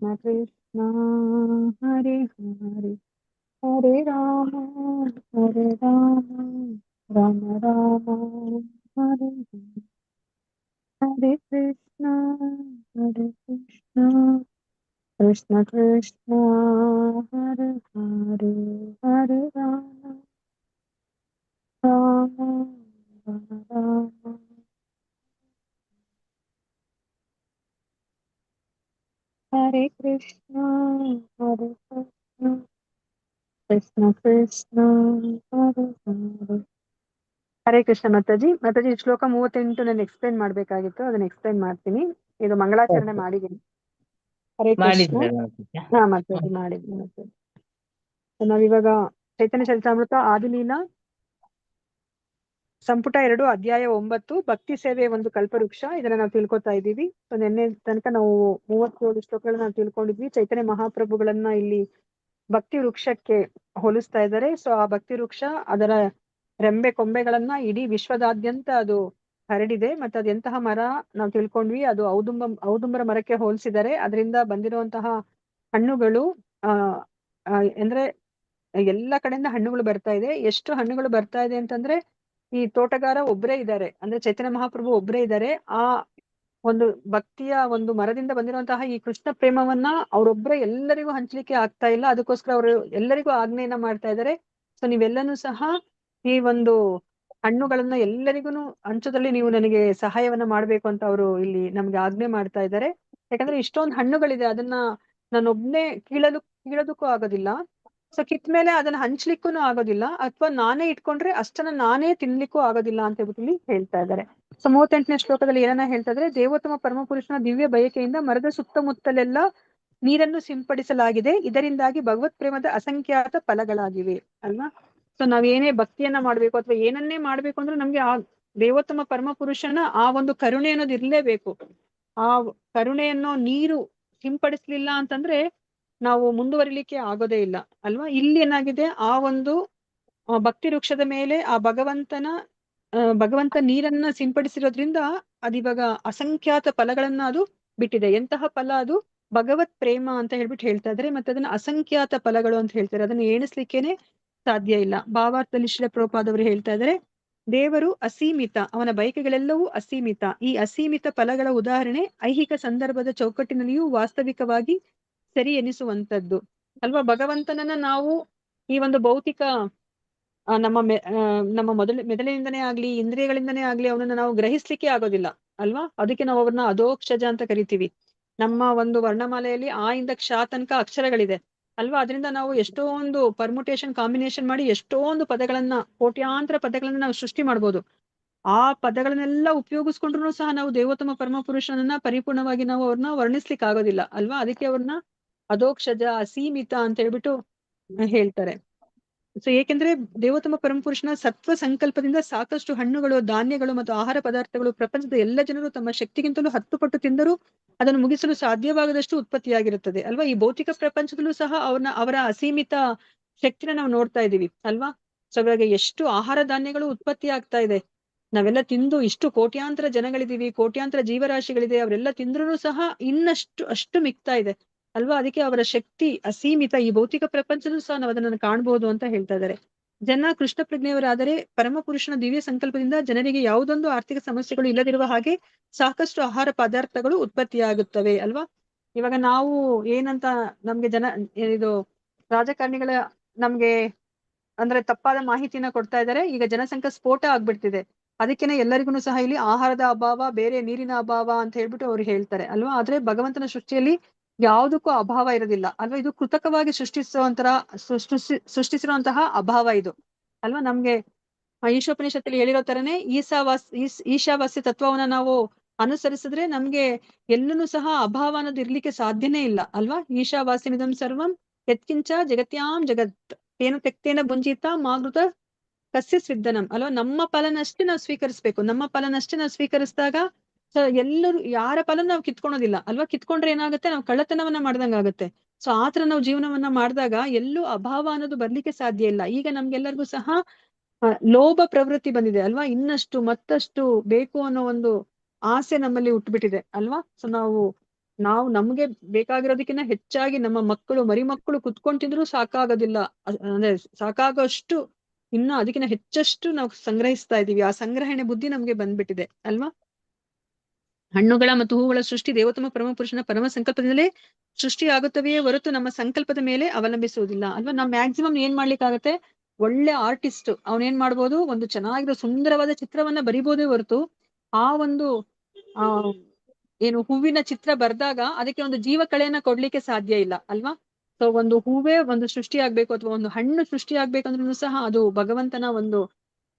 कृष्ण हरे हरे हरे राम राम राम हरे हरे हरे कृष्ण कृष्ण कृष्ण हरे हरे हरे राम राम हरे कृष्ण हरे कृष्ण कृष्ण कृष्ण हरे हरे ಹರೇ ಕೃಷ್ಣ ಮಾತಾಜಿ ಶ್ಲೋಕ 38 ನಾನು ಎಕ್ಸ್ಪ್ಲೈನ್ ಮಾಡ್ಬೇಕಾಗಿತ್ತು, ಅದನ್ನ ಎಕ್ಸ್ಪ್ಲೈನ್ ಮಾಡ್ತೀನಿ. ಇದು ಮಂಗಳಾಚರಣೆ ಓಕೆ, ಮಾಡಿದ್ದೀನಿ. ಹರೇ ಕೃಷ್ಣ. ಮಾಡಿದ್ರೆ ಮಾತಾಜಿ. ಹಾ ಮಾತಾಜಿ ಮಾಡಿದ್ದೀನಿ. ನಾವಿವಾಗ ಚೈತನ್ಯ ಚರಿತಾಮೃತ ಆದಿಲೀಲಾ ಸಂಪುಟ 2 ಅಧ್ಯಾಯ 9 ಭಕ್ತಿ ಸೇವೆ ಒಂದು ಕಲ್ಪವೃಕ್ಷ, ಇದನ್ನ ನಾವು ತಿಳ್ಕೊತಾ ಇದ್ದೀವಿ. ನಿನ್ನೆ ತನಕ ನಾವು 37 ಶ್ಲೋಕಗಳನ್ನ ನಾವು ತಿಳ್ಕೊಂಡಿದ್ವಿ. ಚೈತನ್ಯ ಮಹಾಪ್ರಭುಗಳನ್ನ ಇಲ್ಲಿ ಭಕ್ತಿ ವೃಕ್ಷಕ್ಕೆ ಹೋಲಿಸ್ತಾ ಇದ್ದಾರೆ. ಸೊ ಆ ಭಕ್ತಿ ವೃಕ್ಷ ಅದರ ರೆಂಬೆ ಕೊಂಬೆಗಳನ್ನ ಇಡೀ ವಿಶ್ವದಾದ್ಯಂತ ಅದು ಹರಡಿದೆ. ಮತ್ತೆ ಅದು ಎಂತಹ ಮರ ನಾವು ತಿಳ್ಕೊಂಡ್ವಿ, ಅದು ಔದುಂಬರ ಮರಕ್ಕೆ ಹೋಲಿಸಿದ್ದಾರೆ. ಅದರಿಂದ ಬಂದಿರುವಂತಹ ಹಣ್ಣುಗಳು ಅಂದ್ರೆ ಎಲ್ಲ ಕಡೆಯಿಂದ ಹಣ್ಣುಗಳು ಬರ್ತಾ ಇದೆ. ಎಷ್ಟು ಹಣ್ಣುಗಳು ಬರ್ತಾ ಇದೆ ಅಂತಂದ್ರೆ, ಈ ತೋಟಗಾರ ಒಬ್ರೇ ಇದ್ದಾರೆ, ಅಂದ್ರೆ ಚೈತನ್ಯ ಮಹಾಪ್ರಭು ಒಬ್ರೇ ಇದ್ದಾರೆ. ಆ ಒಂದು ಭಕ್ತಿಯ ಒಂದು ಮರದಿಂದ ಬಂದಿರುವಂತಹ ಈ ಕೃಷ್ಣ ಪ್ರೇಮವನ್ನ ಅವರೊಬ್ಬರೇ ಎಲ್ಲರಿಗೂ ಹಂಚ್ಲಿಕ್ಕೆ ಆಗ್ತಾ ಇಲ್ಲ. ಅದಕ್ಕೋಸ್ಕರ ಅವರು ಎಲ್ಲರಿಗೂ ಆಜ್ಞೆಯನ್ನ ಮಾಡ್ತಾ ಇದ್ದಾರೆ. ಸೊ ನೀವೆಲ್ಲನೂ ಸಹ ಈ ಒಂದು ಹಣ್ಣುಗಳನ್ನ ಎಲ್ಲರಿಗೂ ಹಂಚೋದ್ರಲ್ಲಿ ನೀವು ನನಗೆ ಸಹಾಯವನ್ನ ಮಾಡ್ಬೇಕು ಅಂತ ಅವರು ಇಲ್ಲಿ ನಮ್ಗೆ ಆಜ್ಞೆ ಮಾಡ್ತಾ ಇದ್ದಾರೆ. ಯಾಕಂದ್ರೆ ಇಷ್ಟೊಂದು ಹಣ್ಣುಗಳಿದೆ, ಅದನ್ನ ನಾನೊಬ್ನೇ ಕೀಳೋದಕ್ಕೂ ಆಗೋದಿಲ್ಲ. ಸೊ ಕಿತ್ಮೇಲೆ ಅದನ್ನ ಹಂಚ್ಲಿಕ್ಕೂ ಆಗೋದಿಲ್ಲ, ಅಥವಾ ನಾನೇ ಇಟ್ಕೊಂಡ್ರೆ ಅಷ್ಟನ್ನ ನಾನೇ ತಿನ್ಲಿಕ್ಕೂ ಆಗೋದಿಲ್ಲ ಅಂತ ಹೇಳ್ಬಿಟ್ಟು ಇಲ್ಲಿ ಹೇಳ್ತಾ ಇದ್ದಾರೆ. ಸೊ 38ನೇ ಶ್ಲೋಕದಲ್ಲಿ ಏನನ್ನ ಹೇಳ್ತಾ ಇದ್ರೆ, ದೇವೋತ್ತಮ ಪರಮಪುರುಷನ ದಿವ್ಯ ಬಯಕೆಯಿಂದ ಮರದ ಸುತ್ತಮುತ್ತಲೆಲ್ಲ ನೀರನ್ನು ಸಿಂಪಡಿಸಲಾಗಿದೆ. ಇದರಿಂದಾಗಿ ಭಗವತ್ ಪ್ರೇಮದ ಅಸಂಖ್ಯಾತ ಫಲಗಳಾಗಿವೆ ಅಲ್ವಾ. ಸೊ ನಾವೇನೇ ಭಕ್ತಿಯನ್ನ ಮಾಡ್ಬೇಕು ಅಥವಾ ಏನನ್ನೇ ಮಾಡ್ಬೇಕು ಅಂದ್ರೆ ನಮ್ಗೆ ಆ ದೇವೋತ್ತಮ ಪರಮಪುರುಷನ ಆ ಒಂದು ಕರುಣೆ ಅನ್ನೋದು ಇರ್ಲೇಬೇಕು. ಆ ಕರುಣೆಯನ್ನು ನೀರು ಸಿಂಪಡಿಸ್ಲಿಲ್ಲ ಅಂತಂದ್ರೆ ನಾವು ಮುಂದುವರಿಲಿಕ್ಕೆ ಆಗೋದೇ ಇಲ್ಲ ಅಲ್ವಾ. ಇಲ್ಲಿ ಏನಾಗಿದೆ, ಆ ಒಂದು ಭಕ್ತಿ ವೃಕ್ಷದ ಮೇಲೆ ಆ ಭಗವಂತ ನೀರನ್ನ ಸಿಂಪಡಿಸಿರೋದ್ರಿಂದ ಅದಿವಾಗ ಅಸಂಖ್ಯಾತ ಫಲಗಳನ್ನ ಅದು ಬಿಟ್ಟಿದೆ. ಎಂತಹ ಫಲ ಅದು? ಭಗವತ್ ಪ್ರೇಮ ಅಂತ ಹೇಳ್ಬಿಟ್ಟು ಹೇಳ್ತಾ ಇದ್ದಾರೆ. ಮತ್ತೆ ಅದನ್ನ ಅಸಂಖ್ಯಾತ ಫಲಗಳು ಅಂತ ಹೇಳ್ತಾರೆ, ಅದನ್ನ ಎಣಿಸ್ಲಿಕ್ಕೇನೆ ಸಾಧ್ಯ ಇಲ್ಲ. ಭಾವಾರ್ಥದಲ್ಲಿ ಶ್ರೀಲ ಪ್ರಭುಪಾದವರು ಹೇಳ್ತಾ ಇದ್ದಾರೆ, ದೇವರು ಅಸೀಮಿತ, ಅವನ ಬಯಕೆಗಳೆಲ್ಲವೂ ಅಸೀಮಿತ. ಈ ಅಸೀಮಿತ ಫಲಗಳ ಉದಾಹರಣೆ ಐಹಿಕ ಸಂದರ್ಭದ ಚೌಕಟ್ಟಿನಲ್ಲಿಯೂ ವಾಸ್ತವಿಕವಾಗಿ ಸರಿ ಎನಿಸುವಂತದ್ದು ಅಲ್ವಾ. ಭಗವಂತನನ್ನ ನಾವು ಈ ಒಂದು ಭೌತಿಕ ನಮ್ಮ ಮೆದುಳಿನಿಂದನೇ ಆಗ್ಲಿ ಇಂದ್ರಿಯಗಳಿಂದನೇ ಆಗ್ಲಿ ಅವನನ್ನ ನಾವು ಗ್ರಹಿಸ್ಲಿಕ್ಕೆ ಆಗೋದಿಲ್ಲ ಅಲ್ವಾ. ಅದಕ್ಕೆ ನಾವು ಅವ್ರನ್ನ ಅಧೋಕ್ಷಜ ಅಂತ ಕರಿತೀವಿ. ನಮ್ಮ ಒಂದು ವರ್ಣಮಾಲೆಯಲ್ಲಿ ಆ ಇಂದ ಕ್ಷ ತನಕ ಅಕ್ಷರಗಳಿದೆ ಅಲ್ವಾ. ಅದರಿಂದ ನಾವು ಎಷ್ಟೊಂದು ಪರ್ಮುಟೇಷನ್ ಕಾಂಬಿನೇಷನ್ ಮಾಡಿ ಎಷ್ಟೊಂದು ಪದಗಳನ್ನ, ಕೋಟ್ಯಾಂತರ ಪದಗಳನ್ನ ನಾವು ಸೃಷ್ಟಿ ಮಾಡ್ಬೋದು. ಆ ಪದಗಳನ್ನೆಲ್ಲ ಉಪಯೋಗಿಸ್ಕೊಂಡ್ರು ಸಹ ನಾವು ದೇವೋತ್ತಮ ಪರಮ ಪುರುಷನನ್ನ ಪರಿಪೂರ್ಣವಾಗಿ ನಾವು ಅವ್ರನ್ನ ವರ್ಣಿಸ್ಲಿಕ್ಕೆ ಆಗೋದಿಲ್ಲ ಅಲ್ವಾ. ಅದಕ್ಕೆ ಅವ್ರನ್ನ ಅಧೋಕ್ಷಜ, ಅಸೀಮಿತ ಅಂತ ಹೇಳ್ಬಿಟ್ಟು ಹೇಳ್ತಾರೆ. ಸೊ ಏಕೆಂದ್ರೆ ದೇವೋತ್ತಮ ಪರಮಪುರುಷನ ಸತ್ವ ಸಂಕಲ್ಪದಿಂದ ಸಾಕಷ್ಟು ಹಣ್ಣುಗಳು, ಧಾನ್ಯಗಳು ಮತ್ತು ಆಹಾರ ಪದಾರ್ಥಗಳು ಪ್ರಪಂಚದ ಎಲ್ಲ ಜನರು ತಮ್ಮ ಶಕ್ತಿಗಿಂತಲೂ 10 ಪಟ್ಟು ತಿಂದರೂ ಅದನ್ನು ಮುಗಿಸಲು ಸಾಧ್ಯವಾಗದಷ್ಟು ಉತ್ಪತ್ತಿಯಾಗಿರುತ್ತದೆ ಅಲ್ವಾ. ಈ ಭೌತಿಕ ಪ್ರಪಂಚದಲ್ಲೂ ಸಹ ಅವರ ಅಸೀಮಿತ ಶಕ್ತಿನ ನಾವು ನೋಡ್ತಾ ಇದೀವಿ ಅಲ್ವಾ. ಸೊ ಇವಾಗ ಎಷ್ಟು ಆಹಾರ ಧಾನ್ಯಗಳು ಉತ್ಪತ್ತಿ ಆಗ್ತಾ ಇದೆ, ನಾವೆಲ್ಲ ತಿಂದು ಇಷ್ಟು ಕೋಟ್ಯಾಂತರ ಜನಗಳಿದೀವಿ, ಕೋಟ್ಯಾಂತರ ಜೀವರಾಶಿಗಳಿದೆ, ಅವರೆಲ್ಲ ತಿಂದ್ರೂ ಸಹ ಅಷ್ಟು ಮಿಕ್ತಾ ಇದೆ ಅಲ್ವಾ. ಅದಕ್ಕೆ ಅವರ ಶಕ್ತಿ ಅಸೀಮಿತ. ಈ ಭೌತಿಕ ಪ್ರಪಂಚದಲ್ಲೂ ಸಹ ನಾವು ಅದನ್ನು ಕಾಣಬಹುದು ಅಂತ ಹೇಳ್ತಾ ಇದ್ದಾರೆ. ಜನ ಕೃಷ್ಣ ಪ್ರಜ್ಞೆಯವರಾದರೆ ಪರಮ ಪುರುಷನ ದಿವ್ಯ ಸಂಕಲ್ಪದಿಂದ ಜನರಿಗೆ ಯಾವುದೊಂದು ಆರ್ಥಿಕ ಸಮಸ್ಯೆಗಳು ಇಲ್ಲದಿರುವ ಹಾಗೆ ಸಾಕಷ್ಟು ಆಹಾರ ಪದಾರ್ಥಗಳು ಉತ್ಪತ್ತಿಯಾಗುತ್ತವೆ ಅಲ್ವಾ. ಇವಾಗ ನಾವು ಏನಂತ ನಮ್ಗೆ ಇದು ರಾಜಕಾರಣಿಗಳ ನಮ್ಗೆ ಅಂದ್ರೆ ತಪ್ಪಾದ ಮಾಹಿತಿನ ಕೊಡ್ತಾ ಇದ್ದಾರೆ. ಈಗ ಜನಸಂಖ್ಯಾ ಸ್ಫೋಟ ಆಗ್ಬಿಡ್ತಿದೆ, ಅದಕ್ಕೇನೆ ಎಲ್ಲರಿಗೂ ಸಹ ಇಲ್ಲಿ ಆಹಾರದ ಅಭಾವ, ಬೇರೆ ನೀರಿನ ಅಭಾವ ಅಂತ ಹೇಳ್ಬಿಟ್ಟು ಅವ್ರು ಹೇಳ್ತಾರೆ ಅಲ್ವಾ. ಆದ್ರೆ ಭಗವಂತನ ಸೃಷ್ಟಿಯಲ್ಲಿ ಯಾವುದಕ್ಕೂ ಅಭಾವ ಇರೋದಿಲ್ಲ ಅಲ್ವಾ. ಇದು ಕೃತಕವಾಗಿ ಸೃಷ್ಟಿಸಿರುವಂತಹ ಅಭಾವ ಇದು ಅಲ್ವಾ. ನಮ್ಗೆ ಈಶೋಪನಿಷತ್ತಲ್ಲಿ ಹೇಳಿರೋ ತರನೇ ಈಶಾವಾಸ್ಯ ತತ್ವವನ್ನ ನಾವು ಅನುಸರಿಸಿದ್ರೆ ನಮ್ಗೆ ಎಲ್ಲೂ ಸಹ ಅಭಾವ ಅನ್ನೋದು ಇರ್ಲಿಕ್ಕೆ ಸಾಧ್ಯನೇ ಇಲ್ಲ ಅಲ್ವಾ. ಈಶಾವಾಸ್ಯಮಿದಂ ಸರ್ವಂ ಯತ್ಕಿಂಚ ಜಗತ್ಯಾಂ ಜಗತ್ ತೇನ ತೆಕ್ತೇನ ಭುಂಜಿತ ಮಾಗೃತ ಕಸ್ಯ ಸ್ವಿದ್ದನಂ ಅಲ್ವಾ. ನಮ್ಮ ಫಲನಷ್ಟೇ ನಾವು ಸ್ವೀಕರಿಸ್ಬೇಕು. ನಮ್ಮ ಫಲನಷ್ಟೇ ನಾವು ಸ್ವೀಕರಿಸಿದಾಗ ಎಲ್ಲರೂ ಯಾರ ಫಲ ನಾವು ಕಿತ್ಕೊಳೋದಿಲ್ಲ ಅಲ್ವಾ. ಕಿತ್ಕೊಂಡ್ರೆ ಏನಾಗುತ್ತೆ, ನಾವು ಕಳ್ಳತನವನ್ನ ಮಾಡ್ದಂಗ ಆಗುತ್ತೆ. ಸೊ ಆತರ ನಾವು ಜೀವನವನ್ನ ಮಾಡಿದಾಗ ಎಲ್ಲೂ ಅಭಾವ ಅನ್ನೋದು ಬರ್ಲಿಕ್ಕೆ ಸಾಧ್ಯ ಇಲ್ಲ. ಈಗ ನಮ್ಗೆಲ್ಲರಿಗೂ ಸಹ ಲೋಭ ಪ್ರವೃತ್ತಿ ಬಂದಿದೆ ಅಲ್ವಾ. ಇನ್ನಷ್ಟು ಮತ್ತಷ್ಟು ಬೇಕು ಅನ್ನೋ ಒಂದು ಆಸೆ ನಮ್ಮಲ್ಲಿ ಹುಟ್ಟುಬಿಟ್ಟಿದೆ ಅಲ್ವಾ. ಸೊ ನಾವು ನಾವು ನಮ್ಗೆ ಬೇಕಾಗಿರೋದಕ್ಕಿಂತ ಹೆಚ್ಚಾಗಿ ನಮ್ಮ ಮಕ್ಕಳು ಮರಿ ಮಕ್ಕಳು ಕುತ್ಕೊಂಡ್ ತಿಂದ್ರು ಸಾಕಾಗೋದಿಲ್ಲ. ಅಂದ್ರೆ ಸಾಕಾಗೋಷ್ಟು ಇನ್ನು ಅದಕ್ಕಿಂತ ಹೆಚ್ಚಷ್ಟು ನಾವು ಸಂಗ್ರಹಿಸ್ತಾ ಇದೀವಿ. ಆ ಸಂಗ್ರಹಣೆ ಬುದ್ಧಿ ನಮ್ಗೆ ಬಂದ್ಬಿಟ್ಟಿದೆ ಅಲ್ವಾ? ಹಣ್ಣುಗಳ ಮತ್ತು ಹೂವುಗಳ ಸೃಷ್ಟಿ ದೇವೋತ್ತಮ ಪರಮಪುರುಷನ ಪರಮ ಸಂಕಲ್ಪದಿಂದಲೇ ಸೃಷ್ಟಿ ಆಗುತ್ತವೆಯೇ ಹೊರತು ನಮ್ಮ ಸಂಕಲ್ಪದ ಮೇಲೆ ಅವಲಂಬಿಸುವುದಿಲ್ಲ ಅಲ್ವಾ? ನಾವು ಮ್ಯಾಕ್ಸಿಮಮ್ ಏನ್ ಮಾಡ್ಲಿಕ್ಕಾಗತ್ತೆ, ಒಳ್ಳೆ ಆರ್ಟಿಸ್ಟ್ ಅವನೇನ್ ಮಾಡ್ಬೋದು, ಒಂದು ಚೆನ್ನಾಗಿರೋ ಸುಂದರವಾದ ಚಿತ್ರವನ್ನ ಬರಿಬೋದೇ ಹೊರತು ಆ ಒಂದು ಆ ಏನು ಹೂವಿನ ಚಿತ್ರ ಬರ್ದಾಗ ಅದಕ್ಕೆ ಒಂದು ಜೀವ ಕಳೆಯನ್ನ ಕೊಡ್ಲಿಕ್ಕೆ ಸಾಧ್ಯ ಇಲ್ಲ ಅಲ್ವಾ? ಸೊ ಒಂದು ಹೂವೇ ಒಂದು ಸೃಷ್ಟಿ ಆಗ್ಬೇಕು ಅಥವಾ ಒಂದು ಹಣ್ಣು ಸೃಷ್ಟಿ ಆಗ್ಬೇಕಂದ್ರೂ ಸಹ ಅದು ಭಗವಂತನ ಒಂದು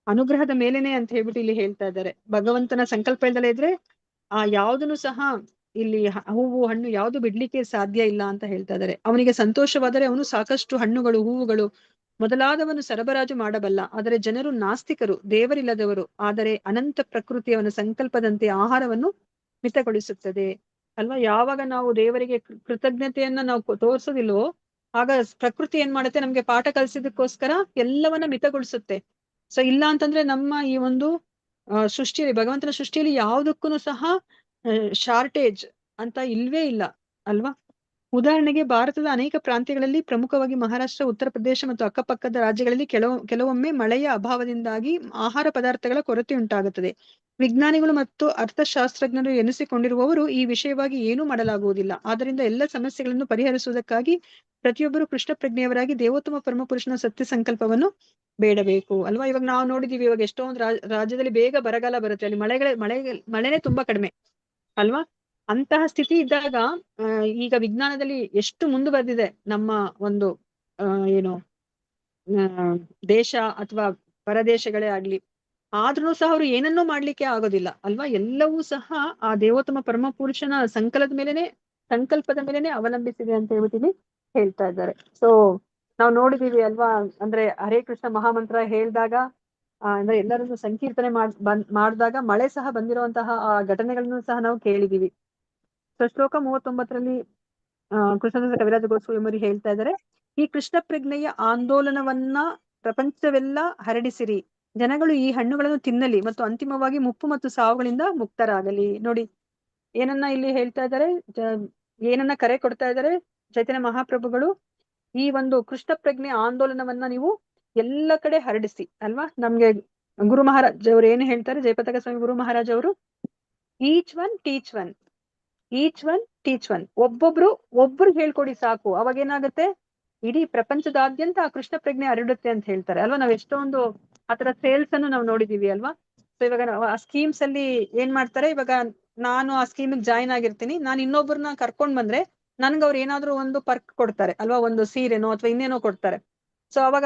ಅನುಗ್ರಹದ ಮೇಲೇನೆ ಅಂತ ಹೇಳ್ಬಿಟ್ಟು ಇಲ್ಲಿ ಹೇಳ್ತಾ ಇದ್ದಾರೆ. ಭಗವಂತನ ಸಂಕಲ್ಪ ಇಲ್ದಲೇ ಇದ್ರೆ ಯಾವ್ದನ್ನು ಸಹ ಇಲ್ಲಿ ಹೂವು ಹಣ್ಣು ಯಾವ್ದು ಬಿಡ್ಲಿಕ್ಕೆ ಸಾಧ್ಯ ಇಲ್ಲ ಅಂತ ಹೇಳ್ತಾ ಇದ್ದಾರೆ. ಅವನಿಗೆ ಸಂತೋಷವಾದರೆ ಅವನು ಸಾಕಷ್ಟು ಹಣ್ಣುಗಳು ಹೂವುಗಳು ಮೊದಲಾದವನ್ನು ಸರಬರಾಜು ಮಾಡಬಲ್ಲ. ಆದರೆ ಜನರು ನಾಸ್ತಿಕರು, ದೇವರಿಲ್ಲದವರು. ಆದರೆ ಅನಂತ ಪ್ರಕೃತಿ ಅವನ ಸಂಕಲ್ಪದಂತೆ ಆಹಾರವನ್ನು ಮಿತಗೊಳಿಸುತ್ತದೆ ಅಲ್ವಾ? ಯಾವಾಗ ನಾವು ದೇವರಿಗೆ ಕೃತಜ್ಞತೆಯನ್ನ ನಾವು ತೋರಿಸೋದಿಲ್ವೋ ಆಗ ಪ್ರಕೃತಿ ಏನ್ ಮಾಡುತ್ತೆ, ನಮ್ಗೆ ಪಾಠ ಕಲಿಸಿದಕ್ಕೋಸ್ಕರ ಎಲ್ಲವನ್ನ ಮಿತಗೊಳಿಸುತ್ತೆ. ಸೊ ಇಲ್ಲ ಅಂತಂದ್ರೆ ನಮ್ಮ ಈ ಒಂದು ಸೃಷ್ಟಿಯಲ್ಲಿ ಭಗವಂತನ ಸೃಷ್ಟಿಯಲ್ಲಿ ಯಾವುದಕ್ಕೂ ಸಹ ಶಾರ್ಟೇಜ್ ಅಂತ ಇಲ್ವೇ ಇಲ್ಲ ಅಲ್ವಾ? ಉದಾಹರಣೆಗೆ ಭಾರತದ ಅನೇಕ ಪ್ರಾಂತ್ಯಗಳಲ್ಲಿ ಪ್ರಮುಖವಾಗಿ ಮಹಾರಾಷ್ಟ್ರ, ಉತ್ತರ ಪ್ರದೇಶ ಮತ್ತು ಅಕ್ಕಪಕ್ಕದ ರಾಜ್ಯಗಳಲ್ಲಿ ಕೆಲವೊಮ್ಮೆ ಮಳೆಯ ಅಭಾವದಿಂದಾಗಿ ಆಹಾರ ಪದಾರ್ಥಗಳ ಕೊರತೆ ಉಂಟಾಗುತ್ತದೆ. ವಿಜ್ಞಾನಿಗಳು ಮತ್ತು ಅರ್ಥಶಾಸ್ತ್ರಜ್ಞರು ಎನಿಸಿಕೊಂಡಿರುವವರು ಈ ವಿಷಯವಾಗಿ ಏನೂ ಮಾಡಲಾಗುವುದಿಲ್ಲ. ಆದ್ದರಿಂದ ಎಲ್ಲ ಸಮಸ್ಯೆಗಳನ್ನು ಪರಿಹರಿಸುವುದಕ್ಕಾಗಿ ಪ್ರತಿಯೊಬ್ಬರು ಕೃಷ್ಣ ಪ್ರಜ್ಞೆಯವರಾಗಿ ದೇವೋತ್ತಮ ಪರಮಪುರುಷನ ಸತ್ಯ ಸಂಕಲ್ಪವನ್ನು ಬೇಡಬೇಕು ಅಲ್ವಾ? ಇವಾಗ ನಾವು ನೋಡಿದೀವಿ, ಇವಾಗ ಎಷ್ಟೊಂದು ರಾಜ್ಯದಲ್ಲಿ ಬೇಗ ಬರಗಾಲ ಬರುತ್ತೆ, ಅಲ್ಲಿ ಮಳೆನೇ ತುಂಬಾ ಕಡಿಮೆ ಅಲ್ವಾ? ಅಂತಹ ಸ್ಥಿತಿ ಇದ್ದಾಗ ಈಗ ವಿಜ್ಞಾನದಲ್ಲಿ ಎಷ್ಟು ಮುಂದುವರೆದಿದೆ ನಮ್ಮ ಒಂದು ಏನು ದೇಶ ಅಥವಾ ಪರದೇಶಗಳೇ ಆಗ್ಲಿ, ಆದ್ರೂ ಸಹ ಅವರು ಏನನ್ನೂ ಮಾಡ್ಲಿಕ್ಕೆ ಆಗೋದಿಲ್ಲ ಅಲ್ವಾ? ಎಲ್ಲವೂ ಸಹ ಆ ದೇವೋತ್ತಮ ಪರಮಪುರುಷನ ಸಂಕಲ್ಪದ ಮೇಲೆನೆ ಅವಲಂಬಿಸಿದೆ ಅಂತ ಹೇಳ್ಬಿಟ್ಟು ಹೇಳ್ತಾ ಇದ್ದಾರೆ. ಸೊ ನಾವು ನೋಡಿದೀವಿ ಅಲ್ವಾ, ಅಂದ್ರೆ ಹರೇ ಕೃಷ್ಣ ಮಹಾಮಂತ್ರ ಹೇಳಿದಾಗ ಅಂದ್ರೆ ಎಲ್ಲರನ್ನು ಸಂಕೀರ್ತನೆ ಮಾಡಿದಾಗ ಮಳೆ ಸಹ ಬಂದಿರುವಂತಹ ಆ ಘಟನೆಗಳನ್ನು ಸಹ ನಾವು ಕೇಳಿದೀವಿ. ಸೊ ಶ್ಲೋಕ 39ರಲ್ಲಿ ಕೃಷ್ಣದಾಸ ಕವಿರಾಜ ಗೋಸ್ವಾಮಿ ಹೇಳ್ತಾ ಇದ್ದಾರೆ, ಈ ಕೃಷ್ಣ ಪ್ರಜ್ಞೆಯ ಆಂದೋಲನವನ್ನ ಪ್ರಪಂಚವೆಲ್ಲ ಹರಡಿಸಿರಿ. ಜನಗಳು ಈ ಹಣ್ಣುಗಳನ್ನು ತಿನ್ನಲಿ ಮತ್ತು ಅಂತಿಮವಾಗಿ ಮುಪ್ಪು ಮತ್ತು ಸಾವುಗಳಿಂದ ಮುಕ್ತರಾಗಲಿ. ನೋಡಿ ಏನನ್ನ ಇಲ್ಲಿ ಹೇಳ್ತಾ ಇದ್ದಾರೆ, ಏನನ್ನ ಕರೆ ಕೊಡ್ತಾ ಇದ್ದಾರೆ ಚೈತನ್ಯ ಮಹಾಪ್ರಭುಗಳು, ಈ ಒಂದು ಕೃಷ್ಣ ಪ್ರಜ್ಞೆ ಆಂದೋಲನವನ್ನ ನೀವು ಎಲ್ಲ ಕಡೆ ಹರಡಿಸಿ ಅಲ್ವಾ? ನಮ್ಗೆ ಗುರು ಮಹಾರಾಜ್ ಅವರು ಏನು ಹೇಳ್ತಾರೆ, ಜಯಪತಾಕ ಸ್ವಾಮಿ ಗುರು ಮಹಾರಾಜ್ ಅವರು, ಈಚ್ ಒನ್ ಟೀಚ್ ಒನ್, ಒಬ್ರು ಹೇಳ್ಕೊಡಿ ಸಾಕು, ಅವಾಗ ಏನಾಗುತ್ತೆ, ಇಡೀ ಪ್ರಪಂಚದಾದ್ಯಂತ ಆ ಕೃಷ್ಣ ಪ್ರಜ್ಞೆ ಹರಡುತ್ತೆ ಅಂತ ಹೇಳ್ತಾರೆ ಅಲ್ವಾ? ನಾವ್ ಎಷ್ಟೊಂದು ಆತರ ಸೇಲ್ಸ್ ಅನ್ನು ನಾವು ನೋಡಿದೀವಿ ಅಲ್ವಾ? ಸೊ ಇವಾಗ ಆ ಸ್ಕೀಮ್ಸ್ ಅಲ್ಲಿ ಏನ್ ಮಾಡ್ತಾರೆ, ಇವಾಗ ನಾನು ಆ ಸ್ಕೀಮ್ ಜಾಯಿನ್ ಆಗಿರ್ತೀನಿ, ನಾನು ಇನ್ನೊಬ್ಬರನ್ನ ಕರ್ಕೊಂಡ್ ಬಂದ್ರೆ ನನ್ಗೆ ಅವ್ರು ಏನಾದ್ರು ಒಂದು ಪರ್ಕ್ ಕೊಡ್ತಾರೆ ಅಲ್ವಾ, ಒಂದು ಸೀರೆನೋ ಅಥವಾ ಇನ್ನೇನೋ ಕೊಡ್ತಾರೆ. ಸೊ ಅವಾಗ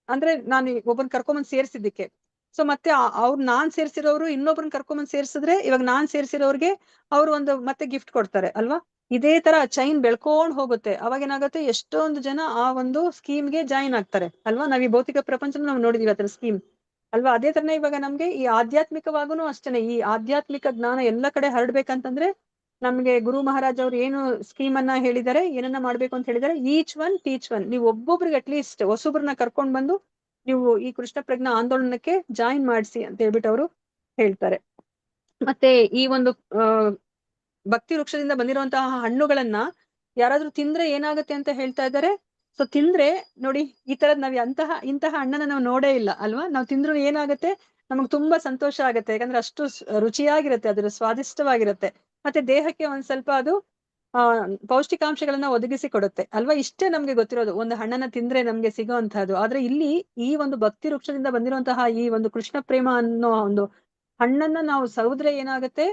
ಅಂದ್ರೆ ನಾನು ಒಬ್ಬನ್ ಕರ್ಕೊಂಬಂದ್ ಸೇರ್ಸಿದ್ದಕ್ಕೆ, ಸೊ ಮತ್ತೆ ನಾನ್ ಸೇರ್ಸಿರೋರು ಇನ್ನೊಬ್ರನ್ನ ಕರ್ಕೊಂಬಂದ್ ಸೇರ್ಸಿದ್ರೆ ಇವಾಗ ನಾನ್ ಸೇರ್ಸಿರೋರ್ಗೆ ಅವ್ರು ಒಂದು ಮತ್ತೆ ಗಿಫ್ಟ್ ಕೊಡ್ತಾರೆ ಅಲ್ವಾ? ಇದೇ ತರ ಚೈನ್ ಬೆಳ್ಕೊಂಡ್ ಹೋಗುತ್ತೆ. ಅವಾಗ ಏನಾಗುತ್ತೆ, ಎಷ್ಟೊಂದು ಜನ ಆ ಒಂದು ಸ್ಕೀಮ್ಗೆ ಜಾಯಿನ್ ಆಗ್ತಾರೆ ಅಲ್ವಾ? ನಾವ್ ಈ ಭೌತಿಕ ಪ್ರಪಂಚನ ನಾವು ನೋಡಿದೀವಿ ಆತರ ಸ್ಕೀಮ್ ಅಲ್ವಾ? ಅದೇ ತರನೇ ಇವಾಗ ನಮ್ಗೆ ಈ ಆಧ್ಯಾತ್ಮಿಕವಾಗೂ ಅಷ್ಟೇನೆ, ಈ ಆಧ್ಯಾತ್ಮಿಕ ಜ್ಞಾನ ಎಲ್ಲ ಕಡೆ ಹರಡ್ಬೇಕಂತಂದ್ರೆ ನಮ್ಗೆ ಗುರು ಮಹಾರಾಜ್ ಅವ್ರು ಏನು ಸ್ಕೀಮ್ ಅನ್ನ ಹೇಳಿದ್ದಾರೆ, ಏನನ್ನ ಮಾಡ್ಬೇಕು ಅಂತ ಹೇಳಿದ್ದಾರೆ, ಈಚ್ ಒನ್ ಟೀಚ್ ಒನ್. ನೀವು ಒಬ್ಬೊಬ್ರಿಗೆ ಅಟ್ಲೀಸ್ಟ್ ಹೊಸೊಬ್ರನ್ನ ಕರ್ಕೊಂಡ್ ಬಂದು ನೀವು ಈ ಕೃಷ್ಣ ಪ್ರಜ್ಞಾ ಆಂದೋಲನಕ್ಕೆ ಜಾಯಿನ್ ಮಾಡಿಸಿ ಅಂತ ಹೇಳ್ಬಿಟ್ಟು ಅವರು ಹೇಳ್ತಾರೆ. ಮತ್ತೆ ಈ ಒಂದು ಭಕ್ತಿ ವೃಕ್ಷದಿಂದ ಬಂದಿರುವಂತಹ ಹಣ್ಣುಗಳನ್ನ ಯಾರಾದ್ರೂ ತಿಂದ್ರೆ ಏನಾಗುತ್ತೆ ಅಂತ ಹೇಳ್ತಾ ಇದ್ದಾರೆ. ಸೊ ತಿಂದ್ರೆ ನೋಡಿ, ಈ ತರದ್ ನಾವ್ ಇಂತಹ ಹಣ್ಣನ್ನ ನಾವು ನೋಡೇ ಇಲ್ಲ ಅಲ್ವಾ? ನಾವ್ ತಿಂದ್ರು ಏನಾಗುತ್ತೆ, ನಮಗ್ ತುಂಬಾ ಸಂತೋಷ ಆಗುತ್ತೆ, ಯಾಕಂದ್ರೆ ಅಷ್ಟು ರುಚಿಯಾಗಿರುತ್ತೆ, ಅದ್ರ ಸ್ವಾದಿಷ್ಟವಾಗಿರುತ್ತೆ, ಮತ್ತೆ ದೇಹಕ್ಕೆ ಒಂದ್ ಸ್ವಲ್ಪ ಅದು ಪೌಷ್ಟಿಕಾಂಶಗಳನ್ನ ಒದಗಿಸಿ ಕೊಡುತ್ತೆ ಅಲ್ವಾ? ಇಷ್ಟೇ ನಮ್ಗೆ ಗೊತ್ತಿರೋದು, ಒಂದು ಹಣ್ಣನ್ನ ತಿಂದ್ರೆ ನಮ್ಗೆ ಸಿಗೋವಂತಹದ್ದು. ಆದ್ರೆ ಇಲ್ಲಿ ಈ ಒಂದು ಭಕ್ತಿ ವೃಕ್ಷದಿಂದ ಬಂದಿರುವಂತಹ ಈ ಒಂದು ಕೃಷ್ಣ ಪ್ರೇಮ ಅನ್ನೋ ಒಂದು ಹಣ್ಣನ್ನ ನಾವು ಸವಿದ್ರೆ ಏನಾಗುತ್ತೆ,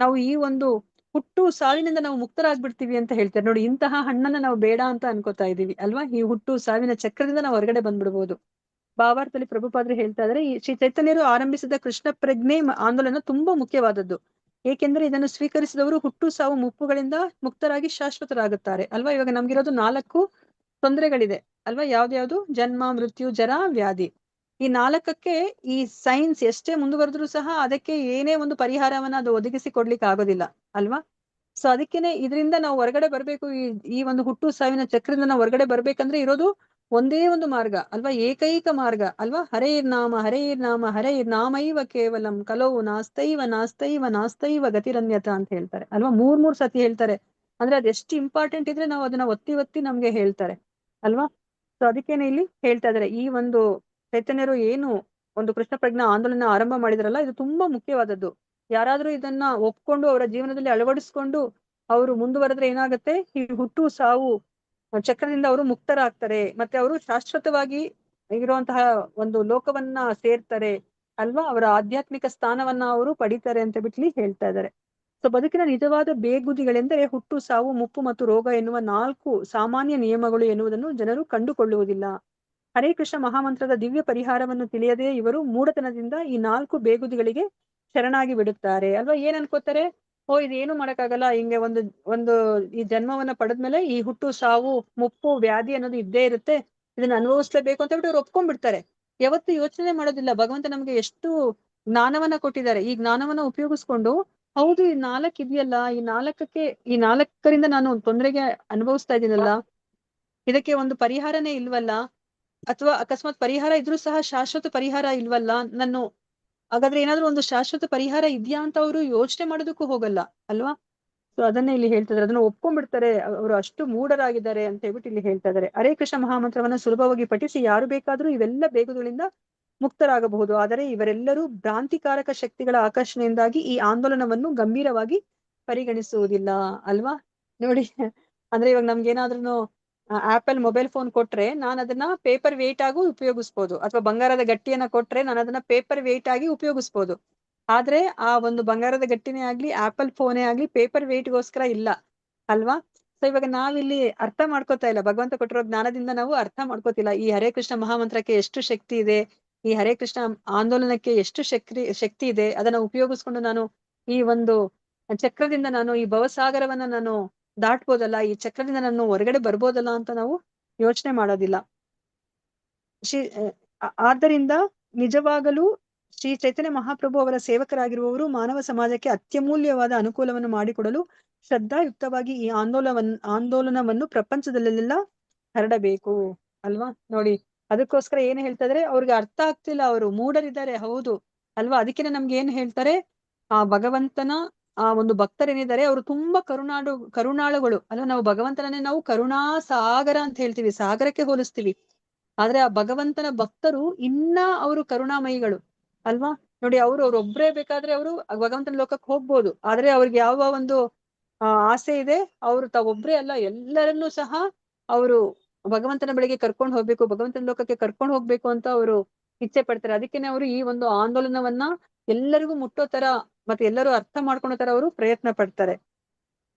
ನಾವು ಈ ಒಂದು ಹುಟ್ಟು ಸಾವಿನಿಂದ ನಾವು ಮುಕ್ತರಾಗ್ಬಿಡ್ತೀವಿ ಅಂತ ಹೇಳ್ತಾರೆ. ನೋಡಿ, ಇಂತಹ ಹಣ್ಣನ್ನ ನಾವು ಬೇಡ ಅಂತ ಅನ್ಕೋತಾ ಇದೀವಿ ಅಲ್ವಾ? ಈ ಹುಟ್ಟು ಸಾವಿನ ಚಕ್ರದಿಂದ ನಾವು ಹೊರಗಡೆ ಬಂದ್ಬಿಡ್ಬೋದು. ಭಾವಾರ್ಥದಲ್ಲಿ ಪ್ರಭುಪಾದರು ಹೇಳ್ತಾ ಇದ್ರೆ, ಈ ಶ್ರೀ ಚೈತನ್ಯರು ಆರಂಭಿಸಿದ ಕೃಷ್ಣ ಪ್ರಜ್ಞೆ ಆಂದೋಲನ ತುಂಬಾ ಮುಖ್ಯವಾದದ್ದು. ಏಕೆಂದ್ರೆ ಇದನ್ನು ಸ್ವೀಕರಿಸಿದವರು ಹುಟ್ಟು ಸಾವು ಮುಪ್ಪುಗಳಿಂದ ಮುಕ್ತರಾಗಿ ಶಾಶ್ವತರಾಗುತ್ತಾರೆ ಅಲ್ವಾ? ಇವಾಗ ನಮ್ಗಿರೋದು 4 ತೊಂದರೆಗಳಿದೆ ಅಲ್ವಾ? ಯಾವ್ದ್ಯಾವ್ದು? ಜನ್ಮ, ಮೃತ್ಯು, ಜರ, ವ್ಯಾಧಿ. ಈ 4ಕ್ಕೆ ಈ ಸೈನ್ಸ್ ಎಷ್ಟೇ ಮುಂದುವರೆದ್ರೂ ಸಹ ಅದಕ್ಕೆ ಏನೇ ಒಂದು ಪರಿಹಾರವನ್ನ ಅದು ಒದಗಿಸಿ ಕೊಡ್ಲಿಕ್ಕೆ ಆಗೋದಿಲ್ಲ ಅಲ್ವಾ? ಸೊ ಅದಕ್ಕೇನೆ ಇದರಿಂದ ನಾವು ಹೊರಗಡೆ ಬರ್ಬೇಕು, ಈ ಒಂದು ಹುಟ್ಟು ಸಾವಿನ ಚಕ್ರದಿಂದ ನಾವು ಹೊರಗಡೆ ಬರ್ಬೇಕಂದ್ರೆ ಇರೋದು ಒಂದೇ ಒಂದು ಮಾರ್ಗ ಅಲ್ವಾ? ಏಕೈಕ ಮಾರ್ಗ ಅಲ್ವಾ? ಹರೇರ್ ನಾಮ ಹರೇರ್ ನಾಮೈವ ಕೇವಲಂ ಕಲವು ನಾಸ್ತೈವ ಗತಿರನ್ಯತ ಅಂತ ಹೇಳ್ತಾರೆ ಅಲ್ವಾ? 3 ಸತಿ ಹೇಳ್ತಾರೆ, ಅಂದ್ರೆ ಅದೆಷ್ಟು ಇಂಪಾರ್ಟೆಂಟ್ ಇದ್ರೆ ನಾವು ಅದನ್ನ ಒತ್ತಿ ಒತ್ತಿ ನಮ್ಗೆ ಹೇಳ್ತಾರೆ ಅಲ್ವಾ. ಸೊ ಅದಕ್ಕೇನೆ ಇಲ್ಲಿ ಹೇಳ್ತಾ ಇದಾರೆ, ಈ ಒಂದು ಚೈತನ್ಯರು ಏನು ಒಂದು ಕೃಷ್ಣ ಪ್ರಜ್ಞಾ ಆಂದೋಲನ ಆರಂಭ ಮಾಡಿದ್ರಲ್ಲ, ಇದು ತುಂಬಾ ಮುಖ್ಯವಾದದ್ದು. ಯಾರಾದ್ರೂ ಇದನ್ನ ಒಪ್ಕೊಂಡು ಅವರ ಜೀವನದಲ್ಲಿ ಅಳವಡಿಸ್ಕೊಂಡು ಅವರು ಮುಂದುವರೆದ್ರೆ ಏನಾಗುತ್ತೆ, ಈ ಹುಟ್ಟು ಸಾವು ಚಕ್ರದಿಂದ ಅವರು ಮುಕ್ತರಾಗ್ತಾರೆ, ಮತ್ತೆ ಅವರು ಶಾಶ್ವತವಾಗಿ ಇರುವಂತಹ ಒಂದು ಲೋಕವನ್ನ ಸೇರ್ತಾರೆ ಅಲ್ವಾ, ಅವರ ಆಧ್ಯಾತ್ಮಿಕ ಸ್ಥಾನವನ್ನ ಅವರು ಪಡಿತಾರೆ ಅಂತ ಬಿಟ್ಲಿ ಹೇಳ್ತಾ ಇದ್ದಾರೆ. ಸೊ ಬದುಕಿನ ನಿಜವಾದ ಬೇಗುದಿಗಳೆಂದರೆ ಹುಟ್ಟು ಸಾವು ಮುಪ್ಪು ಮತ್ತು ರೋಗ ಎನ್ನುವ 4 ಸಾಮಾನ್ಯ ನಿಯಮಗಳು ಎನ್ನುವುದನ್ನು ಜನರು ಕಂಡುಕೊಳ್ಳುವುದಿಲ್ಲ. ಹರೇ ಕೃಷ್ಣ ಮಹಾಮಂತ್ರದ ದಿವ್ಯ ಪರಿಹಾರವನ್ನು ತಿಳಿಯದೆ ಇವರು ಮೂಢತನದಿಂದ ಈ 4 ಬೇಗುದಿಗಳಿಗೆ ಶರಣಾಗಿ ಬಿಡುತ್ತಾರೆ ಅಲ್ವಾ. ಏನ್ ಅನ್ಕೋತಾರೆ, ಓ ಇದೇನು ಮಾಡಕ್ಕಾಗಲ್ಲ, ಹಿಂಗೆ ಒಂದು ಒಂದು ಈ ಜನ್ಮವನ್ನ ಪಡೆದ್ಮೇಲೆ ಈ ಹುಟ್ಟು ಸಾವು ಮುಪ್ಪು ವ್ಯಾಧಿ ಅನ್ನೋದು ಇದ್ದೇ ಇರುತ್ತೆ, ಇದನ್ನ ಅನುಭವಿಸ್ಲೇಬೇಕು ಅಂತ ಬಿಟ್ಟು ಅವ್ರು ಒಪ್ಕೊಂಡ್ಬಿಡ್ತಾರೆ. ಯಾವತ್ತು ಯೋಚನೆ ಮಾಡೋದಿಲ್ಲ ಭಗವಂತ ನಮ್ಗೆ ಎಷ್ಟು ಜ್ಞಾನವನ್ನ ಕೊಟ್ಟಿದ್ದಾರೆ, ಈ ಜ್ಞಾನವನ್ನ ಉಪಯೋಗಿಸ್ಕೊಂಡು ಹೌದು ಈ 4 ಇದೆಯಲ್ಲ, ಈ 4ರಿಂದ ನಾನು ತೊಂದರೆಗೆ ಅನುಭವಿಸ್ತಾ ಇದೀನಲ್ಲ, ಇದಕ್ಕೆ ಒಂದು ಪರಿಹಾರನೇ ಇಲ್ವಲ್ಲ, ಅಥವಾ ಅಕಸ್ಮಾತ್ ಪರಿಹಾರ ಇದ್ರೂ ಸಹ ಶಾಶ್ವತ ಪರಿಹಾರ ಇಲ್ವಲ್ಲ, ನಾನು ಹಾಗಾದ್ರೆ ಏನಾದ್ರೂ ಒಂದು ಶಾಶ್ವತ ಪರಿಹಾರ ಇದ್ಯಾ ಅಂತ ಅವರು ಯೋಚನೆ ಮಾಡೋದಕ್ಕೂ ಹೋಗಲ್ಲ ಅಲ್ವಾ. ಸೊ ಅದನ್ನೇ ಇಲ್ಲಿ ಹೇಳ್ತಿದ್ದಾರೆ, ಅದನ್ನ ಒಪ್ಕೊಂಡ್ಬಿಡ್ತಾರೆ, ಅವರು ಅಷ್ಟು ಮೂಢರಾಗಿದ್ದಾರೆ ಅಂತ ಹೇಳ್ಬಿಟ್ಟು ಇಲ್ಲಿ ಹೇಳ್ತಾ ಇದ್ದಾರೆ. ಹರೇ ಕೃಷ್ಣ ಮಹಾಮಂತ್ರವನ್ನ ಸುಲಭವಾಗಿ ಪಠಿಸಿ ಯಾರು ಬೇಕಾದ್ರೂ ಇವೆಲ್ಲ ಬೇಗಗಳಿಂದ ಮುಕ್ತರಾಗಬಹುದು. ಆದರೆ ಇವರೆಲ್ಲರೂ ಭ್ರಾಂತಿಕಾರಕ ಶಕ್ತಿಗಳ ಆಕರ್ಷಣೆಯಿಂದಾಗಿ ಈ ಆಂದೋಲನವನ್ನು ಗಂಭೀರವಾಗಿ ಪರಿಗಣಿಸುವುದಿಲ್ಲ ಅಲ್ವಾ. ನೋಡಿ, ಅಂದ್ರೆ ಇವಾಗ ನಮ್ಗೆ ಏನಾದ್ರೂ ಆಪಲ್ ಮೊಬೈಲ್ ಫೋನ್ ಕೊಟ್ರೆ ನಾನು ಅದನ್ನ ಪೇಪರ್ ವೇಟ್ ಆಗೂ ಉಪಯೋಗಿಸ್ಬೋದು, ಅಥವಾ ಬಂಗಾರದ ಗಟ್ಟಿಯನ್ನ ಕೊಟ್ರೆ ನಾನು ಅದನ್ನ ಪೇಪರ್ ವೇಟ್ ಆಗಿ ಉಪಯೋಗಿಸ್ಬೋದು. ಆದ್ರೆ ಆ ಒಂದು ಬಂಗಾರದ ಗಟ್ಟಿನೇ ಆಗ್ಲಿ ಆಪಲ್ ಫೋನೇ ಆಗ್ಲಿ ಪೇಪರ್ ವೇಟ್ಗೋಸ್ಕರ ಇಲ್ಲ ಅಲ್ವಾ. ಸೊ ಇವಾಗ ನಾವಿಲ್ಲಿ ಅರ್ಥ ಮಾಡ್ಕೋತಾ ಇಲ್ಲ, ಭಗವಂತ ಕೊಟ್ಟಿರೋ ಜ್ಞಾನದಿಂದ ನಾವು ಅರ್ಥ ಮಾಡ್ಕೋತಿಲ್ಲ ಈ ಹರೇ ಕೃಷ್ಣ ಮಹಾಮಂತ್ರಕ್ಕೆ ಎಷ್ಟು ಶಕ್ತಿ ಇದೆ, ಈ ಹರೇ ಕೃಷ್ಣ ಆಂದೋಲನಕ್ಕೆ ಎಷ್ಟು ಶಕ್ತಿ ಇದೆ, ಅದನ್ನ ಉಪಯೋಗಿಸ್ಕೊಂಡು ನಾನು ಈ ಒಂದು ಚಕ್ರದಿಂದ ನಾನು ಈ ಭವಸಾಗರವನ್ನ ನಾನು ದಾಟ್ಬೋದಲ್ಲ, ಈ ಚಕ್ರದಿಂದ ನಾನು ಹೊರಗಡೆ ಬರ್ಬೋದಲ್ಲ ಅಂತ ನಾವು ಯೋಚನೆ ಮಾಡೋದಿಲ್ಲ. ಆದ್ದರಿಂದ ನಿಜವಾಗಲೂ ಶ್ರೀ ಚೈತನ್ಯ ಮಹಾಪ್ರಭು ಅವರ ಸೇವಕರಾಗಿರುವವರು ಮಾನವ ಸಮಾಜಕ್ಕೆ ಅತ್ಯಮೂಲ್ಯವಾದ ಅನುಕೂಲವನ್ನು ಮಾಡಿಕೊಡಲು ಶ್ರದ್ಧಾಯುಕ್ತವಾಗಿ ಈ ಆಂದೋಲನವನ್ನು ಪ್ರಪಂಚದಲ್ಲೆಲ್ಲ ಹರಡಬೇಕು ಅಲ್ವಾ. ನೋಡಿ ಅದಕ್ಕೋಸ್ಕರ ಏನ್ ಹೇಳ್ತಾ ಇದಾರೆ, ಅವ್ರಿಗೆ ಅರ್ಥ ಆಗ್ತಿಲ್ಲ, ಅವರು ಮೂಢರಿದ್ದಾರೆ ಹೌದು ಅಲ್ವಾ. ಅದಕ್ಕೆನೆ ನಮ್ಗೆ ಏನ್ ಹೇಳ್ತಾರೆ, ಆ ಭಗವಂತನ ಆ ಒಂದು ಭಕ್ತರೇನಿದ್ದಾರೆ ಅವರು ತುಂಬಾ ಕರುಣಾಳುಗಳು ಅಲ್ವಾ. ನಾವು ಭಗವಂತನನ್ನೇ ನಾವು ಕರುಣಾ ಸಾಗರ ಅಂತ ಹೇಳ್ತೀವಿ, ಸಾಗರಕ್ಕೆ ಹೋಲಿಸ್ತೀವಿ. ಆದ್ರೆ ಆ ಭಗವಂತನ ಭಕ್ತರು ಇನ್ನ ಅವರು ಕರುಣಾಮಯಿಗಳು ಅಲ್ವಾ. ನೋಡಿ ಅವ್ರೊಬ್ರೇ ಬೇಕಾದ್ರೆ ಅವರು ಭಗವಂತನ ಲೋಕಕ್ಕೆ ಹೋಗ್ಬೋದು, ಆದ್ರೆ ಅವ್ರಿಗೆ ಯಾವ ಒಂದು ಆಸೆ ಇದೆ, ಅವರು ತಾವೊಬ್ರೇ ಅಲ್ಲ ಎಲ್ಲರನ್ನೂ ಸಹ ಅವರು ಭಗವಂತನ ಬಳಿಗೆ ಕರ್ಕೊಂಡು ಹೋಗ್ಬೇಕು, ಭಗವಂತನ ಲೋಕಕ್ಕೆ ಕರ್ಕೊಂಡು ಹೋಗ್ಬೇಕು ಅಂತ ಅವರು ಇಚ್ಛೆ ಪಡ್ತಾರೆ. ಅದಕ್ಕೇನೆ ಅವರು ಈ ಒಂದು ಆಂದೋಲನವನ್ನ ಎಲ್ಲರಿಗೂ ಮುಟ್ಟೋ ತರ ಮತ್ತೆ ಎಲ್ಲರೂ ಅರ್ಥ ಮಾಡ್ಕೊಳ್ಳೋ ತರ ಅವರು ಪ್ರಯತ್ನ ಪಡ್ತಾರೆ.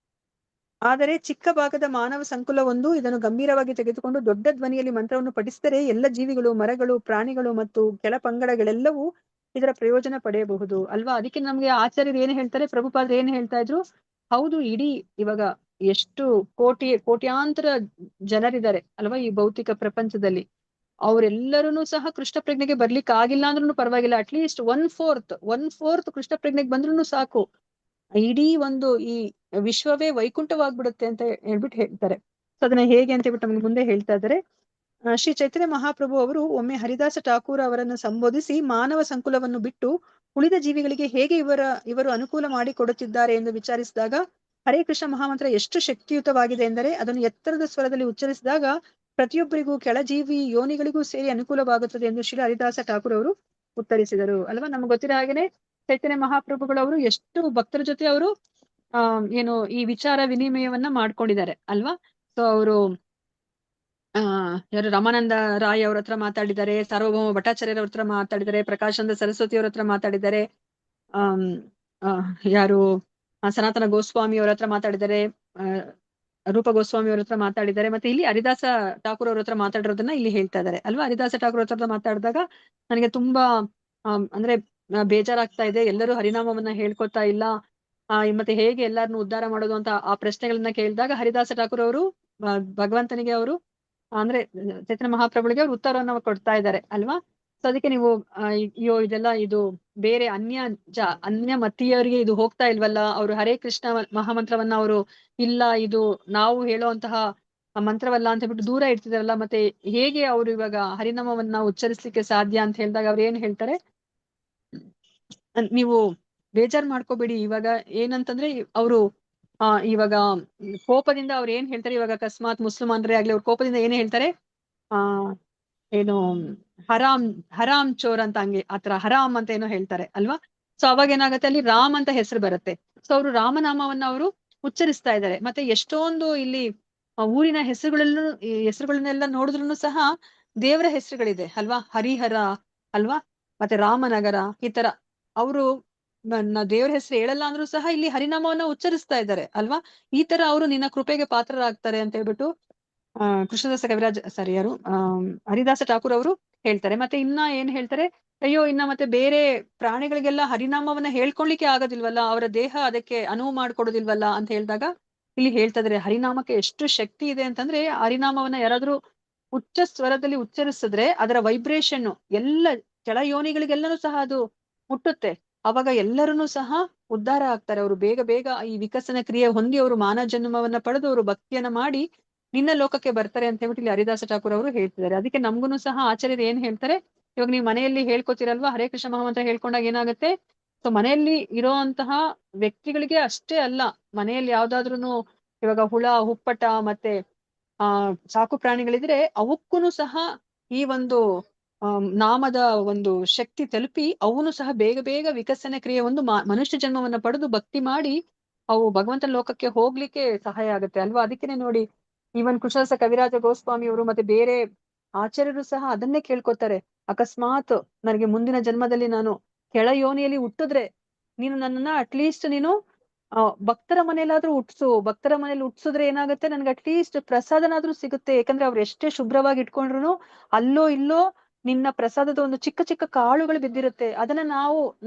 ಆದರೆ ಚಿಕ್ಕ ಭಾಗದ ಮಾನವ ಸಂಕುಲವೊಂದು ಇದನ್ನು ಗಂಭೀರವಾಗಿ ತೆಗೆದುಕೊಂಡು ದೊಡ್ಡ ಧ್ವನಿಯಲ್ಲಿ ಮಂತ್ರವನ್ನು ಪಠಿಸಿದರೆ ಎಲ್ಲ ಜೀವಿಗಳು, ಮರಗಳು, ಪ್ರಾಣಿಗಳು ಮತ್ತು ಕೆಳ ಪಂಗಡಗಳೆಲ್ಲವೂ ಇದರ ಪ್ರಯೋಜನ ಪಡೆಯಬಹುದು ಅಲ್ವಾ. ಅದಕ್ಕೆ ನಮ್ಗೆ ಆಚಾರ್ಯರು ಏನ್ ಹೇಳ್ತಾರೆ, ಪ್ರಭುಪಾದರು ಏನ್ ಹೇಳ್ತಾ ಇದ್ರು, ಹೌದು ಇಡೀ ಇವಾಗ ಎಷ್ಟು ಕೋಟ್ಯಾಂತರ ಜನರಿದ್ದಾರೆ ಅಲ್ವಾ ಈ ಭೌತಿಕ ಪ್ರಪಂಚದಲ್ಲಿ, ಅವರೆಲ್ಲರೂ ಸಹ ಕೃಷ್ಣ ಪ್ರಜ್ಞೆಗೆ ಬರ್ಲಿಕ್ಕೆ ಆಗಿಲ್ಲ ಅಂದ್ರೂ ಪರವಾಗಿಲ್ಲ, ಅಟ್ಲೀಸ್ಟ್ 1/4 ಕೃಷ್ಣ ಪ್ರಜ್ಞೆಗೆ ಬಂದ್ರೂ ಸಾಕು, ಇಡೀ ಒಂದು ಈ ವಿಶ್ವವೇ ವೈಕುಂಠವಾಗ್ಬಿಡುತ್ತೆ ಅಂತ ಹೇಳ್ಬಿಟ್ಟು ಹೇಳ್ತಾರೆ. ಸೊ ಅದನ್ನ ಹೇಗೆ ಅಂತ ಹೇಳ್ಬಿಟ್ಟು ನಮ್ಗೆ ಮುಂದೆ ಹೇಳ್ತಾ ಇದ್ದಾರೆ. ಶ್ರೀ ಚೈತನ್ಯ ಮಹಾಪ್ರಭು ಅವರು ಒಮ್ಮೆ ಹರಿದಾಸ ಠಾಕೂರ್ ಅವರನ್ನು ಸಂಬೋಧಿಸಿ ಮಾನವ ಸಂಕುಲವನ್ನು ಬಿಟ್ಟು ಉಳಿದ ಜೀವಿಗಳಿಗೆ ಹೇಗೆ ಇವರು ಅನುಕೂಲ ಮಾಡಿ ಕೊಡುತ್ತಿದ್ದಾರೆ ಎಂದು ವಿಚಾರಿಸಿದಾಗ, ಹರೇ ಕೃಷ್ಣ ಮಹಾಮಂತ್ರ ಎಷ್ಟು ಶಕ್ತಿಯುತವಾಗಿದೆ ಎಂದರೆ ಅದನ್ನು ಎತ್ತರದ ಸ್ವರದಲ್ಲಿ ಉಚ್ಚರಿಸಿದಾಗ ಪ್ರತಿಯೊಬ್ಬರಿಗೂ ಕೆಳಜೀವಿ ಯೋನಿಗಳಿಗೂ ಸೇರಿ ಅನುಕೂಲವಾಗುತ್ತದೆ ಎಂದು ಶ್ರೀ ಹರಿದಾಸ ಠಾಕೂರ್ ಅವರು ಉತ್ತರಿಸಿದರು ಅಲ್ವಾ. ನಮ್ಗೆ ಗೊತ್ತಿರೋ ಹಾಗೇನೆ ಚೈತನ್ಯ ಮಹಾಪ್ರಭುಗಳವರು ಎಷ್ಟು ಭಕ್ತರ ಜೊತೆ ಅವರು ಏನು ಈ ವಿಚಾರ ವಿನಿಮಯವನ್ನ ಮಾಡ್ಕೊಂಡಿದ್ದಾರೆ ಅಲ್ವಾ. ಸೊ ಅವರು ಯಾರು ರಾಮಾನಂದ ರಾಯ್ ಅವ್ರ ಹತ್ರ ಮಾತಾಡಿದ್ದಾರೆ, ಸಾರ್ವಭೌಮ ಭಟ್ಟಾಚಾರ್ಯರ ಹತ್ರ ಮಾತಾಡಿದ್ದಾರೆ, ಪ್ರಕಾಶಾನಂದ ಸರಸ್ವತಿ ಅವ್ರ ಹತ್ರ ಮಾತಾಡಿದ್ದಾರೆ, ಯಾರು ಸನಾತನ ಗೋಸ್ವಾಮಿ ಅವ್ರ ಹತ್ರ ಮಾತಾಡಿದ್ದಾರೆ, ರೂಪ ಗೋಸ್ವಾಮಿ ಅವ್ರ ಹತ್ರ ಮಾತಾಡಿದ್ದಾರೆ, ಮತ್ತೆ ಇಲ್ಲಿ ಹರಿದಾಸ ಠಾಕೂರ್ ಅವ್ರ ಹತ್ರ ಮಾತಾಡಿರೋದನ್ನ ಇಲ್ಲಿ ಹೇಳ್ತಾ ಇದ್ದಾರೆ ಅಲ್ವಾ. ಹರಿದಾಸ ಠಾಕೂರ್ ಹತ್ರ ಮಾತಾಡಿದಾಗ ನನಗೆ ತುಂಬಾ ಅಂದ್ರೆ ಬೇಜಾರಾಗ್ತಾ ಇದೆ, ಎಲ್ಲರೂ ಹರಿನಾಮವನ್ನ ಹೇಳ್ಕೊತಾ ಇಲ್ಲ, ಮತ್ತೆ ಹೇಗೆ ಎಲ್ಲಾರನ್ನು ಉದ್ಧಾರ ಮಾಡೋದು ಅಂತ ಆ ಪ್ರಶ್ನೆಗಳನ್ನ ಕೇಳಿದಾಗ ಹರಿದಾಸ ಠಾಕೂರ್ ಅವರು ಭಗವಂತನಿಗೆ ಅವರು ಅಂದ್ರೆ ಚೈತನ್ಯ ಮಹಾಪ್ರಭುಗಳಿಗೆ ಅವ್ರು ಉತ್ತರವನ್ನ ಕೊಡ್ತಾ ಇದ್ದಾರೆ ಅಲ್ವಾ. ಸೊ ಅದಕ್ಕೆ ನೀವು ಅಯ್ಯೋ ಇದೆಲ್ಲ ಇದು ಬೇರೆ ಅನ್ಯ ಮತೀಯರಿಗೆ ಇದು ಹೋಗ್ತಾ ಇಲ್ವಲ್ಲ, ಅವರು ಹರೇ ಕೃಷ್ಣ ಮಹಾಮಂತ್ರವನ್ನ ಅವರು ಇಲ್ಲ ಇದು ನಾವು ಹೇಳುವಂತಹ ಮಂತ್ರವಲ್ಲ ಅಂತ ಹೇಳ್ಬಿಟ್ಟು ದೂರ ಇಡ್ತಿದಾರಲ್ಲ, ಮತ್ತೆ ಹೇಗೆ ಅವರು ಇವಾಗ ಹರಿನಾಮವನ್ನ ಉಚ್ಚರಿಸ್ಲಿಕ್ಕೆ ಸಾಧ್ಯ ಅಂತ ಹೇಳಿದಾಗ ಅವ್ರು ಏನ್ ಹೇಳ್ತಾರೆ, ನೀವು ಬೇಜಾರ್ ಮಾಡ್ಕೋಬೇಡಿ, ಇವಾಗ ಏನಂತಂದ್ರೆ ಅವರು ಇವಾಗ ಕೋಪದಿಂದ ಅವ್ರು ಏನ್ ಹೇಳ್ತಾರೆ, ಇವಾಗ ಅಕಸ್ಮಾತ್ ಮುಸಲ್ಮಾನರೇ ಆಗ್ಲಿ ಅವ್ರ ಕೋಪದಿಂದ ಏನ್ ಹೇಳ್ತಾರೆ, ಆ ಏನು ಹರಾಮ್ ಹರಾಮ್ ಚೋರ್ ಅಂತ ಹಂಗೆ ಆತರ ಹರಾಮ್ ಅಂತ ಏನೋ ಹೇಳ್ತಾರೆ ಅಲ್ವಾ. ಸೊ ಅವಾಗ ಏನಾಗುತ್ತೆ, ಅಲ್ಲಿ ರಾಮ್ ಅಂತ ಹೆಸರು ಬರುತ್ತೆ. ಸೊ ಅವರು ರಾಮನಾಮವನ್ನ ಅವರು ಉಚ್ಚರಿಸ್ತಾ ಇದ್ದಾರೆ. ಮತ್ತೆ ಎಷ್ಟೊಂದು ಇಲ್ಲಿ ಊರಿನ ಹೆಸರುಗಳನ್ನೆಲ್ಲ ನೋಡಿದ್ರು ಸಹ ದೇವರ ಹೆಸರುಗಳಿದೆ ಅಲ್ವಾ. ಹರಿಹರ ಅಲ್ವಾ, ಮತ್ತೆ ರಾಮನಗರ, ಈ ತರ ಅವರು ದೇವರ ಹೆಸರು ಹೇಳಲ್ಲ ಅಂದ್ರೂ ಸಹ ಇಲ್ಲಿ ಹರಿನಾಮವನ್ನ ಉಚ್ಚರಿಸ್ತಾ ಇದ್ದಾರೆ ಅಲ್ವಾ. ಈ ತರ ಅವರು ನಿನ್ನ ಕೃಪೆಗೆ ಪಾತ್ರರಾಗ್ತಾರೆ ಅಂತ ಹೇಳ್ಬಿಟ್ಟು ಕೃಷ್ಣದಾಸ ಕವಿರಾಜ್ ಸರಿ ಯಾರು ಹರಿದಾಸ ಠಾಕೂರ್ ಅವರು ಹೇಳ್ತಾರೆ. ಮತ್ತೆ ಇನ್ನ ಏನ್ ಹೇಳ್ತಾರೆ, ಅಯ್ಯೋ ಇನ್ನ ಮತ್ತೆ ಬೇರೆ ಪ್ರಾಣಿಗಳಿಗೆಲ್ಲ ಹರಿನಾಮವನ್ನ ಹೇಳ್ಕೊಳ್ಲಿಕ್ಕೆ ಆಗೋದಿಲ್ವಲ್ಲ, ಅವರ ದೇಹ ಅದಕ್ಕೆ ಅನುವು ಮಾಡ್ಕೊಡೋದಿಲ್ವಲ್ಲ ಅಂತ ಹೇಳಿದಾಗ ಇಲ್ಲಿ ಹೇಳ್ತಾ ಇದಾರೆ ಹರಿನಾಮಕ್ಕೆ ಎಷ್ಟು ಶಕ್ತಿ ಇದೆ ಅಂತಂದ್ರೆ, ಹರಿನಾಮವನ್ನ ಯಾರಾದ್ರೂ ಉಚ್ಚ ಸ್ವರದಲ್ಲಿ ಉಚ್ಚರಿಸಿದ್ರೆ ಅದರ ವೈಬ್ರೇಷನ್ ಎಲ್ಲ ಕೆಳ ಯೋನಿಗಳಿಗೆಲ್ಲನೂ ಸಹ ಅದು ಮುಟ್ಟುತ್ತೆ. ಅವಾಗ ಎಲ್ಲರನ್ನೂ ಸಹ ಉದ್ಧಾರ ಆಗ್ತಾರೆ. ಅವರು ಬೇಗ ಬೇಗ ಈ ವಿಕಸನ ಕ್ರಿಯೆ ಹೊಂದಿ ಅವರು ಮಾನವ ಜನ್ಮವನ್ನ ಪಡೆದು ಅವರು ಭಕ್ತಿಯನ್ನ ಮಾಡಿ ನಿನ್ನ ಲೋಕಕ್ಕೆ ಬರ್ತಾರೆ ಅಂತ ಹೇಳ್ಬಿಟ್ಟು ಇಲ್ಲಿ ಹರಿದಾಸ ಠಾಕೂರ್ ಅವರು ಹೇಳ್ತಿದ್ದಾರೆ. ಅದಕ್ಕೆ ನಮ್ಗುನು ಸಹ ಆಚಾರ್ಯರು ಏನ್ ಹೇಳ್ತಾರೆ, ಇವಾಗ ನೀವು ಮನೆಯಲ್ಲಿ ಹೇಳ್ಕೊತಿರಲ್ವಾ ಹರೇ ಕೃಷ್ಣ ಮಹಾಮಂತ್ರ ಹೇಳ್ಕೊಂಡಾಗ ಏನಾಗುತ್ತೆ, ಸೊ ಮನೆಯಲ್ಲಿ ಇರೋಂತಹ ವ್ಯಕ್ತಿಗಳಿಗೆ ಅಷ್ಟೇ ಅಲ್ಲ, ಮನೆಯಲ್ಲಿ ಯಾವ್ದಾದ್ರೂನು ಇವಾಗ ಹುಳ ಹುಪ್ಪಟ ಮತ್ತೆ ಸಾಕು ಪ್ರಾಣಿಗಳಿದ್ರೆ ಅವಕ್ಕೂನು ಸಹ ಈ ಒಂದು ನಾಮದ ಒಂದು ಶಕ್ತಿ ತಲುಪಿ ಅವನು ಸಹ ಬೇಗ ಬೇಗ ವಿಕಸನ ಕ್ರಿಯೆ ಒಂದು ಮನುಷ್ಯ ಜನ್ಮವನ್ನ ಪಡೆದು ಭಕ್ತಿ ಮಾಡಿ ಅವು ಭಗವಂತನ ಲೋಕಕ್ಕೆ ಹೋಗ್ಲಿಕ್ಕೆ ಸಹಾಯ ಆಗುತ್ತೆ ಅಲ್ವಾ. ಅದಕ್ಕೇನೆ ನೋಡಿ ಈವನ್ ಕೃಷ್ಣದಾಸ ಕವಿರಾಜ ಗೋಸ್ವಾಮಿ ಅವರು ಮತ್ತೆ ಬೇರೆ ಆಚಾರ್ಯರು ಸಹ ಅದನ್ನೇ ಕೇಳ್ಕೊತಾರೆ. ಅಕಸ್ಮಾತ್ ನನಗೆ ಮುಂದಿನ ಜನ್ಮದಲ್ಲಿ ನಾನು ಕೆಳ ಯೋನಿಯಲ್ಲಿ ಹುಟ್ಟಿದ್ರೆ ನೀನು ನನ್ನನ್ನ ಅಟ್ಲೀಸ್ಟ್ ನೀನು ಭಕ್ತರ ಮನೆಯಲ್ಲಾದ್ರೂ ಭಕ್ತರ ಮನೇಲಿ ಹುಟ್ಸಿದ್ರೆ ಏನಾಗುತ್ತೆ, ನನ್ಗೆ ಅಟ್ಲೀಸ್ಟ್ ಪ್ರಸಾದನಾದ್ರೂ ಸಿಗುತ್ತೆ. ಯಾಕಂದ್ರೆ ಅವ್ರು ಎಷ್ಟೇ ಶುಭ್ರವಾಗಿ ಇಟ್ಕೊಂಡ್ರು ಅಲ್ಲೋ ಇಲ್ಲೋ ನಿನ್ನ ಪ್ರಸಾದದ ಒಂದು ಚಿಕ್ಕ ಚಿಕ್ಕ ಕಾಳುಗಳು ಬಿದ್ದಿರುತ್ತೆ, ಅದನ್ನ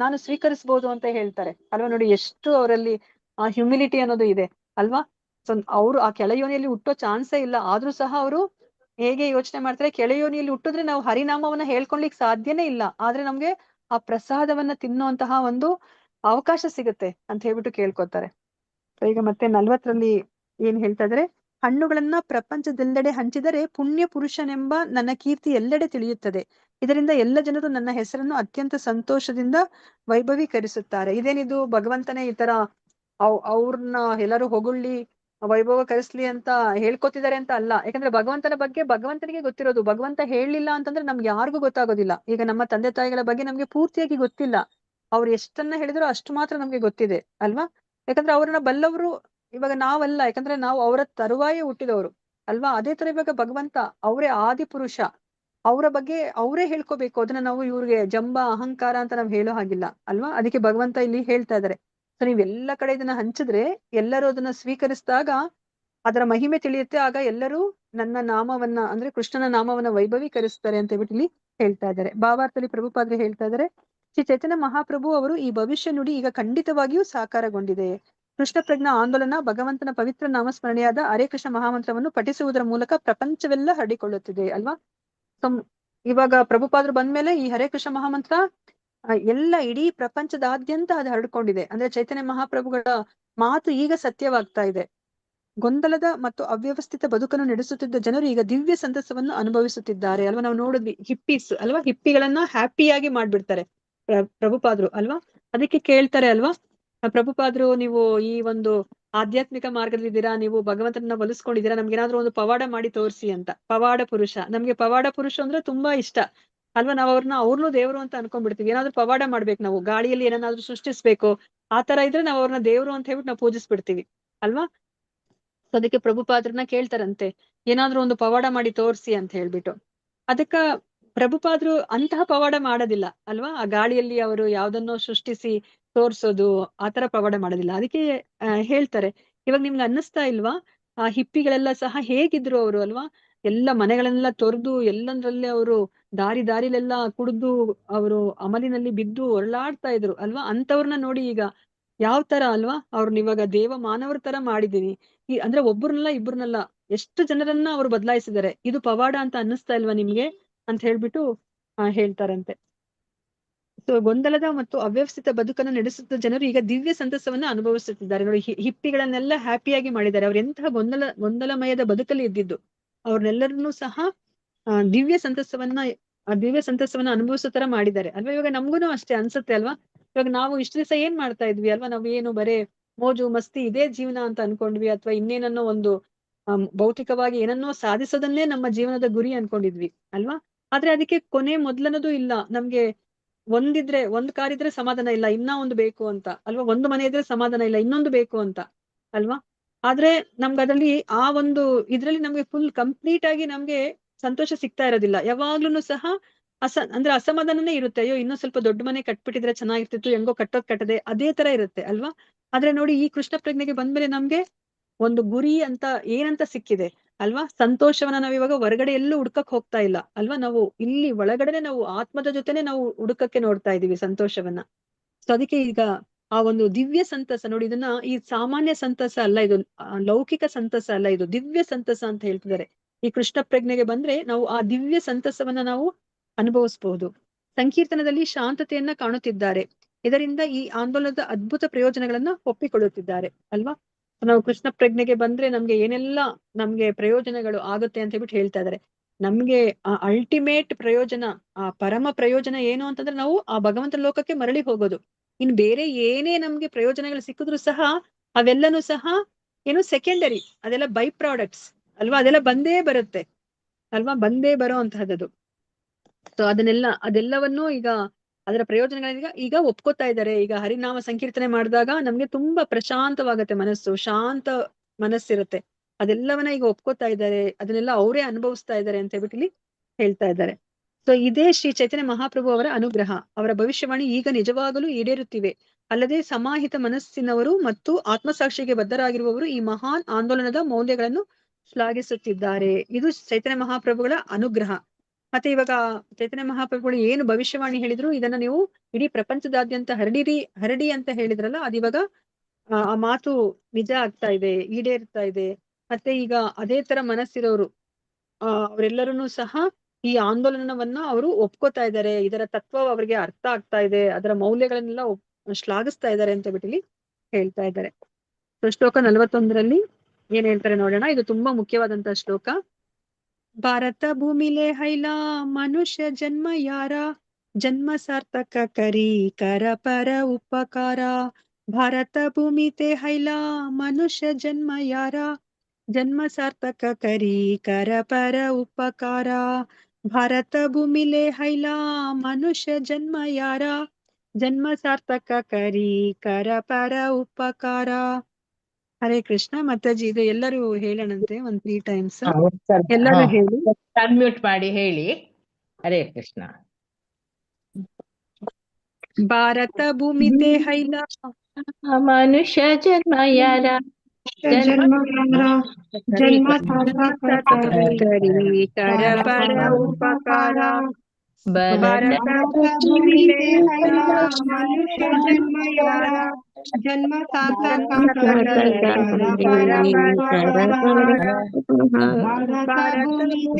ನಾನು ಸ್ವೀಕರಿಸಬಹುದು ಅಂತ ಹೇಳ್ತಾರೆ ಅಲ್ವಾ. ನೋಡಿ ಎಷ್ಟು ಅವರಲ್ಲಿ ಆ ಹ್ಯುಮಿಲಿಟಿ ಅನ್ನೋದು ಇದೆ ಅಲ್ವಾ. ಸೊ ಅವ್ರು ಆ ಕೆಳಯೋನಿಯಲ್ಲಿ ಹುಟ್ಟೋ ಚಾನ್ಸೇ ಇಲ್ಲ, ಆದ್ರೂ ಸಹ ಅವರು ಹೇಗೆ ಯೋಚನೆ ಮಾಡ್ತಾರೆ, ಕೆಳಯೋನಿಯಲ್ಲಿ ಹುಟ್ಟಿದ್ರೆ ನಾವು ಹರಿನಾಮವನ್ನ ಹೇಳ್ಕೊಳ್ಲಿಕ್ಕೆ ಸಾಧ್ಯನೇ ಇಲ್ಲ, ಆದ್ರೆ ನಮ್ಗೆ ಆ ಪ್ರಸಾದವನ್ನ ತಿನ್ನುವಂತಹ ಒಂದು ಅವಕಾಶ ಸಿಗುತ್ತೆ ಅಂತ ಹೇಳ್ಬಿಟ್ಟು ಕೇಳ್ಕೊತಾರೆ. ಈಗ ಮತ್ತೆ 40ರಲ್ಲಿ ಏನ್ ಹೇಳ್ತಾ ಇದ್ರೆ, ಹಣ್ಣುಗಳನ್ನ ಪ್ರಪಂಚದೆಲ್ಲೆಡೆ ಹಂಚಿದರೆ ಪುಣ್ಯ ಪುರುಷನೆಂಬ ನನ್ನ ಕೀರ್ತಿ ಎಲ್ಲೆಡೆ ತಿಳಿಯುತ್ತದೆ. ಇದರಿಂದ ಎಲ್ಲ ಜನರು ನನ್ನ ಹೆಸರನ್ನು ಅತ್ಯಂತ ಸಂತೋಷದಿಂದ ವೈಭವೀಕರಿಸುತ್ತಾರೆ. ಇದೇನಿದು ಭಗವಂತನೇ ಈ ತರ ಅವ್ರನ್ನ ಎಲ್ಲರೂ ಹೊಗಳ್ಳಿ ವೈಭವೀಕರಿಸ್ಲಿ ಅಂತ ಹೇಳ್ಕೊತಿದ್ದಾರೆ ಅಂತ ಅಲ್ಲ. ಯಾಕಂದ್ರೆ ಭಗವಂತನ ಬಗ್ಗೆ ಭಗವಂತನಿಗೆ ಗೊತ್ತಿರೋದು. ಭಗವಂತ ಹೇಳಲಿಲ್ಲ ಅಂತಂದ್ರೆ ನಮ್ಗೆ ಯಾರಿಗೂ ಗೊತ್ತಾಗೋದಿಲ್ಲ. ಈಗ ನಮ್ಮ ತಂದೆ ತಾಯಿಗಳ ಬಗ್ಗೆ ನಮ್ಗೆ ಪೂರ್ತಿಯಾಗಿ ಗೊತ್ತಿಲ್ಲ, ಅವ್ರು ಎಷ್ಟನ್ನ ಹೇಳಿದ್ರು ಅಷ್ಟು ಮಾತ್ರ ನಮ್ಗೆ ಗೊತ್ತಿದೆ ಅಲ್ವಾ. ಯಾಕಂದ್ರೆ ಅವ್ರನ್ನ ಬಲ್ಲವರು ಇವಾಗ ನಾವಲ್ಲ, ಯಾಕಂದ್ರೆ ನಾವು ಅವರ ತರುವಾಯ ಹುಟ್ಟಿದವರು ಅಲ್ವಾ. ಅದೇ ತರ ಇವಾಗ ಭಗವಂತ ಅವರೇ ಆದಿ ಪುರುಷ, ಅವರ ಬಗ್ಗೆ ಅವರೇ ಹೇಳ್ಕೋಬೇಕು. ಅದನ್ನ ನಾವು ಇವ್ರಿಗೆ ಜಂಬ ಅಹಂಕಾರ ಅಂತ ನಾವ್ ಹೇಳೋ ಹಾಗಿಲ್ಲ ಅಲ್ವಾ. ಅದಕ್ಕೆ ಭಗವಂತ ಇಲ್ಲಿ ಹೇಳ್ತಾ ಇದಾರೆ, ಸೊ ನೀವೆಲ್ಲ ಕಡೆ ಇದನ್ನ ಹಂಚಿದ್ರೆ ಎಲ್ಲರೂ ಅದನ್ನ ಸ್ವೀಕರಿಸಿದಾಗ ಅದರ ಮಹಿಮೆ ತಿಳಿಯುತ್ತೆ. ಆಗ ಎಲ್ಲರೂ ನನ್ನ ನಾಮವನ್ನ ಅಂದ್ರೆ ಕೃಷ್ಣನ ನಾಮವನ್ನ ವೈಭವೀಕರಿಸ್ತಾರೆ ಅಂತ ಹೇಳ್ಬಿಟ್ಟು ಇಲ್ಲಿ ಹೇಳ್ತಾ ಇದ್ದಾರೆ. ಭಾವಾರ್ಥದಲ್ಲಿ ಪ್ರಭುಪಾದ್ರೆ ಹೇಳ್ತಾ ಇದ್ದಾರೆ, ಶ್ರೀ ಚೈತನ್ಯ ಮಹಾಪ್ರಭು ಅವರು ಈ ಭವಿಷ್ಯ ನುಡಿ ಈಗ ಖಂಡಿತವಾಗಿಯೂ ಸಾಕಾರಗೊಂಡಿದೆ. ಕೃಷ್ಣ ಪ್ರಜ್ಞಾ ಆಂದೋಲನ ಭಗವಂತನ ಪವಿತ್ರ ನಾಮಸ್ಮರಣೆಯಾದ ಹರೇ ಕೃಷ್ಣ ಮಹಾಮಂತ್ರವನ್ನು ಪಠಿಸುವುದರ ಮೂಲಕ ಪ್ರಪಂಚವೆಲ್ಲ ಹರಡಿಕೊಳ್ಳುತ್ತಿದೆ ಅಲ್ವಾ. ಇವಾಗ ಪ್ರಭುಪಾದ್ರು ಬಂದ್ಮೇಲೆ ಈ ಹರೇ ಕೃಷ್ಣ ಮಹಾಮಂತ್ರ ಎಲ್ಲ ಇಡೀ ಪ್ರಪಂಚದಾದ್ಯಂತ ಅದು ಹರಡ್ಕೊಂಡಿದೆ. ಅಂದ್ರೆ ಚೈತನ್ಯ ಮಹಾಪ್ರಭುಗಳ ಮಾತು ಈಗ ಸತ್ಯವಾಗ್ತಾ ಇದೆ. ಗೊಂದಲದ ಮತ್ತು ಅವ್ಯವಸ್ಥಿತ ಬದುಕನ್ನು ನಡೆಸುತ್ತಿದ್ದ ಜನರು ಈಗ ದಿವ್ಯ ಸಂತಸವನ್ನು ಅನುಭವಿಸುತ್ತಿದ್ದಾರೆ ಅಲ್ವಾ. ನಾವು ನೋಡಿದ್ವಿ ಹಿಪ್ಪೀಸ್ ಅಲ್ವಾ, ಹಿಪ್ಪಿಗಳನ್ನ ಹ್ಯಾಪಿಯಾಗಿ ಮಾಡ್ಬಿಡ್ತಾರೆ ಪ್ರಭುಪಾದ್ರು ಅಲ್ವಾ. ಅದಕ್ಕೆ ಕೇಳ್ತಾರೆ ಅಲ್ವಾ ಪ್ರಭುಪಾದ್ರು, ನೀವು ಈ ಒಂದು ಆಧ್ಯಾತ್ಮಿಕ ಮಾರ್ಗದಲ್ಲಿದ್ದೀರಾ, ನೀವು ಭಗವಂತನ ಒಲಿಸ್ಕೊಂಡಿದ್ದೀರಾ, ನಮ್ಗೆ ಏನಾದ್ರು ಒಂದು ಪವಾಡ ಮಾಡಿ ತೋರಿಸಿ ಅಂತ. ಪವಾಡ ಪುರುಷ, ನಮ್ಗೆ ಪವಾಡ ಪುರುಷ ಅಂದ್ರೆ ತುಂಬಾ ಇಷ್ಟ ಅಲ್ವಾ. ನಾವ್ ಅವ್ರನ್ನೂ ದೇವ್ರು ಅಂತ ಅನ್ಕೊಂಡ್ಬಿಡ್ತೀವಿ. ಏನಾದ್ರು ಪವಾಡ ಮಾಡ್ಬೇಕು, ನಾವು ಗಾಳಿಯಲ್ಲಿ ಏನನ್ನಾದ್ರೂ ಸೃಷ್ಟಿಸ್ಬೇಕು, ಆ ತರ ಇದ್ರೆ ನಾವ್ ಅವ್ರನ್ನ ದೇವ್ರು ಅಂತ ಹೇಳ್ಬಿಟ್ಟು ನಾವು ಪೂಜಿಸ್ಬಿಡ್ತೀವಿ ಅಲ್ವಾ. ಅದಕ್ಕೆ ಪ್ರಭುಪಾದ್ರನ್ನ ಕೇಳ್ತಾರಂತೆ, ಏನಾದ್ರೂ ಒಂದು ಪವಾಡ ಮಾಡಿ ತೋರ್ಸಿ ಅಂತ ಹೇಳ್ಬಿಟ್ಟು. ಅದಕ್ಕ ಪ್ರಭುಪಾದ್ರು ಅಂತಹ ಪವಾಡ ಮಾಡೋದಿಲ್ಲ ಅಲ್ವಾ. ಆ ಗಾಳಿಯಲ್ಲಿ ಅವರು ಯಾವ್ದನ್ನೋ ಸೃಷ್ಟಿಸಿ ತೋರ್ಸೋದು ಆತರ ಪವಾಡ ಮಾಡೋದಿಲ್ಲ. ಅದಕ್ಕೆ ಹೇಳ್ತಾರೆ, ಇವಾಗ ನಿಮ್ಗೆ ಅನ್ನಿಸ್ತಾ ಇಲ್ವಾ ಆ ಹಿಪ್ಪಿಗಳೆಲ್ಲ ಸಹ ಹೇಗಿದ್ರು ಅವರು ಅಲ್ವಾ. ಎಲ್ಲ ಮನೆಗಳನ್ನೆಲ್ಲ ತೊರೆದು ಎಲ್ಲಂದ್ರಲ್ಲಿ ಅವರು ದಾರಿಲೆಲ್ಲ ಕುಡಿದು ಅವರು ಅಮಲಿನಲ್ಲಿ ಬಿದ್ದು ಹೊರಳಾಡ್ತಾ ಇದ್ರು ಅಲ್ವಾ. ಅಂತವ್ರನ್ನ ನೋಡಿ ಈಗ ಯಾವ ತರ ಅಲ್ವಾ, ಅವ್ರನ್ನ ಇವಾಗ ದೇವ ಮಾನವರ ತರ ಮಾಡಿದೀನಿ. ಅಂದ್ರೆ ಒಬ್ಬರನ್ನಲ್ಲ ಇಬ್ಬರನ್ನಲ್ಲ, ಎಷ್ಟು ಜನರನ್ನ ಅವ್ರು ಬದಲಾಯಿಸಿದ್ದಾರೆ. ಇದು ಪವಾಡ ಅಂತ ಅನ್ನಿಸ್ತಾ ಇಲ್ವಾ ನಿಮ್ಗೆ ಅಂತ ಹೇಳ್ಬಿಟ್ಟು ಹೇಳ್ತಾರಂತೆ. ಸೊ ಗೊಂದಲದ ಮತ್ತು ಅವ್ಯವಸ್ಥಿತ ಬದುಕನ್ನು ನಡೆಸುತ್ತ ಜನರು ಈಗ ದಿವ್ಯ ಸಂತಸವನ್ನ ಅನುಭವಿಸುತ್ತಿದ್ದಾರೆ. ನೋಡಿ ಹಿಪ್ಪಿಗಳನ್ನೆಲ್ಲ ಹ್ಯಾಪಿಯಾಗಿ ಮಾಡಿದ್ದಾರೆ. ಅವ್ರು ಎಂತಹ ಗೊಂದಲಮಯದ ಬದುಕಲ್ಲಿ ಇದ್ದಿದ್ದು, ಅವ್ರನ್ನೆಲ್ಲರನ್ನೂ ಸಹ ದಿವ್ಯ ಸಂತಸವನ್ನ ಅನುಭವಿಸೋ ತರ ಮಾಡಿದ್ದಾರೆ ಅಲ್ವಾ. ಇವಾಗ ನಮ್ಗೂನು ಅಷ್ಟೇ ಅನ್ಸುತ್ತೆ ಅಲ್ವಾ. ಇವಾಗ ನಾವು ಇಷ್ಟು ದಿವಸ ಏನ್ ಮಾಡ್ತಾ ಇದ್ವಿ ಅಲ್ವಾ, ನಾವ್ ಏನು ಬರೇ ಮೋಜು ಮಸ್ತಿ ಇದೇ ಜೀವನ ಅಂತ ಅನ್ಕೊಂಡ್ವಿ, ಅಥವಾ ಇನ್ನೇನನ್ನೋ ಒಂದು ಭೌತಿಕವಾಗಿ ಏನನ್ನೋ ಸಾಧಿಸೋದನ್ನೇ ನಮ್ಮ ಜೀವನದ ಗುರಿ ಅನ್ಕೊಂಡಿದ್ವಿ ಅಲ್ವಾ. ಆದ್ರೆ ಅದಕ್ಕೆ ಕೊನೆ ಮೊದ್ಲನ್ನೋದು ಇಲ್ಲ. ನಮ್ಗೆ ಒಂದ್ ಕಾರ್ ಇದ್ರೆ ಸಮಾಧಾನ ಇಲ್ಲ, ಇನ್ನ ಒಂದು ಬೇಕು ಅಂತ ಅಲ್ವಾ. ಒಂದು ಮನೆ ಇದ್ರೆ ಸಮಾಧಾನ ಇಲ್ಲ, ಇನ್ನೊಂದು ಬೇಕು ಅಂತ ಅಲ್ವಾ. ಆದ್ರೆ ನಮ್ಗೆ ಅದ್ರಲ್ಲಿ ಆ ಒಂದು ಇದ್ರಲ್ಲಿ ನಮ್ಗೆ ಫುಲ್ ಕಂಪ್ಲೀಟ್ ಆಗಿ ನಮ್ಗೆ ಸಂತೋಷ ಸಿಗ್ತಾ ಇರೋದಿಲ್ಲ. ಯಾವಾಗ್ಲೂ ಸಹ ಅಂದ್ರೆ ಅಸಮಾಧಾನನೇ ಇರುತ್ತೆ. ಅಯ್ಯೋ ಇನ್ನೂ ಸ್ವಲ್ಪ ದೊಡ್ಡ ಮನೆ ಕಟ್ಬಿಟ್ಟಿದ್ರೆ ಚೆನ್ನಾಗಿರ್ತಿತ್ತು, ಹೆಂಗೋ ಕಟ್ಟದೆ ಅದೇ ತರ ಇರುತ್ತೆ ಅಲ್ವಾ. ಆದ್ರೆ ನೋಡಿ, ಈ ಕೃಷ್ಣ ಪ್ರಜ್ಞೆಗೆ ಬಂದ್ಮೇಲೆ ನಮ್ಗೆ ಒಂದು ಗುರಿ ಅಂತ ಏನಂತ ಸಿಕ್ಕಿದೆ ಅಲ್ವಾ. ಸಂತೋಷವನ್ನ ನಾವ್ ಇವಾಗ ಹೊರಗಡೆ ಎಲ್ಲೂ ಹುಡ್ಕಕ್ ಹೋಗ್ತಾ ಇಲ್ಲ ಅಲ್ವಾ. ನಾವು ಇಲ್ಲಿ ಒಳಗಡೆನೆ ನಾವು ಆತ್ಮದ ಜೊತೆನೆ ನಾವು ಹುಡುಕಕ್ಕೆ ನೋಡ್ತಾ ಇದೀವಿ ಸಂತೋಷವನ್ನ. ಸೊ ಅದಕ್ಕೆ ಈಗ ಆ ಒಂದು ದಿವ್ಯ ಸಂತಸ ನೋಡಿ, ಇದನ್ನ ಈ ಸಾಮಾನ್ಯ ಸಂತಸ ಅಲ್ಲ, ಇದು ಲೌಕಿಕ ಸಂತಸ ಅಲ್ಲ, ಇದು ದಿವ್ಯ ಸಂತಸ ಅಂತ ಹೇಳ್ತಿದ್ದಾರೆ. ಈ ಕೃಷ್ಣ ಪ್ರಜ್ಞೆಗೆ ಬಂದ್ರೆ ನಾವು ಆ ದಿವ್ಯ ಸಂತಸವನ್ನ ನಾವು ಅನುಭವಿಸಬಹುದು. ಸಂಕೀರ್ತನದಲ್ಲಿ ಶಾಂತತೆಯನ್ನ ಕಾಣುತ್ತಿದ್ದಾರೆ. ಇದರಿಂದ ಈ ಆಂದೋಲನದ ಅದ್ಭುತ ಪ್ರಯೋಜನಗಳನ್ನ ಒಪ್ಪಿಕೊಳ್ಳುತ್ತಿದ್ದಾರೆ ಅಲ್ವಾ. ನಾವು ಕೃಷ್ಣ ಪ್ರಜ್ಞೆಗೆ ಬಂದ್ರೆ ನಮ್ಗೆ ಏನೆಲ್ಲ ನಮ್ಗೆ ಪ್ರಯೋಜನಗಳು ಆಗುತ್ತೆ ಅಂತ ಹೇಳ್ಬಿಟ್ಟು ಹೇಳ್ತಾ ಇದ್ದಾರೆ. ನಮ್ಗೆ ಆ ಅಲ್ಟಿಮೇಟ್ ಪ್ರಯೋಜನ, ಆ ಪರಮ ಪ್ರಯೋಜನ ಏನು ಅಂತಂದ್ರೆ ನಾವು ಆ ಭಗವಂತನ ಲೋಕಕ್ಕೆ ಮರಳಿ ಹೋಗೋದು. ಇನ್ ಬೇರೆ ಏನೇ ನಮ್ಗೆ ಪ್ರಯೋಜನಗಳು ಸಿಕ್ಕಿದ್ರು ಸಹ ಅವೆಲ್ಲನೂ ಸಹ ಏನು ಸೆಕೆಂಡರಿ, ಅದೆಲ್ಲ ಬೈ ಪ್ರಾಡಕ್ಟ್ಸ್ ಅಲ್ವಾ. ಅದೆಲ್ಲ ಬಂದೇ ಬರುತ್ತೆ ಅಲ್ವಾ, ಬಂದೇ ಬರೋ ಅಂತಹದ್ದು. ಸೊ ಅದೆಲ್ಲವನ್ನೂ ಈಗ ಅದರ ಪ್ರಯೋಜನಗಳನ್ನ ಈಗ ಒಪ್ಕೋತಾ ಇದ್ದಾರೆ. ಈಗ ಹರಿನಾಮ ಸಂಕೀರ್ತನೆ ಮಾಡಿದಾಗ ನಮ್ಗೆ ತುಂಬಾ ಪ್ರಶಾಂತವಾಗತ್ತೆ ಮನಸ್ಸು, ಶಾಂತ ಮನಸ್ಸಿರುತ್ತೆ. ಅದೆಲ್ಲವನ್ನ ಈಗ ಒಪ್ಕೋತಾ ಇದ್ದಾರೆ, ಅದನ್ನೆಲ್ಲ ಅವರೇ ಅನುಭವಿಸ್ತಾ ಇದ್ದಾರೆ ಅಂತ ಹೇಳ್ಬಿಟ್ಟು ಇಲ್ಲಿ ಹೇಳ್ತಾ ಇದ್ದಾರೆ. ಸೊ ಇದೇ ಶ್ರೀ ಚೈತನ್ಯ ಮಹಾಪ್ರಭು ಅವರ ಅನುಗ್ರಹ, ಅವರ ಭವಿಷ್ಯವಾಣಿ ಈಗ ನಿಜವಾಗಲೂ ಈಡೇರುತ್ತಿವೆ. ಅಲ್ಲದೆ ಸಮಾಹಿತ ಮನಸ್ಸಿನವರು ಮತ್ತು ಆತ್ಮಸಾಕ್ಷಿಗೆ ಬದ್ಧರಾಗಿರುವವರು ಈ ಮಹಾನ್ ಆಂದೋಲನದ ಮೌಲ್ಯಗಳನ್ನು ಶ್ಲಾಘಿಸುತ್ತಿದ್ದಾರೆ. ಇದು ಚೈತನ್ಯ ಮಹಾಪ್ರಭುಗಳ ಅನುಗ್ರಹ. ಮತ್ತೆ ಇವಾಗ ಚೈತನ್ಯ ಮಹಾಪ್ರಭುಗಳು ಏನು ಭವಿಷ್ಯವಾಣಿ ಹೇಳಿದ್ರು, ಇದನ್ನ ನೀವು ಇಡೀ ಪ್ರಪಂಚದಾದ್ಯಂತ ಹರಡಿ ಅಂತ ಹೇಳಿದ್ರಲ್ಲ, ಅದಿವಾಗ ಆ ಮಾತು ನಿಜ ಆಗ್ತಾ ಇದೆ, ಈಡೇರ್ತಾ ಇದೆ. ಮತ್ತೆ ಈಗ ಅದೇ ತರ ಮನಸ್ಸಿರೋರು ಅವರೆಲ್ಲರೂ ಸಹ ಈ ಆಂದೋಲನವನ್ನ ಅವರು ಒಪ್ಕೋತಾ ಇದ್ದಾರೆ. ಇದರ ತತ್ವ ಅವರಿಗೆ ಅರ್ಥ ಆಗ್ತಾ ಇದೆ, ಅದರ ಮೌಲ್ಯಗಳನ್ನೆಲ್ಲ ಶ್ಲಾಘಿಸ್ತಾ ಇದ್ದಾರೆ ಅಂತ ಬಿಟ್ಟು ಇಲ್ಲಿ ಹೇಳ್ತಾ ಇದ್ದಾರೆ. ಶ್ಲೋಕ 41ರಲ್ಲಿ ಏನ್ ಹೇಳ್ತಾರೆ ನೋಡೋಣ. ಇದು ತುಂಬಾ ಮುಖ್ಯವಾದಂತಹ ಶ್ಲೋಕ. ಭಾರತ ಭೂಮಿಲೆ ಹೈಲಾ ಮನುಷ್ಯ ಜನ್ಮ ಯಾರ, ಜನ್ಮ ಸಾರ್ಥಕ ಕರಿ ಕರ ಪರ ಉಪಕಾರ. ಭಾರತ ಭೂಮಿತೆ ಹೈಲಾ ಮನುಷ್ಯ ಜನ್ಮ ಯಾರ, ಜನ್ಮ ಸಾರ್ಥಕ ಕರಿ ಕರ ಪರ ಉಪಕಾರ. ಭಾರತ ಭೂಮಿಲೆ ಹೈಲಾ ಮನುಷ್ಯ ಜನ್ಮ ಯಾರ, ಜನ್ಮ ಸಾರ್ಥಕ ಕರಿ ಕರ ಪರ ಉಪಕಾರ. ಹರೇ ಕೃಷ್ಣ. ಮಾತಾಜಿ ಇದು ಎಲ್ಲರೂ ಹೇಳೋಣಂತೆ ಒಂದ್ 3 ಟೈಮ್ಸ್. ಎಲ್ಲರೂ ಹೇಳಿ, ಅನ್ಮ್ಯೂಟ್ ಮಾಡಿ ಹೇಳಿ. ಹರೇ ಕೃಷ್ಣ. ಭಾರತ ಭೂಮಿತೆ ಹೈಲ ಮನುಷ್ಯ ಜನ್ಮ ಯಾರ, ಜನ್ಮ ಕರಿ ಕರ ಪರ ಉಪಕಾರ. ಭಾರತ ಭೂಮಿತೆ ಹೈಲ ಮನುಷ್ಯ ಜನ್ಮ ಯಾರ, ಜನ್ಮ ಸಾರ್ಥಕ ಕರಿ ಕರ ಪರ ಉಪಕಾರ.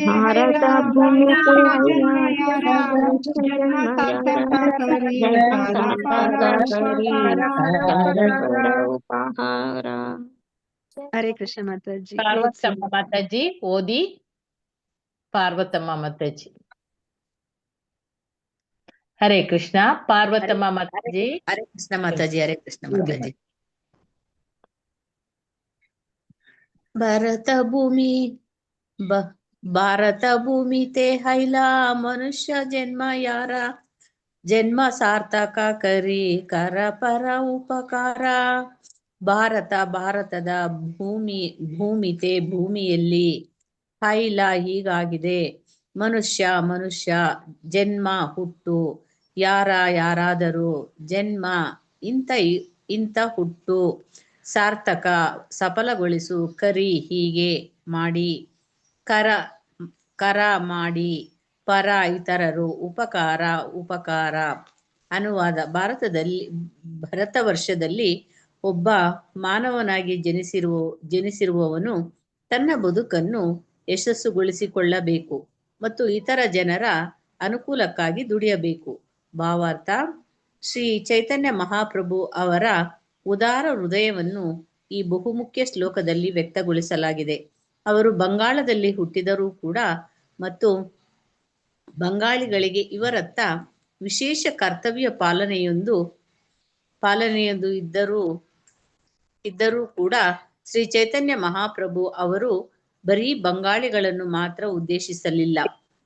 ಭಾರತ ಭೂಮಿತೆ ಹೈಲ ಮನುಷ್ಯ ಜನ್ಮ ಯಾರ, ಜನ್ಮ ಸಾರ್ಥಕ ಕರಿ ಕರ ಪರ ಉಪಕಾರ. ಹರೇ ಕೃಷ್ಣ ಮಾತಾಜಿ. ಪಾರ್ವತಮ್ಮ ಮಾತಾಜಿ ಓದಿ. ಪಾರ್ವತಮ್ಮ ಮಾತಾಜಿ. ಹರೇ ಕೃಷ್ಣ. ಪಾರ್ವತಮ್ಮ ಮಾತಾಜಿ. ಹರೇ ಕೃಷ್ಣ ಮಾತಾಜಿ. ಹರೇ ಕೃಷ್ಣ ಮಾತಾಜಿ. ಭಾರತ ಭೂಮಿತೆ ಹೈಲಾ ಮನುಷ್ಯ ಜನ್ಮ ಯಾರ, ಜನ್ಮ ಸಾರ್ಥಕ ಕರಿ ಕರ ಪರ ಉಪಕಾರ. ಭಾರತದ ಭೂಮಿತೆ ಭೂಮಿಯಲ್ಲಿ, ಹೈಲ ಹೀಗಾಗಿದೆ, ಮನುಷ್ಯ ಜನ್ಮ ಹುಟ್ಟು, ಯಾರಾದರೂ ಜನ್ಮ ಇಂಥ ಹುಟ್ಟು, ಸಾರ್ಥಕ ಸಫಲಗೊಳಿಸು, ಕರಿ ಹೀಗೆ ಮಾಡಿ, ಕರ ಮಾಡಿ, ಪರ ಇತರರು, ಉಪಕಾರ. ಅನುವಾದ. ಭರತ ವರ್ಷದಲ್ಲಿ ಒಬ್ಬ ಮಾನವನಾಗಿ ಜನಿಸಿರುವವನು ತನ್ನ ಬದುಕನ್ನು ಯಶಸ್ಸುಗೊಳಿಸಿಕೊಳ್ಳಬೇಕು ಮತ್ತು ಇತರ ಜನರ ಅನುಕೂಲಕ್ಕಾಗಿ ದುಡಿಯಬೇಕು. ಭಾವಾರ್ಥ. ಶ್ರೀ ಚೈತನ್ಯ ಮಹಾಪ್ರಭು ಅವರ ಉದಾರ ಹೃದಯವನ್ನು ಈ ಬಹುಮುಖ್ಯ ಶ್ಲೋಕದಲ್ಲಿ ವ್ಯಕ್ತಗೊಳಿಸಲಾಗಿದೆ. ಅವರು ಬಂಗಾಳದಲ್ಲಿ ಹುಟ್ಟಿದರೂ ಕೂಡ ಮತ್ತು ಬಂಗಾಳಿಗಳಿಗೆ ಇವರತ್ತ ವಿಶೇಷ ಕರ್ತವ್ಯ ಪಾಲನೆಯೊಂದು ಇದ್ದರೂ ಇದ್ದರೂ ಕೂಡ ಶ್ರೀ ಚೈತನ್ಯ ಮಹಾಪ್ರಭು ಅವರು ಬರೀ ಬಂಗಾಳಿಗಳನ್ನು ಮಾತ್ರ ಉದ್ದೇಶಿಸಲಿಲ್ಲ,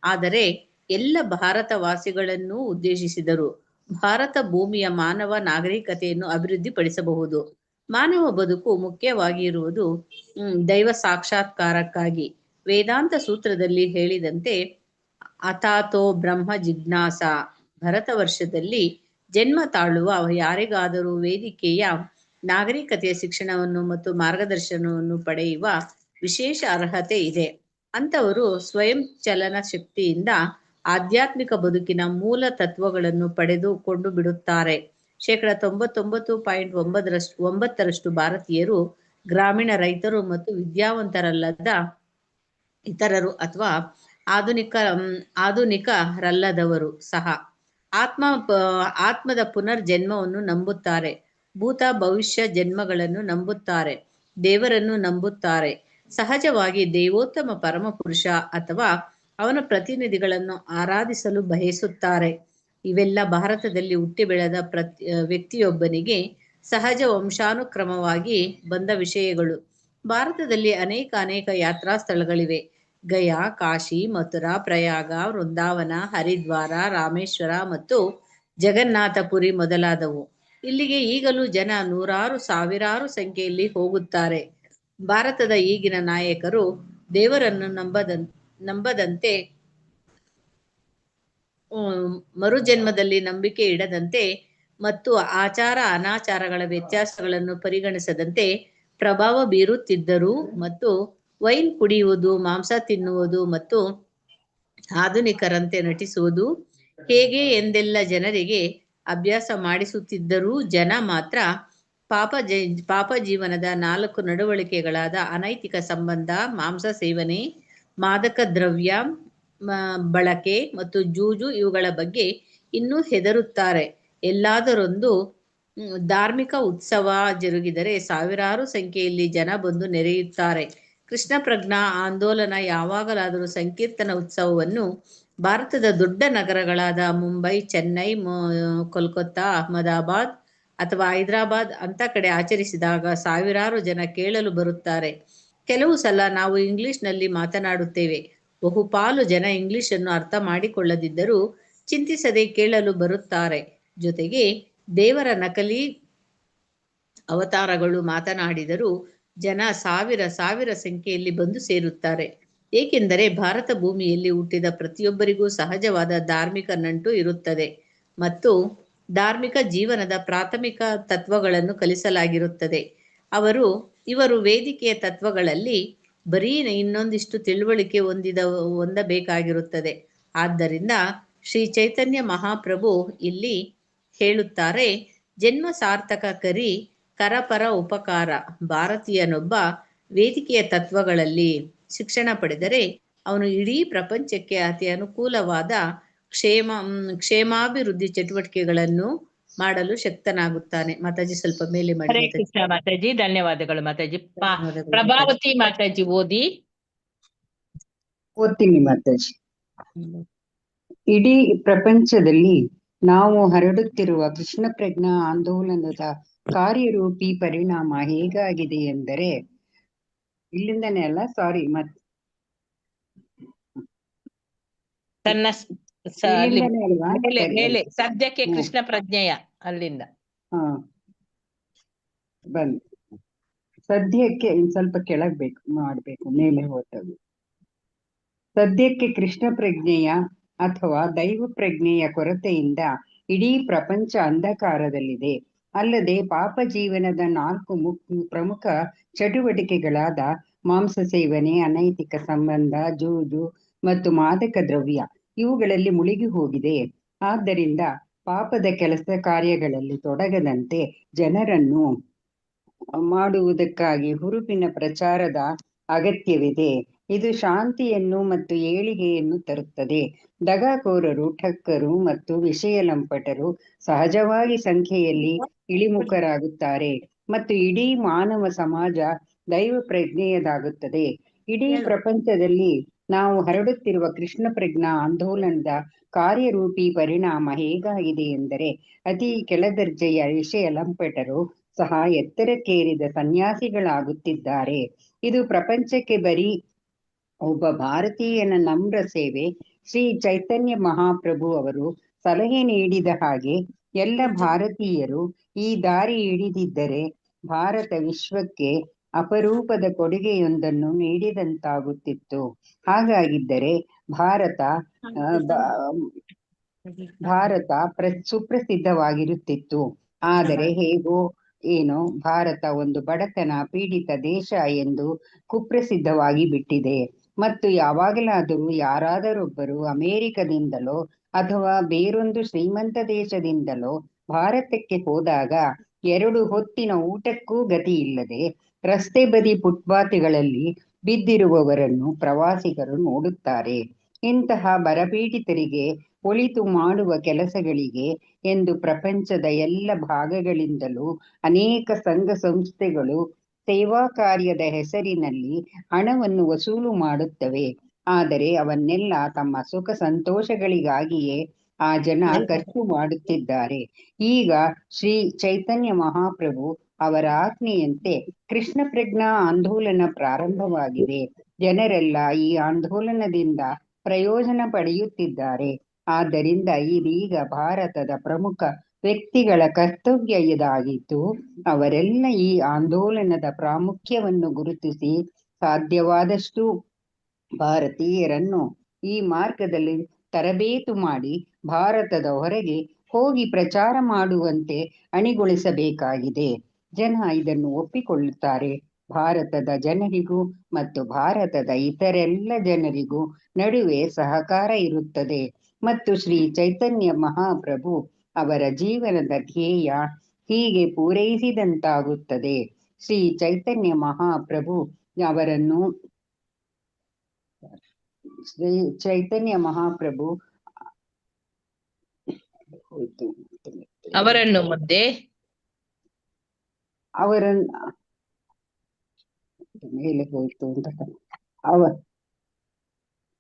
ಆದರೆ ಎಲ್ಲ ಭಾರತವಾಸಿಗಳನ್ನೂ ಉದ್ದೇಶಿಸಿದರು. ಭಾರತ ಭೂಮಿಯ ಮಾನವ ನಾಗರಿಕತೆಯನ್ನು ಅಭಿವೃದ್ಧಿಪಡಿಸಬಹುದು. ಮಾನವ ಬದುಕು ಮುಖ್ಯವಾಗಿ ಇರುವುದು ದೈವ ಸಾಕ್ಷಾತ್ಕಾರಕ್ಕಾಗಿ. ವೇದಾಂತ ಸೂತ್ರದಲ್ಲಿ ಹೇಳಿದಂತೆ ಅಥಾತೋ ಬ್ರಹ್ಮ ಜಿಜ್ಞಾಸ. ಭರತ ವರ್ಷದಲ್ಲಿ ಜನ್ಮ ತಾಳುವ ಯಾರಿಗಾದರೂ ವೇದಿಕೆಯ ನಾಗರಿಕತೆಯ ಶಿಕ್ಷಣವನ್ನು ಮತ್ತು ಮಾರ್ಗದರ್ಶನವನ್ನು ಪಡೆಯುವ ವಿಶೇಷ ಅರ್ಹತೆ ಇದೆ. ಅಂಥವರು ಸ್ವಯಂ ಚಲನ ಶಕ್ತಿಯಿಂದ ಆಧ್ಯಾತ್ಮಿಕ ಬದುಕಿನ ಮೂಲ ತತ್ವಗಳನ್ನು ಪಡೆದುಕೊಂಡು ಬಿಡುತ್ತಾರೆ. 99.9% ಭಾರತೀಯರು ಗ್ರಾಮೀಣ ರೈತರು ಮತ್ತು ವಿದ್ಯಾವಂತರಲ್ಲದ ಇತರರು ಅಥವಾ ಆಧುನಿಕರಲ್ಲದವರು ಸಹ ಆತ್ಮದ ಪುನರ್ಜನ್ಮವನ್ನು ನಂಬುತ್ತಾರೆ, ಭೂತ ಭವಿಷ್ಯ ಜನ್ಮಗಳನ್ನು ನಂಬುತ್ತಾರೆ, ದೇವರನ್ನು ನಂಬುತ್ತಾರೆ. ಸಹಜವಾಗಿ ದೇವೋತ್ತಮ ಪರಮಪುರುಷ ಅಥವಾ ಅವನ ಪ್ರತಿನಿಧಿಗಳನ್ನು ಆರಾಧಿಸಲು ಬಯಸುತ್ತಾರೆ. ಇವೆಲ್ಲ ಭಾರತದಲ್ಲಿ ಹುಟ್ಟಿ ಬೆಳೆದ ವ್ಯಕ್ತಿಯೊಬ್ಬನಿಗೆ ಸಹಜ ವಂಶಾನುಕ್ರಮವಾಗಿ ಬಂದ ವಿಷಯಗಳು. ಭಾರತದಲ್ಲಿ ಅನೇಕ ಯಾತ್ರಾ ಸ್ಥಳಗಳಿವೆ. ಗಯಾ, ಕಾಶಿ, ಮಥುರಾ, ಪ್ರಯಾಗ, ವೃಂದಾವನ, ಹರಿದ್ವಾರ, ರಾಮೇಶ್ವರ ಮತ್ತು ಜಗನ್ನಾಥಪುರಿ ಮೊದಲಾದವು. ಇಲ್ಲಿಗೆ ಈಗಲೂ ಜನ ನೂರಾರು ಸಾವಿರಾರು ಸಂಖ್ಯೆಯಲ್ಲಿ ಹೋಗುತ್ತಾರೆ. ಭಾರತದ ಈಗಿನ ನಾಯಕರು ದೇವರನ್ನು ನಂಬದಂತೆ, ಮರುಜನ್ಮದಲ್ಲಿ ನಂಬಿಕೆ ಇಡದಂತೆ ಮತ್ತು ಆಚಾರ ಅನಾಚಾರಗಳ ವ್ಯತ್ಯಾಸಗಳನ್ನು ಪರಿಗಣಿಸದಂತೆ ಪ್ರಭಾವ ಬೀರುತ್ತಿದ್ದರು ಮತ್ತು ವೈನ್ ಕುಡಿಯುವುದು, ಮಾಂಸ ತಿನ್ನುವುದು ಮತ್ತು ಆಧುನಿಕರಂತೆ ನಟಿಸುವುದು ಹೇಗೆ ಎಂದೆಲ್ಲ ಜನರಿಗೆ ಅಭ್ಯಾಸ ಮಾಡಿಸುತ್ತಿದ್ದರೂ ಜನ ಮಾತ್ರ ಪಾಪ ಜೀವನದ 4 ನಡವಳಿಕೆಗಳಾದ ಅನೈತಿಕ ಸಂಬಂಧ, ಮಾಂಸ ಸೇವನೆ, ಮಾದಕ ದ್ರವ್ಯ ಬಳಕೆ ಮತ್ತು ಜೂಜು ಇವುಗಳ ಬಗ್ಗೆ ಇನ್ನೂ ಹೆದರುತ್ತಾರೆ. ಎಲ್ಲಾದರೊಂದು ಧಾರ್ಮಿಕ ಉತ್ಸವ ಜರುಗಿದರೆ ಸಾವಿರಾರು ಸಂಖ್ಯೆಯಲ್ಲಿ ಜನ ಬಂದು ನೆರೆಯುತ್ತಾರೆ. ಕೃಷ್ಣ ಪ್ರಜ್ಞಾ ಆಂದೋಲನ ಯಾವಾಗಲಾದರೂ ಸಂಕೀರ್ತನ ಉತ್ಸವವನ್ನು ಭಾರತದ ದೊಡ್ಡ ನಗರಗಳಾದ ಮುಂಬೈ, ಚೆನ್ನೈ, ಕೋಲ್ಕತ್ತಾ, ಅಹಮದಾಬಾದ್ ಅಥವಾ ಹೈದರಾಬಾದ್ ಅಂತ ಕಡೆ ಆಚರಿಸಿದಾಗ ಸಾವಿರಾರು ಜನ ಕೇಳಲು ಬರುತ್ತಾರೆ. ಕೆಲವು ಸಲ ನಾವು ಇಂಗ್ಲಿಷ್ನಲ್ಲಿ ಮಾತನಾಡುತ್ತೇವೆ. ಬಹುಪಾಲು ಜನ ಇಂಗ್ಲಿಷನ್ನು ಅರ್ಥ ಮಾಡಿಕೊಳ್ಳದಿದ್ದರೂ ಚಿಂತಿಸದೆ ಕೇಳಲು ಬರುತ್ತಾರೆ. ಜೊತೆಗೆ ದೇವರ ನಕಲಿ ಅವತಾರಗಳು ಮಾತನಾಡಿದರೂ ಜನ ಸಾವಿರ ಸಂಖ್ಯೆಯಲ್ಲಿ ಬಂದು ಸೇರುತ್ತಾರೆ. ಏಕೆಂದರೆ ಭಾರತ ಭೂಮಿಯಲ್ಲಿ ಹುಟ್ಟಿದ ಪ್ರತಿಯೊಬ್ಬರಿಗೂ ಸಹಜವಾದ ಧಾರ್ಮಿಕ ನಂಟು ಇರುತ್ತದೆ ಮತ್ತು ಧಾರ್ಮಿಕ ಜೀವನದ ಪ್ರಾಥಮಿಕ ತತ್ವಗಳನ್ನು ಕಲಿಸಲಾಗಿರುತ್ತದೆ. ಇವರು ವೇದಿಕೆಯ ತತ್ವಗಳಲ್ಲಿ ಬರೀ ಇನ್ನೊಂದಿಷ್ಟು ತಿಳುವಳಿಕೆ ಹೊಂದಬೇಕಾಗಿರುತ್ತದೆ. ಆದ್ದರಿಂದ ಶ್ರೀ ಚೈತನ್ಯ ಮಹಾಪ್ರಭು ಇಲ್ಲಿ ಹೇಳುತ್ತಾರೆ, ಜನ್ಮ ಸಾರ್ಥಕ ಕರಿ ಕರಪರ ಉಪಕಾರ. ಭಾರತೀಯನೊಬ್ಬ ವೇದಿಕೆಯ ತತ್ವಗಳಲ್ಲಿ ಶಿಕ್ಷಣ ಪಡೆದರೆ ಅವನು ಇಡೀ ಪ್ರಪಂಚಕ್ಕೆ ಅತಿ ಅನುಕೂಲವಾದ ಕ್ಷೇಮಾಭಿವೃದ್ಧಿ ಚಟುವಟಿಕೆಗಳನ್ನು ಮಾಡಲು ಶಕ್ತನಾಗುತ್ತಾನೆ. ಮಾತಾಜಿ ಸ್ವಲ್ಪ ಮೇಲೆ ಮಾಡಿ. ಹರೇ ಕೃಷ್ಣ ಮಾತಾಜಿ, ಧನ್ಯವಾದಗಳು ಮಾತಾಜಿ. ಪ್ರಭಾವತಿ ಮಾತಾಜಿ ಓದ್ತೀನಿ ಮಾತಾಜಿ. ಇಡೀ ಪ್ರಪಂಚದಲ್ಲಿ ನಾವು ಹರಡುತ್ತಿರುವ ಕೃಷ್ಣ ಪ್ರಜ್ಞಾ ಆಂದೋಲನದ ಕಾರ್ಯರೂಪಿ ಪರಿಣಾಮ ಹೇಗಾಗಿದೆ ಎಂದರೆ, ಇಲ್ಲಿಂದನೇ ಅಲ್ಲ, ಸಾರಿ, ಮೇಲೆ ಸದ್ಯಕ್ಕೆ ಕೃಷ್ಣ ಪ್ರಜ್ಞೆಯ ಅಲ್ಲಿಂದ ಬಂದ್ ಸದ್ಯಕ್ಕೆ ಇನ್ ಸ್ವಲ್ಪ ಕೆಳಗ್ಬೇಕು ಮಾಡ್ಬೇಕು, ಮೇಲೆ ಹೋದವು. ಸದ್ಯಕ್ಕೆ ಕೃಷ್ಣ ಪ್ರಜ್ಞೆಯ ಅಥವಾ ದೈವ ಪ್ರಜ್ಞೆಯ ಕೊರತೆಯಿಂದ ಇಡೀ ಪ್ರಪಂಚ ಅಂಧಕಾರದಲ್ಲಿದೆ. ಅಲ್ಲದೆ ಪಾಪ ಜೀವನದ 4 ಪ್ರಮುಖ ಚಟುವಟಿಕೆಗಳಾದ ಮಾಂಸ ಸೇವನೆ, ಅನೈತಿಕ ಸಂಬಂಧ, ಜೂಜು ಮತ್ತು ಮಾದಕ ದ್ರವ್ಯ ಇವುಗಳಲ್ಲಿ ಮುಳುಗಿ ಹೋಗಿದೆ. ಆದ್ದರಿಂದ ಪಾಪದ ಕೆಲಸ ಕಾರ್ಯಗಳಲ್ಲಿ ತೊಡಗದಂತೆ ಜನರನ್ನು ಮಾಡುವುದಕ್ಕಾಗಿ ಹುರುಪಿನ ಪ್ರಚಾರದ ಅಗತ್ಯವಿದೆ. ಇದು ಶಾಂತಿಯನ್ನು ಮತ್ತು ಏಳಿಗೆಯನ್ನು ತರುತ್ತದೆ. ದಗಾಕೋರರು, ಠಕ್ಕರು ಮತ್ತು ವಿಷಯ ಲಂಪಟರು ಸಹಜವಾಗಿ ಸಂಖ್ಯೆಯಲ್ಲಿ ಇಳಿಮುಖರಾಗುತ್ತಾರೆ ಮತ್ತು ಇಡೀ ಮಾನವ ಸಮಾಜ ದೈವ ಪ್ರಜ್ಞೆಯದಾಗುತ್ತದೆ. ಇಡೀ ಪ್ರಪಂಚದಲ್ಲಿ ನಾವು ಹರಡುತ್ತಿರುವ ಕೃಷ್ಣ ಪ್ರಜ್ಞಾ ಆಂದೋಲನದ ಕಾರ್ಯರೂಪಿ ಪರಿಣಾಮ ಹೇಗಾಗಿದೆ ಎಂದರೆ, ಅತಿ ಕೆಳದರ್ಜೆಯ ವಿಷಯ ಲಂಪಟರು ಸಹ ಎತ್ತರಕ್ಕೇರಿದ ಸನ್ಯಾಸಿಗಳಾಗುತ್ತಿದ್ದಾರೆ. ಇದು ಪ್ರಪಂಚಕ್ಕೆ ಬರೀ ಒಬ್ಬ ಭಾರತೀಯನ ನಮ್ರ ಸೇವೆ. ಶ್ರೀ ಚೈತನ್ಯ ಮಹಾಪ್ರಭು ಅವರು ಸಲಹೆ ನೀಡಿದ ಹಾಗೆ ಎಲ್ಲ ಭಾರತೀಯರು ಈ ದಾರಿ ಹಿಡಿದಿದ್ದರೆ ಭಾರತ ವಿಶ್ವಕ್ಕೆ ಅಪರೂಪದ ಕೊಡುಗೆಯೊಂದನ್ನು ನೀಡಿದಂತಾಗುತ್ತಿತ್ತು. ಹಾಗಾಗಿದ್ದರೆ ಭಾರತ ಸುಪ್ರಸಿದ್ಧವಾಗಿರುತ್ತಿತ್ತು. ಆದರೆ ಹೇಗೋ ಏನೋ ಭಾರತ ಒಂದು ಬಡತನ ಪೀಡಿತ ದೇಶ ಎಂದು ಕುಪ್ರಸಿದ್ಧವಾಗಿ ಬಿಟ್ಟಿದೆ. ಮತ್ತು ಯಾವಾಗಲಾದರೂ ಯಾರಾದರೊಬ್ಬರು ಅಮೆರಿಕದಿಂದಲೋ ಅಥವಾ ಬೇರೊಂದು ಶ್ರೀಮಂತ ದೇಶದಿಂದಲೋ ಭಾರತಕ್ಕೆ ಹೋದಾಗ 2 ಹೊತ್ತಿನ ಊಟಕ್ಕೂ ಗತಿ ಇಲ್ಲದೆ ರಸ್ತೆ ಬದಿ ಫುಟ್ಪಾತ್ಗಳಲ್ಲಿ ಬಿದ್ದಿರುವವರನ್ನು ಪ್ರವಾಸಿಗರು ನೋಡುತ್ತಾರೆ. ಇಂತಹ ಬರಪೀಡಿತರಿಗೆ ಒಳಿತು ಮಾಡುವ ಕೆಲಸಗಳಿಗೆ ಎಂದು ಪ್ರಪಂಚದ ಎಲ್ಲ ಭಾಗಗಳಿಂದಲೂ ಅನೇಕ ಸಂಘ ಸಂಸ್ಥೆಗಳು ಸೇವಾ ಕಾರ್ಯದ ಹೆಸರಿನಲ್ಲಿ ಹಣವನ್ನು ವಸೂಲು ಮಾಡುತ್ತವೆ. ಆದರೆ ಅವನ್ನೆಲ್ಲ ತಮ್ಮ ಸುಖ ಸಂತೋಷಗಳಿಗಾಗಿಯೇ ಆ ಜನ ಖರ್ಚು ಮಾಡುತ್ತಿದ್ದಾರೆ. ಈಗ ಶ್ರೀ ಚೈತನ್ಯ ಮಹಾಪ್ರಭು ಅವರ ಆಜ್ಞೆಯಂತೆ ಕೃಷ್ಣ ಪ್ರಜ್ಞಾ ಆಂದೋಲನ ಪ್ರಾರಂಭವಾಗಿದೆ. ಜನರೆಲ್ಲ ಈ ಆಂದೋಲನದಿಂದ ಪ್ರಯೋಜನ ಪಡೆಯುತ್ತಿದ್ದಾರೆ. ಆದ್ದರಿಂದ ಇದೀಗ ಭಾರತದ ಪ್ರಮುಖ ವ್ಯಕ್ತಿಗಳ ಕರ್ತವ್ಯ ಇದಾಗಿದ್ದು, ಅವರೆಲ್ಲ ಈ ಆಂದೋಲನದ ಪ್ರಾಮುಖ್ಯವನ್ನು ಗುರುತಿಸಿ ಸಾಧ್ಯವಾದಷ್ಟು ಭಾರತೀಯರನ್ನು ಈ ಮಾರ್ಗದಲ್ಲಿ ತರಬೇತು ಮಾಡಿ ಭಾರತದ ಹೊರಗೆ ಹೋಗಿ ಪ್ರಚಾರ ಮಾಡುವಂತೆ ಅಣಿಗೊಳಿಸಬೇಕಾಗಿದೆ. ಜನ ಇದನ್ನು ಒಪ್ಪಿಕೊಳ್ಳುತ್ತಾರೆ. ಭಾರತದ ಜನರಿಗೂ ಮತ್ತು ಭಾರತದ ಇತರೆಲ್ಲ ಜನರಿಗೂ ನಡುವೆ ಸಹಕಾರ ಇರುತ್ತದೆ ಮತ್ತು ಶ್ರೀ ಚೈತನ್ಯ ಮಹಾಪ್ರಭು ಅವರ ಜೀವನದ ಧ್ಯೇಯ ಹೀಗೆ ಪೂರೈಸಿದಂತಾಗುತ್ತದೆ. ಶ್ರೀ ಚೈತನ್ಯ ಮಹಾಪ್ರಭು ಅವರನ್ನು ಅವರನ್ನು ಮುಂದೆ ಮೇಲೆ ಹೋಯ್ತು ಅಂತ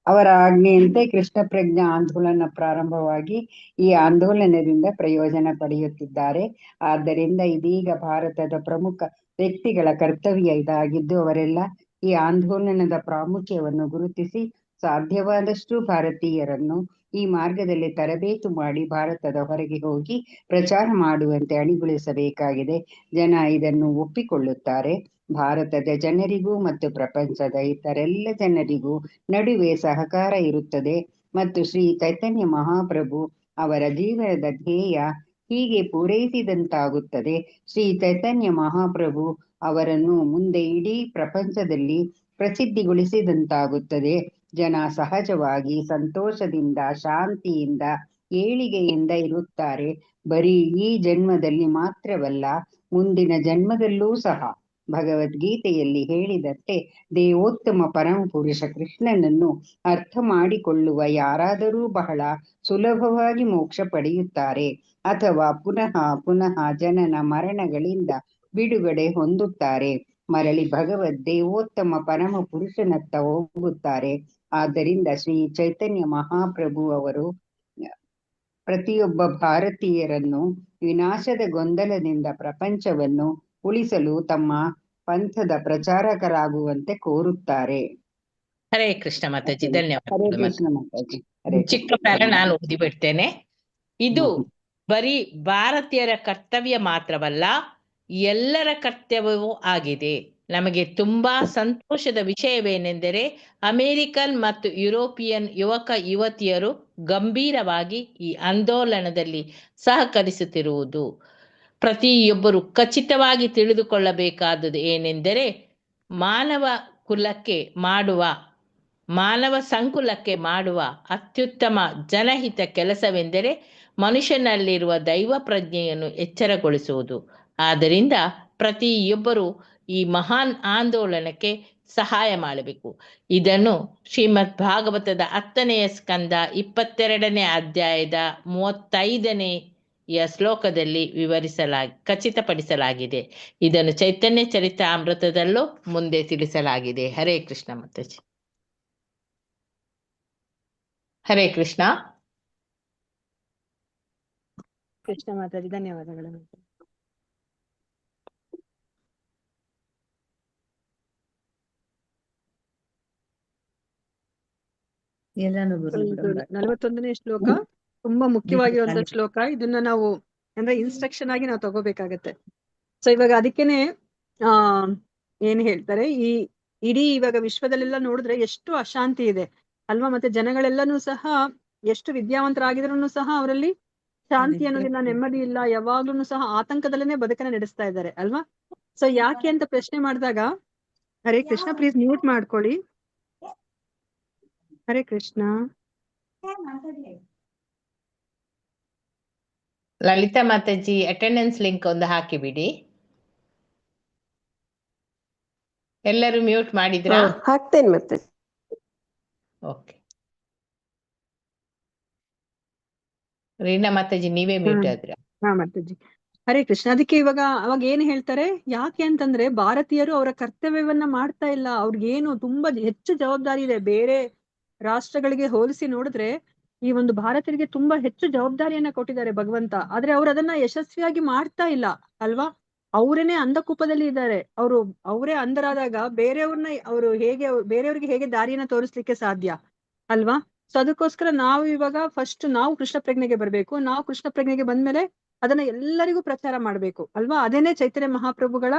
ಅವರ ಆಜ್ಞೆಯಂತೆ ಕೃಷ್ಣ ಪ್ರಜ್ಞಾ ಆಂದೋಲನ ಪ್ರಾರಂಭವಾಗಿ ಈ ಆಂದೋಲನದಿಂದ ಪ್ರಯೋಜನ ಪಡೆಯುತ್ತಿದ್ದಾರೆ. ಆದ್ದರಿಂದ ಇದೀಗ ಭಾರತದ ಪ್ರಮುಖ ವ್ಯಕ್ತಿಗಳ ಕರ್ತವ್ಯ ಇದಾಗಿದ್ದು, ಅವರೆಲ್ಲ ಈ ಆಂದೋಲನದ ಪ್ರಾಮುಖ್ಯವನ್ನು ಗುರುತಿಸಿ ಸಾಧ್ಯವಾದಷ್ಟು ಭಾರತೀಯರನ್ನು ಈ ಮಾರ್ಗದಲ್ಲಿ ತರಬೇತು ಮಾಡಿ ಭಾರತದ ಹೊರಗೆ ಹೋಗಿ ಪ್ರಚಾರ ಮಾಡುವಂತೆ ಅಣಿಗೊಳಿಸಬೇಕಾಗಿದೆ. ಜನ ಇದನ್ನು ಒಪ್ಪಿಕೊಳ್ಳುತ್ತಾರೆ. ಭಾರತದ ಜನರಿಗೂ ಮತ್ತು ಪ್ರಪಂಚದ ಇತರೆಲ್ಲ ಜನರಿಗೂ ನಡುವೆ ಸಹಕಾರ ಇರುತ್ತದೆ ಮತ್ತು ಶ್ರೀ ಚೈತನ್ಯ ಮಹಾಪ್ರಭು ಅವರ ಜೀವನದ ಧ್ಯೇಯ ಹೀಗೆ ಪೂರೈಸಿದಂತಾಗುತ್ತದೆ. ಶ್ರೀ ಚೈತನ್ಯ ಮಹಾಪ್ರಭು ಅವರನ್ನು ಮುಂದೆ ಇಡೀ ಪ್ರಪಂಚದಲ್ಲಿ ಪ್ರಸಿದ್ಧಿಗೊಳಿಸಿದಂತಾಗುತ್ತದೆ. ಜನ ಸಹಜವಾಗಿ ಸಂತೋಷದಿಂದ ಶಾಂತಿಯಿಂದ ಏಳಿಗೆಯಿಂದ ಇರುತ್ತಾರೆ. ಬರೀ ಈ ಜನ್ಮದಲ್ಲಿ ಮಾತ್ರವಲ್ಲ, ಮುಂದಿನ ಜನ್ಮದಲ್ಲೂ ಸಹ. ಭಗವದ್ಗೀತೆಯಲ್ಲಿ ಹೇಳಿದಂತೆ ದೇವೋತ್ತಮ ಪರಮ ಪುರುಷ ಕೃಷ್ಣನನ್ನು ಅರ್ಥ ಮಾಡಿಕೊಳ್ಳುವ ಯಾರಾದರೂ ಬಹಳ ಸುಲಭವಾಗಿ ಮೋಕ್ಷ ಪಡೆಯುತ್ತಾರೆ ಅಥವಾ ಪುನಃ ಪುನಃ ಜನನ ಮರಣಗಳಿಂದ ಬಿಡುಗಡೆ ಹೊಂದುತ್ತಾರೆ. ಮರಳಿ ಭಗವದ್ ದೇವೋತ್ತಮ ಪರಮ ಪುರುಷನತ್ತ ಹೋಗುತ್ತಾರೆ. ಆದ್ದರಿಂದ ಶ್ರೀ ಚೈತನ್ಯ ಮಹಾಪ್ರಭು ಅವರು ಪ್ರತಿಯೊಬ್ಬ ಭಾರತೀಯರನ್ನು ವಿನಾಶದ ಗೊಂದಲದಿಂದ ಪ್ರಪಂಚವನ್ನು ಉಳಿಸಲು ತಮ್ಮ ಪಂಥದ ಪ್ರಚಾರಕರಾಗುವಂತೆ ಕೋರುತ್ತಾರೆ. ಹರೇ ಕೃಷ್ಣ ಮಾತಾಜಿ, ಹರೇ ಧನ್ಯವಾದ. ಕೃಷ್ಣ ಮಾತಾಜಿ. ಹರೇ ಚಿಕ್ಕ ಪ್ಯಾರ ನಾನು ಓದಿ ಬಿಡ್ತೇನೆ. ಇದು ಬರೀ ಭಾರತೀಯರ ಕರ್ತವ್ಯ ಮಾತ್ರವಲ್ಲ, ಎಲ್ಲರ ಕರ್ತವ್ಯವೂ ಆಗಿದೆ. ನಮಗೆ ತುಂಬಾ ಸಂತೋಷದ ವಿಷಯವೇನೆಂದರೆ ಅಮೆರಿಕನ್ ಮತ್ತು ಯುರೋಪಿಯನ್ ಯುವಕ ಯುವತಿಯರು ಗಂಭೀರವಾಗಿ ಈ ಆಂದೋಲನದಲ್ಲಿ ಸಹಕರಿಸುತ್ತಿರುವುದು. ಪ್ರತಿಯೊಬ್ಬರು ಖಚಿತವಾಗಿ ತಿಳಿದುಕೊಳ್ಳಬೇಕಾದುದು ಏನೆಂದರೆ ಮಾನವ ಸಂಕುಲಕ್ಕೆ ಮಾಡುವ ಅತ್ಯುತ್ತಮ ಜನಹಿತ ಕೆಲಸವೆಂದರೆ ಮನುಷ್ಯನಲ್ಲಿರುವ ದೈವ ಪ್ರಜ್ಞೆಯನ್ನು ಎಚ್ಚರಗೊಳಿಸುವುದು. ಆದ್ದರಿಂದ ಪ್ರತಿಯೊಬ್ಬರು ಈ ಮಹಾನ್ ಆಂದೋಲನಕ್ಕೆ ಸಹಾಯ ಮಾಡಬೇಕು. ಇದನ್ನು ಶ್ರೀಮದ್ ಭಾಗವತದ 10ನೇ ಸ್ಕಂದ 22ನೇ ಅಧ್ಯಾಯದ 35ನೇ ಶ್ಲೋಕದಲ್ಲಿ ಖಚಿತಪಡಿಸಲಾಗಿದೆ. ಇದನ್ನು ಚೈತನ್ಯ ಚರಿತಾಮೃತದಲ್ಲೂ ಮುಂದೆ ತಿಳಿಸಲಾಗಿದೆ. ಹರೇ ಕೃಷ್ಣ ಮಾತಾಜಿ. ಹರೇ ಕೃಷ್ಣ. ಕೃಷ್ಣ ಮಾತಾಜಿ, ಧನ್ಯವಾದಗಳು. ಎಲ್ಲಾನು So ಬರ್ಲಿ ಇದು ಬಿಡಮ್ಮ. 41ನೇ ಶ್ಲೋಕ ತುಂಬಾ ಮುಖ್ಯವಾಗಿರುವಂತ ಶ್ಲೋಕ. ಇದನ್ನ ನಾವು ಅಂದ್ರೆ ಇನ್ಸ್ಟ್ರಕ್ಷನ್ ಆಗಿ ನಾವು ತಗೋಬೇಕಾಗತ್ತೆ. ಸೊ ಇವಾಗ ಅದಕ್ಕೇನೆ ಆ ಏನ್ ಹೇಳ್ತಾರೆ, ಈ ಇಡೀ ಇವಾಗ ವಿಶ್ವದಲ್ಲೆಲ್ಲ ನೋಡಿದ್ರೆ ಎಷ್ಟು ಅಶಾಂತಿ ಇದೆ ಅಲ್ವಾ. ಮತ್ತೆ ಜನಗಳೆಲ್ಲನೂ ಸಹ ಎಷ್ಟು ವಿದ್ಯಾವಂತರಾಗಿದ್ರು ಸಹ ಅವರಲ್ಲಿ ಶಾಂತಿ ಅನ್ನೋದಿಲ್ಲ, ನೆಮ್ಮದಿ ಇಲ್ಲ, ಯಾವಾಗ್ಲೂ ಸಹ ಆತಂಕದಲ್ಲೇನೆ ಬದುಕನ್ನ ನಡೆಸ್ತಾ ಇದ್ದಾರೆ ಅಲ್ವಾ. ಸೊ ಯಾಕೆ ಅಂತ ಪ್ರಶ್ನೆ ಮಾಡಿದಾಗ, ಹರೇ ಕೃಷ್ಣ, ಪ್ಲೀಸ್ ಮ್ಯೂಟ್ ಮಾಡ್ಕೊಳ್ಳಿ. ಹರೇ ಕೃಷ್ಣ. ಲಲಿತಾ ಮಾತಾಜಿ ಅಟೆಂಡೆನ್ಸ್ ಲಿಂಕ್ ಒಂದು ಹಾಕಿಬಿಡಿ. ಎಲ್ಲರೂ ಮ್ಯೂಟ್ ಮಾಡಿದ್ರಾ? ಹಾಕ್ತೇನೆ ಮತ್ತೆ. ಓಕೆ. ರೀನಾ ಮಾತಾಜಿ ನೀವೇ ಮ್ಯೂಟ್ ಆದ್ರ? ಹಾ ಮಾತಾಜಿ. ಹರೇ ಕೃಷ್ಣ. ಅದಕ್ಕೆ ಇವಾಗ ಅವಾಗ ಏನ್ ಹೇಳ್ತಾರೆ, ಯಾಕೆ ಅಂತಂದ್ರೆ ಭಾರತೀಯರು ಅವರ ಕರ್ತವ್ಯವನ್ನ ಮಾಡ್ತಾ ಇಲ್ಲ. ಅವ್ರಿಗೇನು ತುಂಬಾ ಹೆಚ್ಚು ಜವಾಬ್ದಾರಿ ಇದೆ. ಬೇರೆ ರಾಷ್ಟ್ರಗಳಿಗೆ ಹೋಲಿಸಿ ನೋಡಿದ್ರೆ ಈ ಒಂದು ಭಾರತೀಯರಿಗೆ ತುಂಬಾ ಹೆಚ್ಚು ಜವಾಬ್ದಾರಿಯನ್ನ ಕೊಟ್ಟಿದ್ದಾರೆ ಭಗವಂತ. ಆದ್ರೆ ಅವ್ರು ಅದನ್ನ ಯಶಸ್ವಿಯಾಗಿ ಮಾಡ್ತಾ ಇಲ್ಲ ಅಲ್ವಾ. ಅವರೇನೆ ಅಂಧಕೂಪದಲ್ಲಿ ಇದ್ದಾರೆ. ಅವರೇ ಅಂಧರಾದಾಗ ಬೇರೆಯವ್ರನ್ನ ಅವರು ಬೇರೆಯವ್ರಿಗೆ ಹೇಗೆ ದಾರಿಯನ್ನ ತೋರಿಸ್ಲಿಕ್ಕೆ ಸಾಧ್ಯ ಅಲ್ವಾ. ಸೊ ಅದಕ್ಕೋಸ್ಕರ ನಾವು ಇವಾಗ ಫಸ್ಟ್ ನಾವು ಕೃಷ್ಣ ಪ್ರಜ್ಞೆಗೆ ಬರ್ಬೇಕು. ನಾವು ಕೃಷ್ಣ ಪ್ರಜ್ಞೆಗೆ ಬಂದ್ಮೇಲೆ ಅದನ್ನ ಎಲ್ಲರಿಗೂ ಪ್ರಚಾರ ಮಾಡ್ಬೇಕು ಅಲ್ವಾ. ಅದೇನೆ ಚೈತನ್ಯ ಮಹಾಪ್ರಭುಗಳ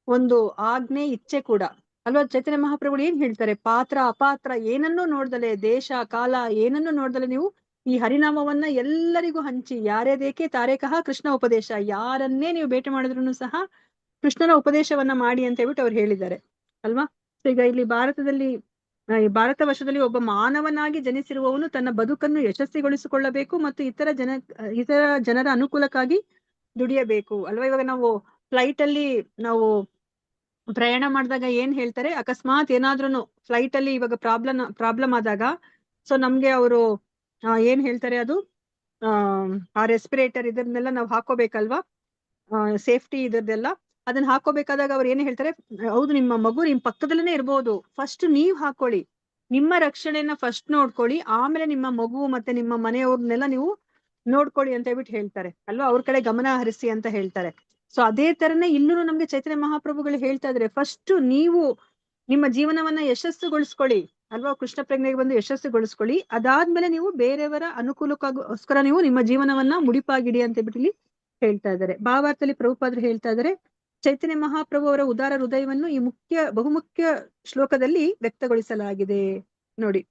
ಒಂದು ಆಜ್ಞೆ, ಇಚ್ಛೆ ಕೂಡ ಅಲ್ವಾ. ಚೈತನ್ಯ ಮಹಾಪ್ರಭುಗಳು ಏನ್ ಹೇಳ್ತಾರೆ, ಪಾತ್ರ ಅಪಾತ್ರ ಏನನ್ನೂ ನೋಡ್ದಲೆ, ದೇಶ ಕಾಲ ಏನನ್ನೂ ನೋಡ್ದಲೆ ನೀವು ಈ ಹರಿನಾಮವನ್ನ ಎಲ್ಲರಿಗೂ ಹಂಚಿ, ಯಾರೇದೇಕೆ ತಾರೇಕಃ ಕೃಷ್ಣ ಉಪದೇಶ, ಯಾರನ್ನೇ ನೀವು ಭೇಟಿ ಮಾಡಿದ್ರು ಸಹ ಕೃಷ್ಣನ ಉಪದೇಶವನ್ನ ಮಾಡಿ ಅಂತ ಹೇಳ್ಬಿಟ್ಟು ಅವ್ರು ಹೇಳಿದ್ದಾರೆ ಅಲ್ವಾ. ಸೊ ಈಗ ಇಲ್ಲಿ ಭಾರತದಲ್ಲಿ ಈ ಭಾರತ ವರ್ಷದಲ್ಲಿ ಒಬ್ಬ ಮಾನವನಾಗಿ ಜನಿಸಿರುವವನು ತನ್ನ ಬದುಕನ್ನು ಯಶಸ್ವಿಗೊಳಿಸಿಕೊಳ್ಳಬೇಕು ಮತ್ತು ಇತರ ಜನರ ಅನುಕೂಲಕ್ಕಾಗಿ ದುಡಿಯಬೇಕು ಅಲ್ವಾ. ಇವಾಗ ನಾವು ಫ್ಲೈಟ್ ಅಲ್ಲಿ ನಾವು ಪ್ರಯಾಣ ಮಾಡಿದಾಗ ಏನ್ ಹೇಳ್ತಾರೆ, ಅಕಸ್ಮಾತ್ ಏನಾದ್ರೂ ಫ್ಲೈಟ್ ಅಲ್ಲಿ ಇವಾಗ ಪ್ರಾಬ್ಲಮ್ ಆದಾಗ ಸೊ ನಮ್ಗೆ ಅವರು ಏನ್ ಹೇಳ್ತಾರೆ, ಅದು ಆ ರೆಸ್ಪಿರೇಟರ್ ಇದನ್ನೆಲ್ಲ ನಾವು ಹಾಕೋಬೇಕಲ್ವಾ, ಸೇಫ್ಟಿ ಇದರ್ದೆಲ್ಲ ಅದನ್ನ ಹಾಕೋಬೇಕಾದಾಗ ಅವ್ರು ಏನ್ ಹೇಳ್ತಾರೆ, ಹೌದು ನಿಮ್ಮ ಮಗು ನಿಮ್ ಪಕ್ಕದಲ್ಲೇನೆ ಇರ್ಬೋದು, ಫಸ್ಟ್ ನೀವ್ ಹಾಕೊಳ್ಳಿ, ನಿಮ್ಮ ರಕ್ಷಣೆಯನ್ನ ಫಸ್ಟ್ ನೋಡ್ಕೊಳ್ಳಿ, ಆಮೇಲೆ ನಿಮ್ಮ ಮಗು ಮತ್ತೆ ನಿಮ್ಮ ಮನೆಯವ್ರನ್ನೆಲ್ಲ ನೀವು ನೋಡ್ಕೊಳ್ಳಿ ಅಂತ ಹೇಳ್ಬಿಟ್ಟು ಹೇಳ್ತಾರೆ ಅಲ್ವಾ. ಅವ್ರ ಕಡೆ ಗಮನ ಹರಿಸಿ ಅಂತ ಹೇಳ್ತಾರೆ. ಸೊ ಅದೇ ತರನೇ ಇಲ್ಲೂ ನಮ್ಗೆ ಚೈತನ್ಯ ಮಹಾಪ್ರಭುಗಳು ಹೇಳ್ತಾ ಇದ್ರೆ, ಫಸ್ಟ್ ನೀವು ನಿಮ್ಮ ಜೀವನವನ್ನ ಯಶಸ್ಸುಗೊಳಿಸ್ಕೊಳ್ಳಿ ಅಲ್ವಾ. ಕೃಷ್ಣ ಪ್ರಜ್ಞೆಗೆ ಬಂದು ಯಶಸ್ಸುಗೊಳಿಸ್ಕೊಳ್ಳಿ, ಅದಾದ್ಮೇಲೆ ನೀವು ಬೇರೆಯವರ ಅನುಕೂಲಕ್ಕೋಸ್ಕರ ನೀವು ನಿಮ್ಮ ಜೀವನವನ್ನ ಮುಡಿಪಾಗಿಡಿ ಅಂತ ಹೇಳ್ಬಿಟ್ಟು ಇಲ್ಲಿ ಹೇಳ್ತಾ ಇದ್ದಾರೆ. ಭಾವಾರ್ಥದಲ್ಲಿ ಪ್ರಭುಪಾದರು ಹೇಳ್ತಾ ಇದ್ದಾರೆ, ಚೈತನ್ಯ ಮಹಾಪ್ರಭು ಅವರ ಉದಾರ ಹೃದಯವನ್ನು ಈ ಬಹುಮುಖ್ಯ ಶ್ಲೋಕದಲ್ಲಿ ವ್ಯಕ್ತಗೊಳಿಸಲಾಗಿದೆ. ನೋಡಿ,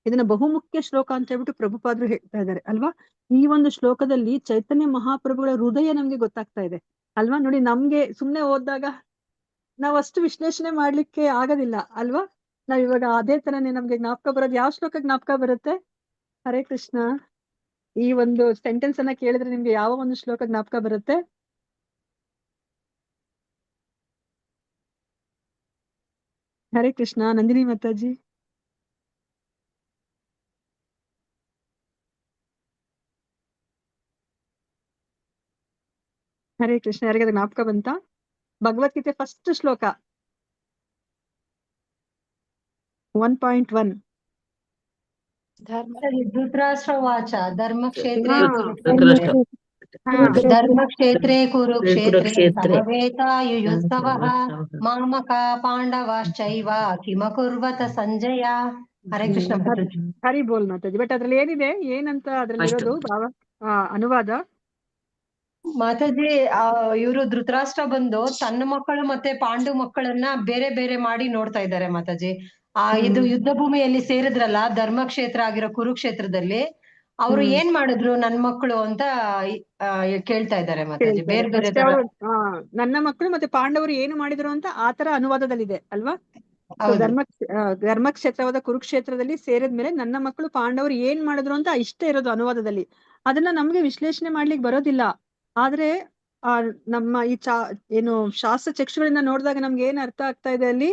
ಇದನ್ನ ಬಹುಮುಖ್ಯ ಶ್ಲೋಕ ಅಂತ ಹೇಳ್ಬಿಟ್ಟು ಪ್ರಭುಪಾದರು ಹೇಳ್ತಾ ಇದ್ದಾರೆ ಅಲ್ವಾ. ಈ ಒಂದು ಶ್ಲೋಕದಲ್ಲಿ ಚೈತನ್ಯ ಮಹಾಪ್ರಭುಗಳ ಹೃದಯ ನಮ್ಗೆ ಗೊತ್ತಾಗ್ತಾ ಇದೆ ಅಲ್ವಾ. ನೋಡಿ, ನಮ್ಗೆ ಸುಮ್ನೆ ಓದಿದಾಗ ನಾವ್ ಅಷ್ಟು ವಿಶ್ಲೇಷಣೆ ಮಾಡ್ಲಿಕ್ಕೆ ಆಗೋದಿಲ್ಲ ಅಲ್ವಾ. ನಾವ್ ಇವಾಗ ಅದೇ ತರನೇ ನಮ್ಗೆ ಜ್ಞಾಪಕ ಬರೋದು, ಯಾವ ಶ್ಲೋಕ ಜ್ಞಾಪಕ ಬರುತ್ತೆ? ಹರೇ ಕೃಷ್ಣ. ಈ ಒಂದು ಸೆಂಟೆನ್ಸ್ ಅನ್ನ ಕೇಳಿದ್ರೆ ನಿಮ್ಗೆ ಯಾವ ಒಂದು ಶ್ಲೋಕ ಜ್ಞಾಪಕ ಬರುತ್ತೆ? ಹರೇ ಕೃಷ್ಣ. ನಂದಿನಿ ಮಾತಾಜಿ. ಹರೇ ಕೃಷ್ಣ. ಯಾರಿಗಾದ ಜ್ಞಾಪಕ ಬಂತ? ಭಗವದ್ಗೀತೆ ಫಸ್ಟ್ ಶ್ಲೋಕ 1.1. ಧೃತರಾಷ್ಟ್ರವಾಚ ಧರ್ಮಕ್ಷೇತ್ರೇ ಕುರುಕ್ಷೇತ್ರೇ ಸಮವೇತಾಯುಯುತ್ಸವಃ ಮಾಮಕಾ ಪಾಂಡವಾಶ್ಚೈವ ಕಿಮಕುರ್ವತ ಸಂಜಯ. ಹರೇ ಕೃಷ್ಣ ಮಾತಾಜಿ. ಹರಿ ಬೋಲ್ ಮಾತಾಜಿ. ಬಟ್ ಅದ್ರಲ್ಲಿ ಏನಿದೆ, ಏನಂತ ಅದ್ರಲ್ಲಿ ಇರೋದು ಭಾವ ಅನುವಾದ? ಮಾತಾಜಿ, ಇವರು ಧೃತರಾಷ್ಟ್ರ ಬಂದು ತನ್ನ ಮಕ್ಕಳು ಮತ್ತೆ ಪಾಂಡು ಮಕ್ಕಳನ್ನ ಬೇರೆ ಬೇರೆ ಮಾಡಿ ನೋಡ್ತಾ ಇದ್ದಾರೆ ಮಾತಾಜಿ. ಇದು ಯುದ್ಧ ಭೂಮಿಯಲ್ಲಿ ಸೇರಿದ್ರಲ್ಲ, ಧರ್ಮಕ್ಷೇತ್ರ ಆಗಿರೋ ಕುರುಕ್ಷೇತ್ರದಲ್ಲಿ ಅವರು ಏನ್ ಮಾಡಿದ್ರು ನನ್ ಮಕ್ಕಳು ಅಂತ ಕೇಳ್ತಾ ಇದ್ದಾರೆ ಮಾತಾಜಿ. ಬೇರೆ ಬೇರೆ ತರ ನನ್ನ ಮಕ್ಕಳು ಮತ್ತೆ ಪಾಂಡವರು ಏನು ಮಾಡಿದ್ರು ಅಂತ ಆತರ ಅನುವಾದದಲ್ಲಿದೆ ಅಲ್ವಾ. ಧರ್ಮಕ್ಷೇತ್ರವಾದ ಕುರುಕ್ಷೇತ್ರದಲ್ಲಿ ಸೇರಿದ್ಮೇಲೆ ನನ್ನ ಮಕ್ಕಳು ಪಾಂಡವರು ಏನ್ ಮಾಡಿದ್ರು ಅಂತ ಇಷ್ಟ ಇರೋದು ಅನುವಾದದಲ್ಲಿ. ಅದನ್ನ ನಮ್ಗೆ ವಿಶ್ಲೇಷಣೆ ಮಾಡ್ಲಿಕ್ಕೆ ಬರೋದಿಲ್ಲ. ಆದ್ರೆ ನಮ್ಮ ಈ ಏನು ಶಾಸ್ತ್ರ ಚಕ್ಷುಗಳಿಂದ ನೋಡಿದಾಗ ನಮ್ಗೆ ಏನ್ ಅರ್ಥ ಆಗ್ತಾ ಇದೆ, ಅಲ್ಲಿ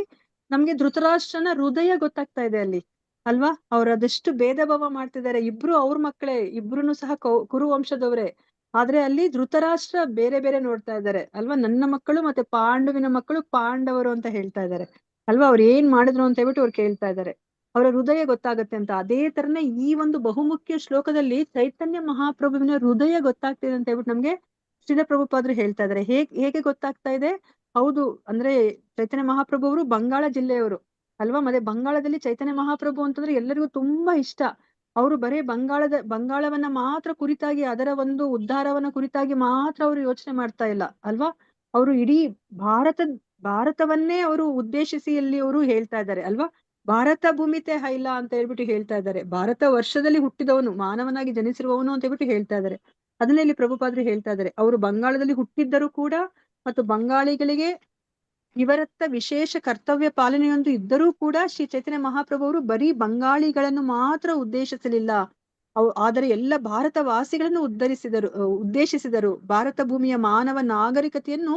ನಮ್ಗೆ ಧೃತರಾಷ್ಟ್ರನ ಹೃದಯ ಗೊತ್ತಾಗ್ತಾ ಇದೆ ಅಲ್ಲಿ ಅಲ್ವಾ. ಅವ್ರು ಅದೆಷ್ಟು ಭೇದ ಭಾವ ಮಾಡ್ತಿದ್ದಾರೆ. ಇಬ್ರು ಅವ್ರ ಮಕ್ಕಳೇ, ಇಬ್ರುನು ಸಹ ಕುರು ವಂಶದವ್ರೆ. ಆದ್ರೆ ಅಲ್ಲಿ ಧೃತರಾಷ್ಟ್ರ ಬೇರೆ ಬೇರೆ ನೋಡ್ತಾ ಇದ್ದಾರೆ ಅಲ್ವಾ. ನನ್ನ ಮಕ್ಕಳು ಮತ್ತೆ ಪಾಂಡುವಿನ ಮಕ್ಕಳು ಪಾಂಡವರು ಅಂತ ಹೇಳ್ತಾ ಇದ್ದಾರೆ ಅಲ್ವಾ. ಅವ್ರು ಏನ್ ಮಾಡಿದ್ರು ಅಂತ ಹೇಳ್ಬಿಟ್ಟು ಅವ್ರು ಕೇಳ್ತಾ ಇದ್ದಾರೆ. ಅವರ ಹೃದಯ ಗೊತ್ತಾಗತ್ತೆ ಅಂತ. ಅದೇ ತರನೇ ಈ ಒಂದು ಬಹುಮುಖ್ಯ ಶ್ಲೋಕದಲ್ಲಿ ಚೈತನ್ಯ ಮಹಾಪ್ರಭುವಿನ ಹೃದಯ ಗೊತ್ತಾಗ್ತಿದೆ ಅಂತ ಹೇಳ್ಬಿಟ್ಟು ನಮ್ಗೆ ಶ್ರೀಲ ಪ್ರಭುಪಾದರು ಹೇಳ್ತಾ ಇದ್ದಾರೆ. ಹೇಗೆ ಗೊತ್ತಾಗ್ತಾ ಇದೆ? ಹೌದು, ಅಂದ್ರೆ ಚೈತನ್ಯ ಮಹಾಪ್ರಭು ಅವರು ಬಂಗಾಳ ಜಿಲ್ಲೆಯವರು ಅಲ್ವಾ. ಮತ್ತೆ ಬಂಗಾಳದಲ್ಲಿ ಚೈತನ್ಯ ಮಹಾಪ್ರಭು ಅಂತಂದ್ರೆ ಎಲ್ಲರಿಗೂ ತುಂಬಾ ಇಷ್ಟ. ಅವರು ಬರೇ ಬಂಗಾಳವನ್ನ ಮಾತ್ರ ಕುರಿತಾಗಿ, ಅದರ ಒಂದು ಉದ್ಧಾರವನ್ನ ಕುರಿತಾಗಿ ಮಾತ್ರ ಅವರು ಯೋಚನೆ ಮಾಡ್ತಾ ಇಲ್ಲ ಅಲ್ವಾ. ಅವರು ಇಡೀ ಭಾರತವನ್ನೇ ಅವರು ಉದ್ದೇಶಿಸಿ ಅಲ್ಲಿ ಅವರು ಹೇಳ್ತಾ ಇದ್ದಾರೆ ಅಲ್ವಾ. ಭಾರತ ಭೂಮಿತೆ ಹೈಲ ಅಂತ ಹೇಳ್ಬಿಟ್ಟು ಹೇಳ್ತಾ ಇದ್ದಾರೆ. ಭಾರತ ವರ್ಷದಲ್ಲಿ ಹುಟ್ಟಿದವನು, ಮಾನವನಾಗಿ ಜನಿಸಿರುವವನು ಅಂತ ಹೇಳ್ಬಿಟ್ಟು ಹೇಳ್ತಾ ಇದ್ದಾರೆ. ಅದನ್ನೇ ಇಲ್ಲಿ ಪ್ರಭುಪಾದರು ಹೇಳ್ತಾ ಇದ್ದಾರೆ. ಅವರು ಬಂಗಾಳದಲ್ಲಿ ಹುಟ್ಟಿದ್ದರೂ ಕೂಡ ಮತ್ತು ಬಂಗಾಳಿಗಳಿಗೆ ಇವರತ್ತ ವಿಶೇಷ ಕರ್ತವ್ಯ ಪಾಲನೆಯೊಂದು ಇದ್ದರೂ ಕೂಡ ಶ್ರೀ ಚೈತನ್ಯ ಮಹಾಪ್ರಭು ಅವರು ಬರೀ ಬಂಗಾಳಿಗಳನ್ನು ಮಾತ್ರ ಉದ್ದೇಶಿಸಲಿಲ್ಲ. ಆದರೆ ಎಲ್ಲ ಭಾರತ ವಾಸಿಗಳನ್ನು ಉದ್ದೇಶಿಸಿದರು. ಭಾರತ ಭೂಮಿಯ ಮಾನವ ನಾಗರಿಕತೆಯನ್ನು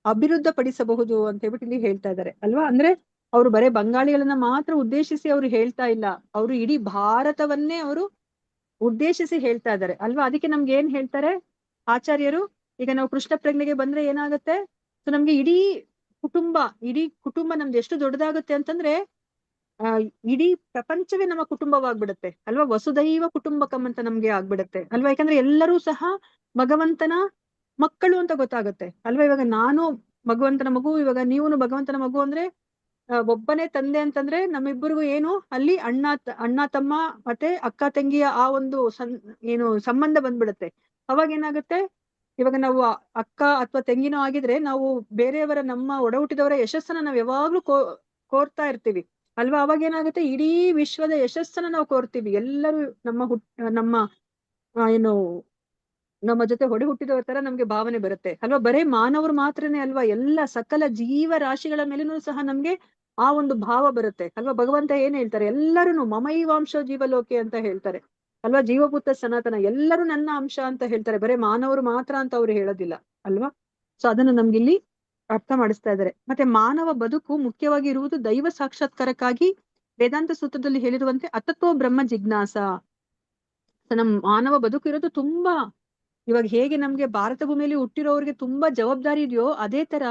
ಅಭಿವೃದ್ಧಪಡಿಸಬಹುದು ಅಂತ ಹೇಳ್ಬಿಟ್ಟು ಇಲ್ಲಿ ಹೇಳ್ತಾ ಇದ್ದಾರೆ ಅಲ್ವಾ. ಅಂದ್ರೆ ಅವರು ಬರೇ ಬಂಗಾಳಿಗಳನ್ನ ಮಾತ್ರ ಉದ್ದೇಶಿಸಿ ಅವರು ಹೇಳ್ತಾ ಇಲ್ಲ, ಅವರು ಇಡೀ ಭಾರತವನ್ನೇ ಅವರು ಉದ್ದೇಶಿಸಿ ಹೇಳ್ತಾ ಇದ್ದಾರೆ ಅಲ್ವಾ. ಅದಕ್ಕೆ ನಮ್ಗೆ ಏನ್ ಹೇಳ್ತಾರೆ ಆಚಾರ್ಯರು, ಈಗ ನಾವು ಕೃಷ್ಣ ಪ್ರಜ್ಞೆಗೆ ಬಂದ್ರೆ ಏನಾಗುತ್ತೆ, ಸೊ ನಮ್ಗೆ ಇಡೀ ಕುಟುಂಬ ನಮ್ದು ಎಷ್ಟು ದೊಡ್ಡದಾಗುತ್ತೆ ಅಂತಂದ್ರೆ ಇಡೀ ಪ್ರಪಂಚವೇ ನಮ್ಮ ಕುಟುಂಬವಾಗ್ಬಿಡುತ್ತೆ ಅಲ್ವಾ. ವಸುದೈವ ಕುಟುಂಬಕಂ ಅಂತ ನಮ್ಗೆ ಆಗ್ಬಿಡುತ್ತೆ ಅಲ್ವಾ. ಯಾಕಂದ್ರೆ ಎಲ್ಲರೂ ಸಹ ಭಗವಂತನ ಮಕ್ಕಳು ಅಂತ ಗೊತ್ತಾಗುತ್ತೆ ಅಲ್ವಾ. ಇವಾಗ ನಾನು ಭಗವಂತನ ಮಗು, ಇವಾಗ ನೀವು ಭಗವಂತನ ಮಗು ಅಂದ್ರೆ ಒಬ್ಬನೇ ತಂದೆ ಅಂತಂದ್ರೆ ನಮ್ಮಿಬ್ಬರಿಗೂ ಏನು ಅಲ್ಲಿ ಅಣ್ಣ ತಮ್ಮ ಮತ್ತೆ ಅಕ್ಕ ತಂಗಿಯ ಆ ಒಂದು ಸಂಬಂಧ ಬಂದ್ಬಿಡುತ್ತೆ. ಅವಾಗ ಏನಾಗುತ್ತೆ, ಇವಾಗ ನಾವು ಅಕ್ಕ ಅಥವಾ ತಂಗಿನೋ ಆಗಿದ್ರೆ ನಾವು ಬೇರೆಯವರ, ನಮ್ಮ ಒಡ ಹುಟ್ಟಿದವರ ಯಶಸ್ಸನ್ನ ನಾವ್ ಯಾವಾಗ್ಲೂ ಕೋರ್ತಾ ಇರ್ತೀವಿ ಅಲ್ವಾ. ಅವಾಗ ಏನಾಗುತ್ತೆ, ಇಡೀ ವಿಶ್ವದ ಯಶಸ್ಸನ್ನ ನಾವು ಕೋರ್ತೀವಿ. ಎಲ್ಲರೂ ನಮ್ಮ ಜೊತೆ ಹುಟ್ಟಿದವರ ತರ ನಮ್ಗೆ ಭಾವನೆ ಬರುತ್ತೆ ಅಲ್ವಾ. ಬರೇ ಮಾನವರು ಮಾತ್ರನೇ ಅಲ್ವಾ, ಎಲ್ಲ ಸಕಲ ಜೀವ ರಾಶಿಗಳ ಮೇಲೂ ಸಹ ನಮ್ಗೆ ಆ ಒಂದು ಭಾವ ಬರುತ್ತೆ ಅಲ್ವಾ. ಭಗವಂತ ಏನ್ ಹೇಳ್ತಾರೆ, ಎಲ್ಲರೂ ಮಮೈವಾಂಶ ಜೀವಲೋಕೆ ಅಂತ ಹೇಳ್ತಾರೆ ಅಲ್ವಾ. ಜೀವಭೂತ ಸನಾತನ ಎಲ್ಲರೂ ನನ್ನ ಅಂಶ ಅಂತ ಹೇಳ್ತಾರೆ, ಬರೇ ಮಾನವರು ಮಾತ್ರ ಅಂತ ಅವ್ರು ಹೇಳೋದಿಲ್ಲ ಅಲ್ವಾ. ಸೊ ಅದನ್ನ ನಮ್ಗಿಲ್ಲಿ ಅರ್ಥ ಮಾಡಿಸ್ತಾ ಇದ್ದಾರೆ. ಮತ್ತೆ ಮಾನವ ಬದುಕು ಮುಖ್ಯವಾಗಿ ಇರುವುದು ದೈವ ಸಾಕ್ಷಾತ್ಕಾರಕ್ಕಾಗಿ ವೇದಾಂತ ಸೂತ್ರದಲ್ಲಿ ಹೇಳಿರುವಂತೆ ಅತತ್ವ ಬ್ರಹ್ಮ ಜಿಜ್ಞಾಸ. ನಮ್ಮ ಮಾನವ ಬದುಕು ಇರೋದು ತುಂಬಾ, ಇವಾಗ ಹೇಗೆ ನಮ್ಗೆ ಭಾರತ ಭೂಮಿಯಲ್ಲಿ ಹುಟ್ಟಿರೋರಿಗೆ ತುಂಬಾ ಜವಾಬ್ದಾರಿ ಇದೆಯೋ, ಅದೇ ತರ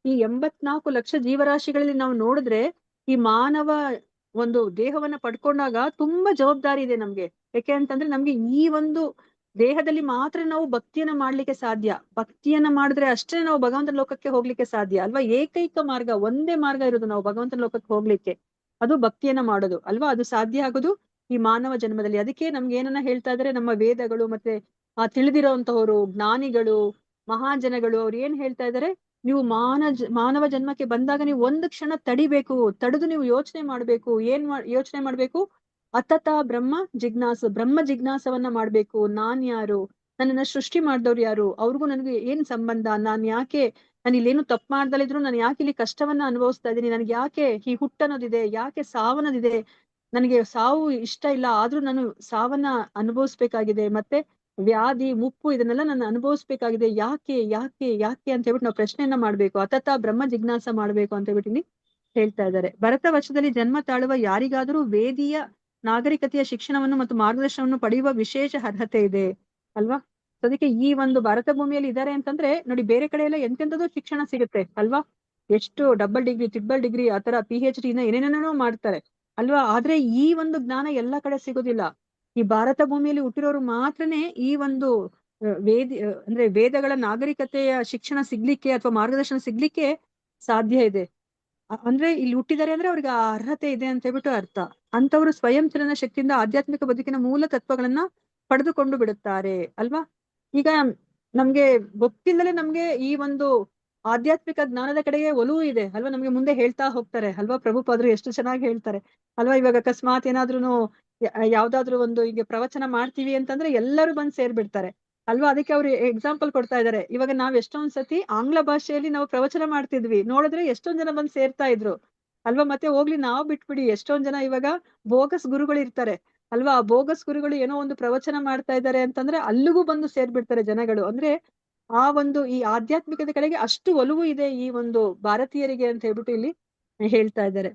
ಈ 84 ಲಕ್ಷ ಜೀವರಾಶಿಗಳಲ್ಲಿ ನಾವು ನೋಡಿದ್ರೆ ಈ ಮಾನವ ಒಂದು ದೇಹವನ್ನ ಪಡ್ಕೊಂಡಾಗ ತುಂಬಾ ಜವಾಬ್ದಾರಿ ಇದೆ ನಮ್ಗೆ. ಯಾಕೆ ಅಂತಂದ್ರೆ ನಮ್ಗೆ ಈ ಒಂದು ದೇಹದಲ್ಲಿ ಮಾತ್ರ ನಾವು ಭಕ್ತಿಯನ್ನ ಮಾಡ್ಲಿಕ್ಕೆ ಸಾಧ್ಯ. ಭಕ್ತಿಯನ್ನ ಮಾಡಿದ್ರೆ ಅಷ್ಟೇ ನಾವು ಭಗವಂತನ ಲೋಕಕ್ಕೆ ಹೋಗ್ಲಿಕ್ಕೆ ಸಾಧ್ಯ ಅಲ್ವಾ. ಏಕೈಕ ಮಾರ್ಗ, ಒಂದೇ ಮಾರ್ಗ ಇರೋದು ನಾವು ಭಗವಂತನ ಲೋಕಕ್ಕೆ ಹೋಗ್ಲಿಕ್ಕೆ, ಅದು ಭಕ್ತಿಯನ್ನ ಮಾಡೋದು ಅಲ್ವಾ. ಅದು ಸಾಧ್ಯ ಆಗೋದು ಈ ಮಾನವ ಜನ್ಮದಲ್ಲಿ. ಅದಕ್ಕೆ ನಮ್ಗೆ ಏನನ್ನ ಹೇಳ್ತಾ ಇದ್ರೆ ನಮ್ಮ ವೇದಗಳು ಮತ್ತೆ ತಿಳಿದಿರೋಂತವ್ರು, ಜ್ಞಾನಿಗಳು, ಮಹಾಜನಗಳು, ಅವ್ರು ಏನ್ ಹೇಳ್ತಾ ಇದ್ದಾರೆ, ನೀವು ಮಾನವ ಜನ್ಮಕ್ಕೆ ಬಂದಾಗ ನೀವು ಒಂದು ಕ್ಷಣ ತಡಿಬೇಕು, ತಡೆದು ನೀವು ಯೋಚನೆ ಮಾಡ್ಬೇಕು. ಯೋಚನೆ ಮಾಡ್ಬೇಕು, ಅತತ ಬ್ರಹ್ಮ ಜಿಜ್ಞಾಸವನ್ನ ಮಾಡ್ಬೇಕು. ನಾನ್ ಯಾರು, ನನ್ನನ್ನ ಸೃಷ್ಟಿ ಮಾಡಿದವ್ರು ಯಾರು, ಅವ್ರಿಗೂ ನನಗೆ ಏನ್ ಸಂಬಂಧ, ನಾನು ಇಲ್ಲೇನು ತಪ್ಪು ಮಾಡ್ದಲಿದ್ರು ನಾನು ಯಾಕೆ ಇಲ್ಲಿ ಕಷ್ಟವನ್ನ ಅನುಭವಿಸ್ತಾ ಇದ್ದೀನಿ, ನನ್ಗೆ ಯಾಕೆ ಈ ಹುಟ್ಟನ್ನೋದಿದೆ, ಯಾಕೆ ಸಾವನ್ನೋದಿದೆ, ನನಗೆ ಸಾವು ಇಷ್ಟ ಇಲ್ಲ ಆದ್ರೂ ನಾನು ಸಾವನ್ನ ಅನುಭವಿಸ್ಬೇಕಾಗಿದೆ, ಮತ್ತೆ ವ್ಯಾಧಿ ಮುಪ್ಪು ಇದನ್ನೆಲ್ಲ ನಾನು ಅನುಭವಿಸ್ಬೇಕಾಗಿದೆ, ಯಾಕೆ ಯಾಕೆ ಯಾಕೆ ಅಂತ ಹೇಳ್ಬಿಟ್ಟು ನಾವು ಪ್ರಶ್ನೆಯನ್ನ ಮಾಡ್ಬೇಕು. ಅತತ ಬ್ರಹ್ಮ ಜಿಜ್ಞಾಸ ಮಾಡ್ಬೇಕು ಅಂತ ಹೇಳ್ಬಿಟ್ಟು ಇಲ್ಲಿ ಹೇಳ್ತಾ ಇದ್ದಾರೆ. ಭರತ ವರ್ಷದಲ್ಲಿ ಜನ್ಮ ತಾಳುವ ಯಾರಿಗಾದರೂ ವೇದೀಯ ನಾಗರಿಕತೆಯ ಶಿಕ್ಷಣವನ್ನು ಮತ್ತು ಮಾರ್ಗದರ್ಶನವನ್ನು ಪಡೆಯುವ ವಿಶೇಷ ಅರ್ಹತೆ ಇದೆ ಅಲ್ವಾ. ಅದಕ್ಕೆ ಈ ಒಂದು ಭಾರತ ಭೂಮಿಯಲ್ಲಿ ಇದ್ದಾರೆ ಅಂತಂದ್ರೆ ನೋಡಿ, ಬೇರೆ ಕಡೆ ಎಲ್ಲ ಎಂತೆಂಥದ್ದು ಶಿಕ್ಷಣ ಸಿಗುತ್ತೆ ಅಲ್ವಾ. ಎಷ್ಟು ಡಬಲ್ ಡಿಗ್ರಿ, ಟ್ರಿಬಲ್ ಡಿಗ್ರಿ, ಆತರ PhD ಏನೇನೇನೋ ಮಾಡ್ತಾರೆ ಅಲ್ವಾ. ಆದ್ರೆ ಈ ಒಂದು ಜ್ಞಾನ ಎಲ್ಲಾ ಕಡೆ ಸಿಗೋದಿಲ್ಲ. ಈ ಭಾರತ ಭೂಮಿಯಲ್ಲಿ ಹುಟ್ಟಿರೋರು ಮಾತ್ರನೇ ಈ ಒಂದು ಅಂದ್ರೆ ವೇದಗಳ ನಾಗರಿಕತೆಯ ಶಿಕ್ಷಣ ಸಿಗ್ಲಿಕ್ಕೆ ಅಥವಾ ಮಾರ್ಗದರ್ಶನ ಸಿಗ್ಲಿಕ್ಕೆ ಸಾಧ್ಯ ಇದೆ. ಅಂದ್ರೆ ಇಲ್ಲಿ ಹುಟ್ಟಿದ್ದಾರೆ ಅಂದ್ರೆ ಅವ್ರಿಗೆ ಆ ಅರ್ಹತೆ ಇದೆ ಅಂತ ಹೇಳ್ಬಿಟ್ಟು ಅರ್ಥ. ಅಂತವರು ಸ್ವಯಂ ಚಲನ ಶಕ್ತಿಯಿಂದ ಆಧ್ಯಾತ್ಮಿಕ ಬದುಕಿನ ಮೂಲ ತತ್ವಗಳನ್ನ ಪಡೆದುಕೊಂಡು ಬಿಡುತ್ತಾರೆ ಅಲ್ವಾ. ಈಗ ನಮ್ಗೆ ಗೊತ್ತಿಲ್ಲದೆ ನಮ್ಗೆ ಈ ಒಂದು ಆಧ್ಯಾತ್ಮಿಕ ಜ್ಞಾನದ ಕಡೆಗೆ ಒಲವು ಇದೆ ಅಲ್ವಾ. ನಮ್ಗೆ ಮುಂದೆ ಹೇಳ್ತಾ ಹೋಗ್ತಾರೆ ಅಲ್ವಾ. ಪ್ರಭುಪಾದರು ಎಷ್ಟು ಚೆನ್ನಾಗಿ ಹೇಳ್ತಾರೆ ಅಲ್ವಾ. ಇವಾಗ ಅಕಸ್ಮಾತ್ ಏನಾದ್ರೂ ಯಾವ್ದಾದ್ರು ಒಂದು ಈಗ ಪ್ರವಚನ ಮಾಡ್ತೀವಿ ಅಂತಂದ್ರೆ ಎಲ್ಲರೂ ಬಂದ್ ಸೇರ್ಬಿಡ್ತಾರೆ ಅಲ್ವಾ. ಅದಕ್ಕೆ ಅವ್ರು ಎಕ್ಸಾಂಪಲ್ ಕೊಡ್ತಾ ಇದ್ದಾರೆ. ಇವಾಗ ನಾವ್ ಎಷ್ಟೊಂದ್ ಸತಿ ಆಂಗ್ಲ ಭಾಷೆಯಲ್ಲಿ ನಾವು ಪ್ರವಚನ ಮಾಡ್ತಿದ್ವಿ, ನೋಡಿದ್ರೆ ಎಷ್ಟೊಂದ್ ಜನ ಬಂದ್ ಸೇರ್ತಾ ಇದ್ರು ಅಲ್ವಾ. ಮತ್ತೆ ಹೋಗ್ಲಿ ನಾವ್ ಬಿಟ್ಬಿಡಿ, ಎಷ್ಟೊಂದ್ ಜನ ಇವಾಗ ಬೋಗಸ್ ಗುರುಗಳು ಇರ್ತಾರೆ ಅಲ್ವಾ. ಆ ಬೋಗಸ್ ಗುರುಗಳು ಏನೋ ಒಂದು ಪ್ರವಚನ ಮಾಡ್ತಾ ಇದ್ದಾರೆ ಅಂತಂದ್ರೆ ಅಲ್ಲಿಗೂ ಬಂದು ಸೇರ್ಬಿಡ್ತಾರೆ ಜನಗಳು. ಅಂದ್ರೆ ಆ ಒಂದು ಈ ಆಧ್ಯಾತ್ಮಿಕದ ಕಡೆಗೆ ಅಷ್ಟು ಒಲವು ಇದೆ ಈ ಒಂದು ಭಾರತೀಯರಿಗೆ ಅಂತ ಹೇಳ್ಬಿಟ್ಟು ಇಲ್ಲಿ ಹೇಳ್ತಾ ಇದ್ದಾರೆ.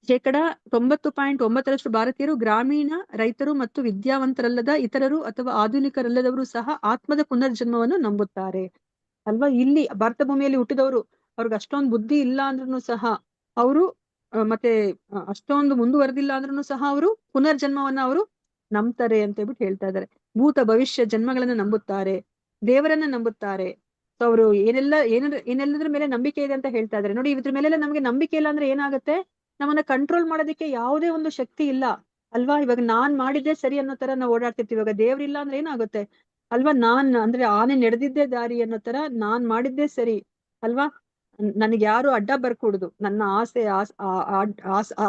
90.9% ಭಾರತೀಯರು ಗ್ರಾಮೀಣ ರೈತರು ಮತ್ತು ವಿದ್ಯಾವಂತರಲ್ಲದ ಇತರರು ಅಥವಾ ಆಧುನಿಕರಲ್ಲದವರು ಸಹ ಆತ್ಮದ ಪುನರ್ಜನ್ಮವನ್ನು ನಂಬುತ್ತಾರೆ ಅಲ್ವಾ. ಇಲ್ಲಿ ಭಾರತ ಭೂಮಿಯಲ್ಲಿ ಹುಟ್ಟಿದವರು, ಅವ್ರಿಗೆ ಅಷ್ಟೊಂದು ಬುದ್ಧಿ ಇಲ್ಲ ಅಂದ್ರೂ ಸಹ ಅವರು ಮತ್ತೆ ಅಷ್ಟೊಂದು ಮುಂದುವರೆದಿಲ್ಲ ಅಂದ್ರೂ ಸಹ ಅವರು ಪುನರ್ಜನ್ಮವನ್ನ ಅವರು ನಂಬ್ತಾರೆ ಅಂತ ಹೇಳ್ಬಿಟ್ಟು ಹೇಳ್ತಾ ಇದ್ದಾರೆ. ಭೂತ ಭವಿಷ್ಯ ಜನ್ಮಗಳನ್ನ ನಂಬುತ್ತಾರೆ, ದೇವರನ್ನ ನಂಬುತ್ತಾರೆ, ಸೊ ಅವರು ಏನೆಲ್ಲದ್ರ ಮೇಲೆ ನಂಬಿಕೆ ಇದೆ ಅಂತ ಹೇಳ್ತಾ ಇದಾರೆ. ನೋಡಿ, ಇದ್ರ ಮೇಲೆಲ್ಲ ನಮ್ಗೆ ನಂಬಿಕೆ ಇಲ್ಲ ಅಂದ್ರೆ ಏನಾಗುತ್ತೆ, ನಮ್ಮನ್ನ ಕಂಟ್ರೋಲ್ ಮಾಡೋದಕ್ಕೆ ಯಾವುದೇ ಒಂದು ಶಕ್ತಿ ಇಲ್ಲ ಅಲ್ವಾ. ಇವಾಗ ನಾನ್ ಮಾಡಿದ್ದೆ ಸರಿ ಅನ್ನೋ ತರ ನಾವು ಓಡಾಡ್ತಿರ್ತೀವಿ. ಇವಾಗ ದೇವ್ರಿಲ್ಲ ಅಂದ್ರೆ ಏನಾಗುತ್ತೆ ಅಲ್ವಾ, ಅಂದ್ರೆ ಆನೆ ನಡೆದಿದ್ದೇ ದಾರಿ ಅನ್ನೋ ತರ ನಾನ್ ಮಾಡಿದ್ದೇ ಸರಿ ಅಲ್ವಾ. ನನಗೆ ಯಾರು ಅಡ್ಡ ಬರ್ಕೂಡುದು, ನನ್ನ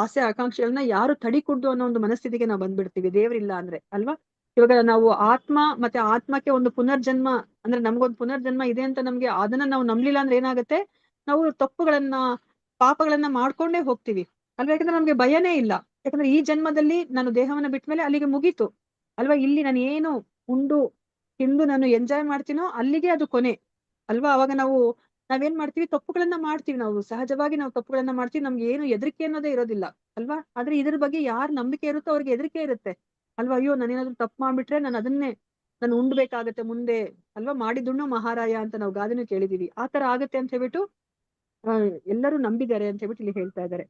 ಆಸೆ ಆಕಾಂಕ್ಷೆಗಳನ್ನ ಯಾರು ತಡಿಕೂಡ್ದು ಅನ್ನೋ ಒಂದು ಮನಸ್ಥಿತಿಗೆ ನಾವು ಬಂದ್ಬಿಡ್ತೀವಿ ದೇವ್ರಿಲ್ಲ ಅಂದ್ರೆ ಅಲ್ವಾ. ಇವಾಗ ನಾವು ಆತ್ಮಕ್ಕೆ ಒಂದು ಪುನರ್ಜನ್ಮ, ಅಂದ್ರೆ ನಮ್ಗೊಂದು ಪುನರ್ಜನ್ಮ ಇದೆ ಅಂತ ನಮ್ಗೆ ಅದನ್ನ ನಾವು ನಂಬ್ಲಿಲ್ಲ ಅಂದ್ರೆ ಏನಾಗುತ್ತೆ, ನಾವು ಪಾಪಗಳನ್ನ ಮಾಡ್ಕೊಂಡೇ ಹೋಗ್ತೀವಿ ಅಲ್ವಾ. ಯಾಕಂದ್ರೆ ನಮ್ಗೆ ಭಯನೇ ಇಲ್ಲ. ಯಾಕಂದ್ರೆ ಈ ಜನ್ಮದಲ್ಲಿ ನಾನು ದೇಹವನ್ನ ಬಿಟ್ಮೇಲೆ ಅಲ್ಲಿಗೆ ಮುಗೀತು ಅಲ್ವಾ. ಇಲ್ಲಿ ನಾನು ಏನು ಉಂಡು ತಿಂದು ನಾನು ಎಂಜಾಯ್ ಮಾಡ್ತೀನೋ ಅಲ್ಲಿಗೆ ಅದು ಕೊನೆ ಅಲ್ವಾ. ಅವಾಗ ನಾವೇನ್ ಮಾಡ್ತೀವಿ, ತಪ್ಪುಗಳನ್ನ ಮಾಡ್ತೀವಿ. ನಾವು ಸಹಜವಾಗಿ ನಾವು ತಪ್ಪುಗಳನ್ನ ಮಾಡ್ತೀವಿ. ನಮ್ಗೆ ಏನು ಹೆದರಿಕೆ ಅನ್ನೋದೇ ಇರೋದಿಲ್ಲ ಅಲ್ವಾ. ಆದ್ರೆ ಇದ್ರ ಬಗ್ಗೆ ಯಾರ್ ನಂಬಿಕೆ ಇರುತ್ತೋ ಅವ್ರಿಗೆ ಹೆದರಿಕೆ ಇರುತ್ತೆ ಅಲ್ವಾ. ಅಯ್ಯೋ, ನಾನೇನಾದ್ರೂ ತಪ್ಪು ಮಾಡ್ಬಿಟ್ರೆ ನಾನು ಉಂಡ್ಬೇಕಾಗತ್ತೆ ಮುಂದೆ ಅಲ್ವಾ. ಮಾಡಿದುಣ್ಣು ಮಹಾರಾಯ ಅಂತ ನಾವು ಗಾದೆನೂ ಕೇಳಿದೀವಿ. ಆ ತರ ಆಗತ್ತೆ ಅಂತ ಹೇಳ್ಬಿಟ್ಟು ಎಲ್ಲರೂ ನಂಬಿದ್ದಾರೆ ಅಂತ ಹೇಳ್ಬಿಟ್ಟು ಇಲ್ಲಿ ಹೇಳ್ತಾ ಇದ್ದಾರೆ.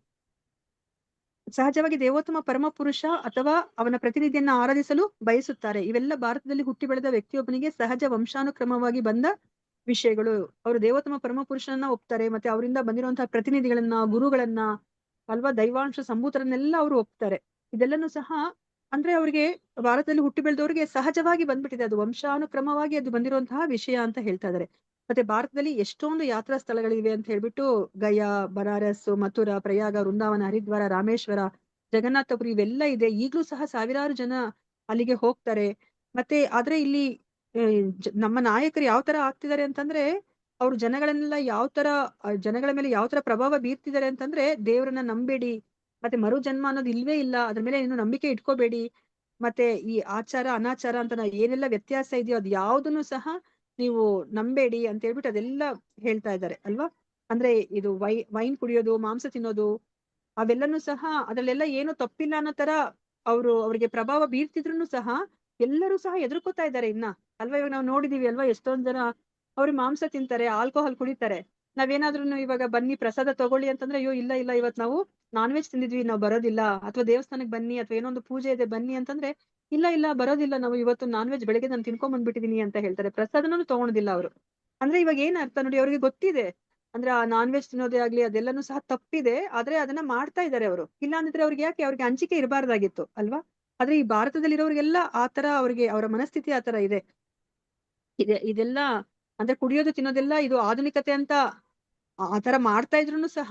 ಸಹಜವಾಗಿ ದೇವೋತ್ತಮ ಪರಮ ಪುರುಷ ಅಥವಾ ಅವನ ಪ್ರತಿನಿಧಿಯನ್ನ ಆರಾಧಿಸಲು ಬಯಸುತ್ತಾರೆ. ಇವೆಲ್ಲ ಭಾರತದಲ್ಲಿ ಹುಟ್ಟಿ ಬೆಳೆದ ವ್ಯಕ್ತಿಯೊಬ್ಬನಿಗೆ ಸಹಜ ವಂಶಾನುಕ್ರಮವಾಗಿ ಬಂದ ವಿಷಯಗಳು. ಅವರು ದೇವೋತ್ತಮ ಪರಮ ಪುರುಷನನ್ನ ಒಪ್ತಾರೆ, ಮತ್ತೆ ಅವರಿಂದ ಬಂದಿರುವಂತಹ ಪ್ರತಿನಿಧಿಗಳನ್ನ, ಗುರುಗಳನ್ನ ಅಲ್ವಾ, ದೈವಾಂಶ ಸಂಭೂತರನ್ನೆಲ್ಲ ಅವರು ಒಪ್ತಾರೆ. ಇದೆಲ್ಲನೂ ಸಹ ಅಂದ್ರೆ ಅವ್ರಿಗೆ ಭಾರತದಲ್ಲಿ ಹುಟ್ಟಿ ಬೆಳೆದವರಿಗೆ ಸಹಜವಾಗಿ ಬಂದ್ಬಿಟ್ಟಿದೆ, ಅದು ವಂಶಾನುಕ್ರಮವಾಗಿ ಅದು ಬಂದಿರುವಂತಹ ವಿಷಯ ಅಂತ ಹೇಳ್ತಾ ಇದ್ದಾರೆ. ಮತ್ತೆ ಭಾರತದಲ್ಲಿ ಎಷ್ಟೊಂದು ಯಾತ್ರಾ ಸ್ಥಳಗಳಿವೆ ಅಂತ ಹೇಳ್ಬಿಟ್ಟು ಗಯಾ, ಬನಾರಸ್, ಮಥುರಾ, ಪ್ರಯಾಗ, ವೃಂದಾವನ, ಹರಿದ್ವಾರ, ರಾಮೇಶ್ವರ, ಜಗನ್ನಾಥಪುರಿ ಇವೆಲ್ಲ ಇದೆ. ಈಗ್ಲೂ ಸಹ ಸಾವಿರಾರು ಜನ ಅಲ್ಲಿಗೆ ಹೋಗ್ತಾರೆ. ಮತ್ತೆ ಆದ್ರೆ ಇಲ್ಲಿ ನಮ್ಮ ನಾಯಕರು ಯಾವ ತರ ಆಗ್ತಿದ್ದಾರೆ ಅಂತಂದ್ರೆ, ಅವ್ರು ಜನಗಳನ್ನೆಲ್ಲ ಜನಗಳ ಮೇಲೆ ಯಾವ ತರ ಪ್ರಭಾವ ಬೀರ್ತಿದ್ದಾರೆ ಅಂತಂದ್ರೆ, ದೇವರನ್ನ ನಂಬೇಡಿ, ಮತ್ತೆ ಮರು ಜನ್ಮ ಅನ್ನೋದು ಇಲ್ವೇ ಇಲ್ಲ, ಅದ್ರ ಮೇಲೆ ಏನು ನಂಬಿಕೆ ಇಟ್ಕೋಬೇಡಿ, ಮತ್ತೆ ಈ ಆಚಾರ ಅನಾಚಾರ ಅಂತ ಏನೆಲ್ಲ ವ್ಯತ್ಯಾಸ ಇದೆಯೋ ಅದು ಯಾವ್ದನ್ನು ಸಹ ನೀವು ನಂಬೇಡಿ ಅಂತ ಹೇಳ್ಬಿಟ್ಟು ಅದೆಲ್ಲ ಹೇಳ್ತಾ ಇದ್ದಾರೆ ಅಲ್ವಾ. ಅಂದ್ರೆ ಇದು ವೈನ್ ಕುಡಿಯೋದು, ಮಾಂಸ ತಿನ್ನೋದು ಅವೆಲ್ಲನೂ ಸಹ ಅದ್ರಲ್ಲೆಲ್ಲ ಏನು ತಪ್ಪಿಲ್ಲ ಅನ್ನೋ ತರ ಅವ್ರಿಗೆ ಪ್ರಭಾವ ಬೀರ್ತಿದ್ರು ಸಹ ಎಲ್ಲರೂ ಸಹ ಎದುರ್ಕೋತಾ ಇದ್ದಾರೆ ಇನ್ನ ಅಲ್ವಾ. ಇವಾಗ ನಾವು ನೋಡಿದೀವಿ ಅಲ್ವಾ, ಎಷ್ಟೊಂದ್ ಜನ ಅವ್ರಿಗೆ ಮಾಂಸ ತಿಂತಾರೆ, ಆಲ್ಕೋಹಾಲ್ ಕುಡಿತಾರೆ. ನಾವೇನಾದ್ರೂ ಇವಾಗ ಬನ್ನಿ ಪ್ರಸಾದ ತಗೊಳ್ಳಿ ಅಂತಂದ್ರೆ, ಅಯ್ಯೋ ಇಲ್ಲ ಇವತ್ ನಾವು ನಾನ್ ವೆಜ್ ತಿಂದಿದ್ವಿ, ನಾವು ಬರೋದಿಲ್ಲ. ಅಥವಾ ದೇವಸ್ಥಾನಕ್ಕೆ ಬನ್ನಿ, ಅಥವಾ ಏನೋ ಒಂದು ಪೂಜೆ ಇದೆ ಬನ್ನಿ ಅಂತಂದ್ರೆ, ಇಲ್ಲ ಬರೋದಿಲ್ಲ, ನಾವು ಇವತ್ತು ನಾನ್ ವೆಜ್ ಬೆಳಗ್ಗೆ ನಾನು ತಿನ್ಕೊಂಡ್ ಬಂದ್ಬಿಟ್ಟಿದೀನಿ ಅಂತ ಹೇಳ್ತಾರೆ. ಪ್ರಸಾದನೂ ತಗೊಳೋದಿಲ್ಲ ಅವರು. ಅಂದ್ರೆ ಇವಾಗ ಏನ್ ಅರ್ಥ ನೋಡಿ, ಅವ್ರಿಗೆ ಗೊತ್ತಿದೆ ಅಂದ್ರೆ ಆ ನಾನ್ ವೆಜ್ ತಿನ್ನೋದೇ ಆಗ್ಲಿ ಅದೆಲ್ಲನೂ ಸಹ ತಪ್ಪಿದೆ, ಆದ್ರೆ ಅದನ್ನ ಮಾಡ್ತಾ ಇದ್ದಾರೆ ಅವರು. ಇಲ್ಲ ಅಂದ್ರೆ ಅವ್ರಿಗೆ ಅಂಜಿಕೆ ಇರಬಾರ್ದಾಗಿತ್ತು ಅಲ್ವಾ. ಆದ್ರೆ ಈ ಭಾರತದಲ್ಲಿರೋರಿಗೆಲ್ಲ ಆತರ ಅವರ ಮನಸ್ಥಿತಿ ಆತರ ಇದೆ. ಇದೆಲ್ಲ ಅಂದ್ರೆ ಕುಡಿಯೋದು ತಿನ್ನೋದೆಲ್ಲ ಇದು ಆಧುನಿಕತೆ ಅಂತ ಆತರ ಮಾಡ್ತಾ ಇದ್ರು ಸಹ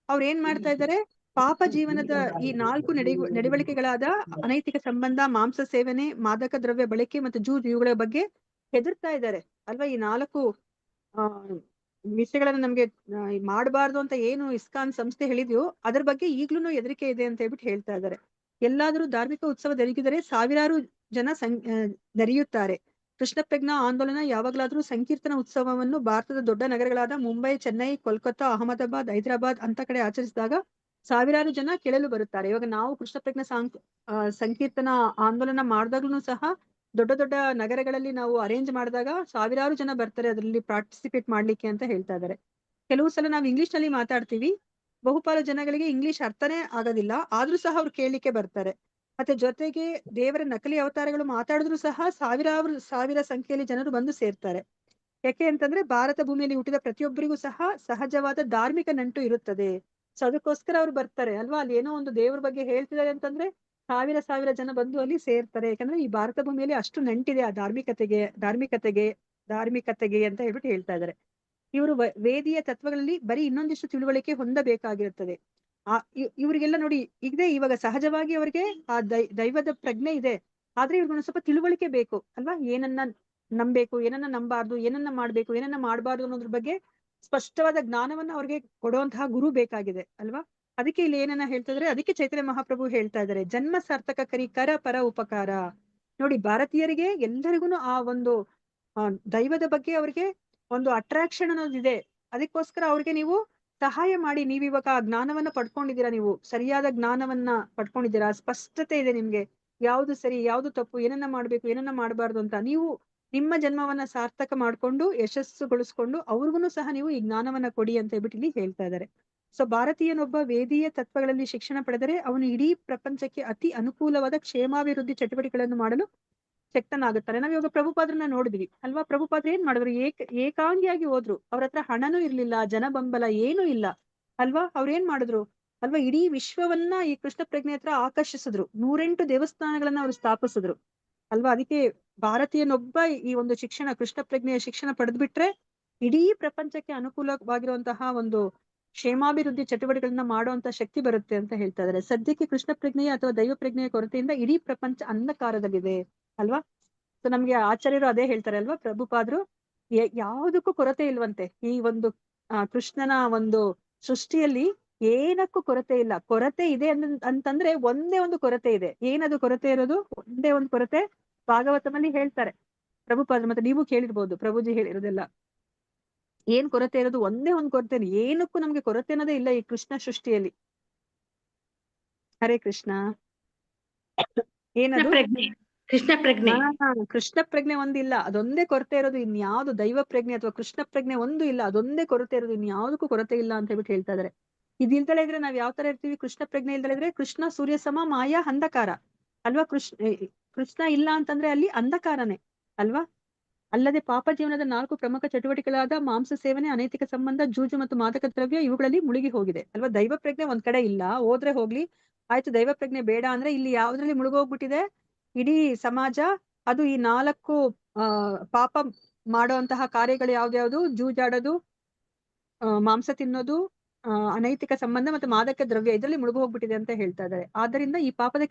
ಅವ್ರು ಏನ್ ಮಾಡ್ತಾ ಇದ್ದಾರೆ, ಪಾಪ ಜೀವನದ ಈ 4 ನಡವಳಿಕೆಗಳಾದ ಅನೈತಿಕ ಸಂಬಂಧ, ಮಾಂಸ ಸೇವನೆ, ಮಾದಕ ದ್ರವ್ಯ ಬಳಕೆ ಮತ್ತು ಜೂಜು ಇವುಗಳ ಬಗ್ಗೆ ಹೆದರ್ತಾ ಇದ್ದಾರೆ ಅಲ್ವಾ. ಈ 4 ವಿಷಯಗಳನ್ನ ನಮ್ಗೆ ಮಾಡಬಾರ್ದು ಅಂತ ಏನು ಇಸ್ಕಾನ್ ಸಂಸ್ಥೆ ಹೇಳಿದ್ಯೋ ಅದ್ರ ಬಗ್ಗೆ ಈಗ್ಲೂ ಹೆದರಿಕೆ ಇದೆ ಅಂತ ಹೇಳ್ಬಿಟ್ಟು ಹೇಳ್ತಾ ಇದ್ದಾರೆ. ಎಲ್ಲಾದ್ರೂ ಧಾರ್ಮಿಕ ಉತ್ಸವ ಜರುಗಿದರೆ ಸಾವಿರಾರು ಜನ ನೆರೆಯುತ್ತಾರೆ. ಕೃಷ್ಣ ಪ್ರಜ್ಞಾ ಆಂದೋಲನ ಯಾವಾಗ್ಲಾದ್ರೂ ಸಂಕೀರ್ತನ ಉತ್ಸವವನ್ನು ಭಾರತದ ದೊಡ್ಡ ನಗರಗಳಾದ ಮುಂಬೈ, ಚೆನ್ನೈ, ಕೋಲ್ಕತ್ತಾ, ಅಹಮದಾಬಾದ್, ಹೈದರಾಬಾದ್ ಅಂತ ಕಡೆ ಆಚರಿಸಿದಾಗ ಸಾವಿರಾರು ಜನ ಕೇಳಲು ಬರುತ್ತಾರೆ. ಇವಾಗ ನಾವು ಕೃಷ್ಣ ಪ್ರಜ್ಞಾ ಸಂಕೀರ್ತನ ಆಂದೋಲನ ಮಾಡಿದಾಗ್ಲೂ ಸಹ ದೊಡ್ಡ ದೊಡ್ಡ ನಗರಗಳಲ್ಲಿ ನಾವು ಅರೇಂಜ್ ಮಾಡಿದಾಗ ಸಾವಿರಾರು ಜನ ಬರ್ತಾರೆ ಅದರಲ್ಲಿ ಪಾರ್ಟಿಸಿಪೇಟ್ ಮಾಡ್ಲಿಕ್ಕೆ ಅಂತ ಹೇಳ್ತಾ ಇದ್ದಾರೆ. ಕೆಲವು ಸಲ ನಾವು ಇಂಗ್ಲಿಷ್ ನಲ್ಲಿ ಮಾತಾಡ್ತೀವಿ, ಬಹುಪಾಲು ಜನಗಳಿಗೆ ಇಂಗ್ಲಿಷ್ ಅರ್ಥನೇ ಆಗೋದಿಲ್ಲ, ಆದ್ರೂ ಸಹ ಅವ್ರು ಕೇಳಲಿಕ್ಕೆ ಬರ್ತಾರೆ. ಮತ್ತೆ ಜೊತೆಗೆ ದೇವರ ನಕಲಿ ಅವತಾರಗಳು ಮಾತಾಡಿದ್ರು ಸಹ ಸಾವಿರ ಸಂಖ್ಯೆಯಲ್ಲಿ ಜನರು ಬಂದು ಸೇರ್ತಾರೆ. ಯಾಕೆ ಅಂತಂದ್ರೆ ಭಾರತ ಭೂಮಿಯಲ್ಲಿ ಹುಟ್ಟಿದ ಪ್ರತಿಯೊಬ್ಬರಿಗೂ ಸಹ ಸಹಜವಾದ ಧಾರ್ಮಿಕ ನಂಟು ಇರುತ್ತದೆ. ಸೊ ಅದಕ್ಕೋಸ್ಕರ ಅವ್ರು ಬರ್ತಾರೆ ಅಲ್ವಾ. ಅಲ್ಲಿ ಏನೋ ಒಂದು ದೇವ್ರ ಬಗ್ಗೆ ಹೇಳ್ತಿದ್ದಾರೆ ಅಂತಂದ್ರೆ ಸಾವಿರ ಜನ ಬಂದು ಅಲ್ಲಿ ಸೇರ್ತಾರೆ. ಯಾಕಂದ್ರೆ ಈ ಭಾರತ ಭೂಮಿಯಲ್ಲಿ ಅಷ್ಟು ನಂಟಿದೆ ಆ ಧಾರ್ಮಿಕತೆಗೆ ಅಂತ ಹೇಳ್ಬಿಟ್ಟು ಹೇಳ್ತಾ ಇದ್ದಾರೆ. ಇವರು ವೇದಿಯ ತತ್ವಗಳಲ್ಲಿ ಬರೀ ಇನ್ನೊಂದಿಷ್ಟು ತಿಳುವಳಿಕೆ ಹೊಂದಬೇಕಾಗಿರುತ್ತದೆ. ಇವರಿಗೆಲ್ಲ ನೋಡಿ ಇವಾಗ ಸಹಜವಾಗಿ ಅವರಿಗೆ ಆ ದೈವದ ಪ್ರಜ್ಞೆ ಇದೆ, ಆದ್ರೆ ಇವ್ರಿಗೊಂದು ಸ್ವಲ್ಪ ತಿಳುವಳಿಕೆ ಬೇಕು ಅಲ್ವಾ. ಏನನ್ನ ನಂಬೇಕು, ಏನನ್ನ ನಂಬಾರ್ದು, ಏನನ್ನ ಮಾಡ್ಬೇಕು, ಏನನ್ನ ಮಾಡಬಾರ್ದು ಅನ್ನೋದ್ರ ಬಗ್ಗೆ ಸ್ಪಷ್ಟವಾದ ಜ್ಞಾನವನ್ನ ಅವ್ರಿಗೆ ಕೊಡುವಂತಹ ಗುರು ಬೇಕಾಗಿದೆ ಅಲ್ವಾ. ಅದಕ್ಕೆ ಇಲ್ಲಿ ಏನನ್ನ ಹೇಳ್ತಿದ್ರೆ, ಅದಕ್ಕೆ ಚೈತನ್ಯ ಮಹಾಪ್ರಭು ಹೇಳ್ತಾ ಇದ್ದಾರೆ, ಜನ್ಮ ಸಾರ್ಥಕ ಕರಿ ಕರ ಪರ ಉಪಕಾರ. ನೋಡಿ, ಭಾರತೀಯರಿಗೆ ಎಲ್ಲರಿಗೂ ಆ ಒಂದು ದೈವದ ಬಗ್ಗೆ ಅವ್ರಿಗೆ ಒಂದು ಅಟ್ರಾಕ್ಷನ್ ಅನ್ನೋದಿದೆ. ಅದಕ್ಕೋಸ್ಕರ ಅವ್ರಿಗೆ ನೀವು ಸಹಾಯ ಮಾಡಿ. ನೀವಿವಾಗ ಆ ಜ್ಞಾನವನ್ನ ಪಡ್ಕೊಂಡಿದ್ದೀರಾ, ನೀವು ಸರಿಯಾದ ಜ್ಞಾನವನ್ನ ಪಡ್ಕೊಂಡಿದ್ದೀರಾ, ಸ್ಪಷ್ಟತೆ ಇದೆ ನಿಮ್ಗೆ, ಯಾವ್ದು ಸರಿ ಯಾವ್ದು ತಪ್ಪು, ಏನನ್ನ ಮಾಡ್ಬೇಕು ಏನನ್ನ ಮಾಡಬಾರ್ದು ಅಂತ. ನೀವು ನಿಮ್ಮ ಜನ್ಮವನ್ನ ಸಾರ್ಥಕ ಮಾಡ್ಕೊಂಡು ಯಶಸ್ಸುಗೊಳಿಸ್ಕೊಂಡು ಅವ್ರಿಗೂ ಸಹ ನೀವು ಈ ಜ್ಞಾನವನ್ನ ಕೊಡಿ ಅಂತ ಹೇಳ್ಬಿಟ್ಟು ಇಲ್ಲಿ ಹೇಳ್ತಾ ಇದ್ದಾರೆ. ಸೊ ಭಾರತೀಯನೊಬ್ಬ ವೇದೀಯ ತತ್ವಗಳಲ್ಲಿ ಶಿಕ್ಷಣ ಪಡೆದರೆ ಅವನು ಇಡೀ ಪ್ರಪಂಚಕ್ಕೆ ಅತಿ ಅನುಕೂಲವಾದ ಕ್ಷೇಮಾಭಿವೃದ್ಧಿ ಚಟುವಟಿಕೆಗಳನ್ನು ಮಾಡಲು ಶಕ್ತನಾಗುತ್ತಾನೆ. ನಾವ್ ಇವಾಗ ಪ್ರಭುಪಾದ್ರನ್ನ ನೋಡಿದ್ವಿ ಅಲ್ವಾ? ಪ್ರಭುಪಾದ್ರ ಏನ್ ಮಾಡಿದ್ರು? ಏಕಾಂಗಿಯಾಗಿ ಹೋದ್ರು. ಅವ್ರ ಹತ್ರ ಹಣನೂ ಇರ್ಲಿಲ್ಲ, ಜನ ಬೆಂಬಲ ಏನೂ ಇಲ್ಲ ಅಲ್ವಾ? ಅವ್ರ ಏನ್ ಮಾಡಿದ್ರು ಅಲ್ವಾ? ಇಡೀ ವಿಶ್ವವನ್ನ ಈ ಕೃಷ್ಣ ಪ್ರಜ್ಞೆ ಹತ್ರ ಆಕರ್ಷಿಸಿದ್ರು. 108 ದೇವಸ್ಥಾನಗಳನ್ನ ಅವ್ರು ಸ್ಥಾಪಿಸಿದ್ರು ಅಲ್ವಾ? ಅದಕ್ಕೆ ಭಾರತೀಯನೊಬ್ಬ ಈ ಒಂದು ಶಿಕ್ಷಣ, ಕೃಷ್ಣ ಪ್ರಜ್ಞೆಯ ಶಿಕ್ಷಣ ಪಡೆದ್ಬಿಟ್ರೆ ಇಡೀ ಪ್ರಪಂಚಕ್ಕೆ ಅನುಕೂಲವಾಗಿರುವಂತಹ ಒಂದು ಕ್ಷೇಮಾಭಿವೃದ್ಧಿ ಚಟುವಟಿಕೆಗಳನ್ನ ಮಾಡುವಂತ ಶಕ್ತಿ ಬರುತ್ತೆ ಅಂತ ಹೇಳ್ತಾ ಇದಾರೆ. ಸದ್ಯಕ್ಕೆ ಕೃಷ್ಣ ಪ್ರಜ್ಞೆಯ ಅಥವಾ ದೈವ ಪ್ರಜ್ಞೆಯ ಕೊರತೆಯಿಂದ ಇಡೀ ಪ್ರಪಂಚ ಅಂಧಕಾರದಲ್ಲಿದೆ ಅಲ್ವಾ? ಸೊ ನಮ್ಗೆ ಆಚಾರ್ಯರು ಅದೇ ಹೇಳ್ತಾರೆ ಅಲ್ವಾ? ಪ್ರಭುಪಾದ್ರು ಯಾವುದಕ್ಕೂ ಕೊರತೆ ಇಲ್ವಂತೆ. ಈ ಒಂದು ಕೃಷ್ಣನ ಒಂದು ಸೃಷ್ಟಿಯಲ್ಲಿ ಏನಕ್ಕೂ ಕೊರತೆ ಇಲ್ಲ. ಕೊರತೆ ಇದೆ ಅಂತಂದ್ರೆ ಒಂದೇ ಒಂದು ಕೊರತೆ ಇದೆ. ಏನದು ಕೊರತೆ ಇರೋದು? ಒಂದೇ ಒಂದು ಕೊರತೆ ಭಾಗವತಮಲ್ಲಿ ಹೇಳ್ತಾರೆ ಪ್ರಭುಪಾದ್ರು. ಮತ್ತೆ ನೀವು ಕೇಳಿರ್ಬೋದು, ಪ್ರಭುಜಿ ಹೇಳಿರೋದೆಲ್ಲ. ಏನ್ ಕೊರತೆ ಇರೋದು? ಒಂದೇ ಒಂದು ಕೊರತೆ. ಏನಕ್ಕೂ ನಮ್ಗೆ ಕೊರತೆ ಅನ್ನೋದೇ ಇಲ್ಲ ಈ ಕೃಷ್ಣ ಸೃಷ್ಟಿಯಲ್ಲಿ. ಹರೇ ಕೃಷ್ಣ. ಏನದು? ಕೃಷ್ಣ ಪ್ರಜ್ಞೆ. ಕೃಷ್ಣ ಪ್ರಜ್ಞೆ ಒಂದಿಲ್ಲ, ಅದೊಂದೇ ಕೊರತೆ ಇರೋದು. ಇನ್ಯಾವುದು ದೈವ ಪ್ರಜ್ಞೆ ಅಥವಾ ಕೃಷ್ಣ ಪ್ರಜ್ಞೆ ಒಂದು ಇಲ್ಲ, ಅದೊಂದೇ ಕೊರತೆ ಇರೋದು. ಇನ್ಯಾವುದಕ್ಕೂ ಕೊರತೆ ಇಲ್ಲ ಅಂತ ಹೇಳ್ಬಿಟ್ಟು ಹೇಳ್ತಾ ಇದಾರೆ. ಇದಿಲ್ದಲೇ ಇದ್ರೆ ನಾವ್ ಯಾವ ತರ ಇರ್ತೀವಿ? ಕೃಷ್ಣ ಪ್ರಜ್ಞೆ ಇಲ್ದಲೇ ಇದ್ರೆ ಕೃಷ್ಣ ಸೂರ್ಯ ಸಮ, ಮಾಯಾ ಅಂಧಕಾರ ಅಲ್ವಾ? ಕೃಷ್ಣ ಇಲ್ಲ ಅಂತಂದ್ರೆ ಅಲ್ಲಿ ಅಂಧಕಾರನೇ ಅಲ್ವಾ? ಅಲ್ಲದೆ ಪಾಪ ಜೀವನದ 4 ಪ್ರಮುಖ ಚಟುವಟಿಕೆಗಳಾದ ಮಾಂಸ ಸೇವನೆ, ಅನೈತಿಕ ಸಂಬಂಧ, ಜೂಜು ಮತ್ತು ಮಾದಕ ದ್ರವ್ಯ ಇವುಗಳಲ್ಲಿ ಮುಳುಗಿ ಹೋಗಿದೆ ಅಲ್ವಾ? ದೈವ ಪ್ರಜ್ಞೆ ಒಂದ್ ಕಡೆ ಇಲ್ಲ, ಹೋದ್ರೆ ಹೋಗ್ಲಿ ಆಯ್ತು. ದೈವ ಪ್ರಜ್ಞೆ ಬೇಡ ಅಂದ್ರೆ ಇಲ್ಲಿ ಯಾವ್ದ್ರಲ್ಲಿ ಮುಳುಗೋಗ್ಬಿಟ್ಟಿದೆ ಇಡೀ ಸಮಾಜ? ಅದು ಈ 4 ಪಾಪ ಮಾಡುವಂತಹ ಕಾರ್ಯಗಳು ಯಾವ್ದ್ಯಾವ್ದು? ಜೂಜಾಡೋದು, ಮಾಂಸ ತಿನ್ನೋದು, ಅನೈತಿಕ ಸಂಬಂಧ ಮತ್ತು ಮಾದಕ ದ್ರವ್ಯ, ಇದರಲ್ಲಿ ಮುಳುಗು ಹೋಗ್ಬಿಟ್ಟಿದೆ ಅಂತ ಹೇಳ್ತಾ ಇದ್ದಾರೆ. ಆದ್ದರಿಂದ ಈ ಪಾಪದ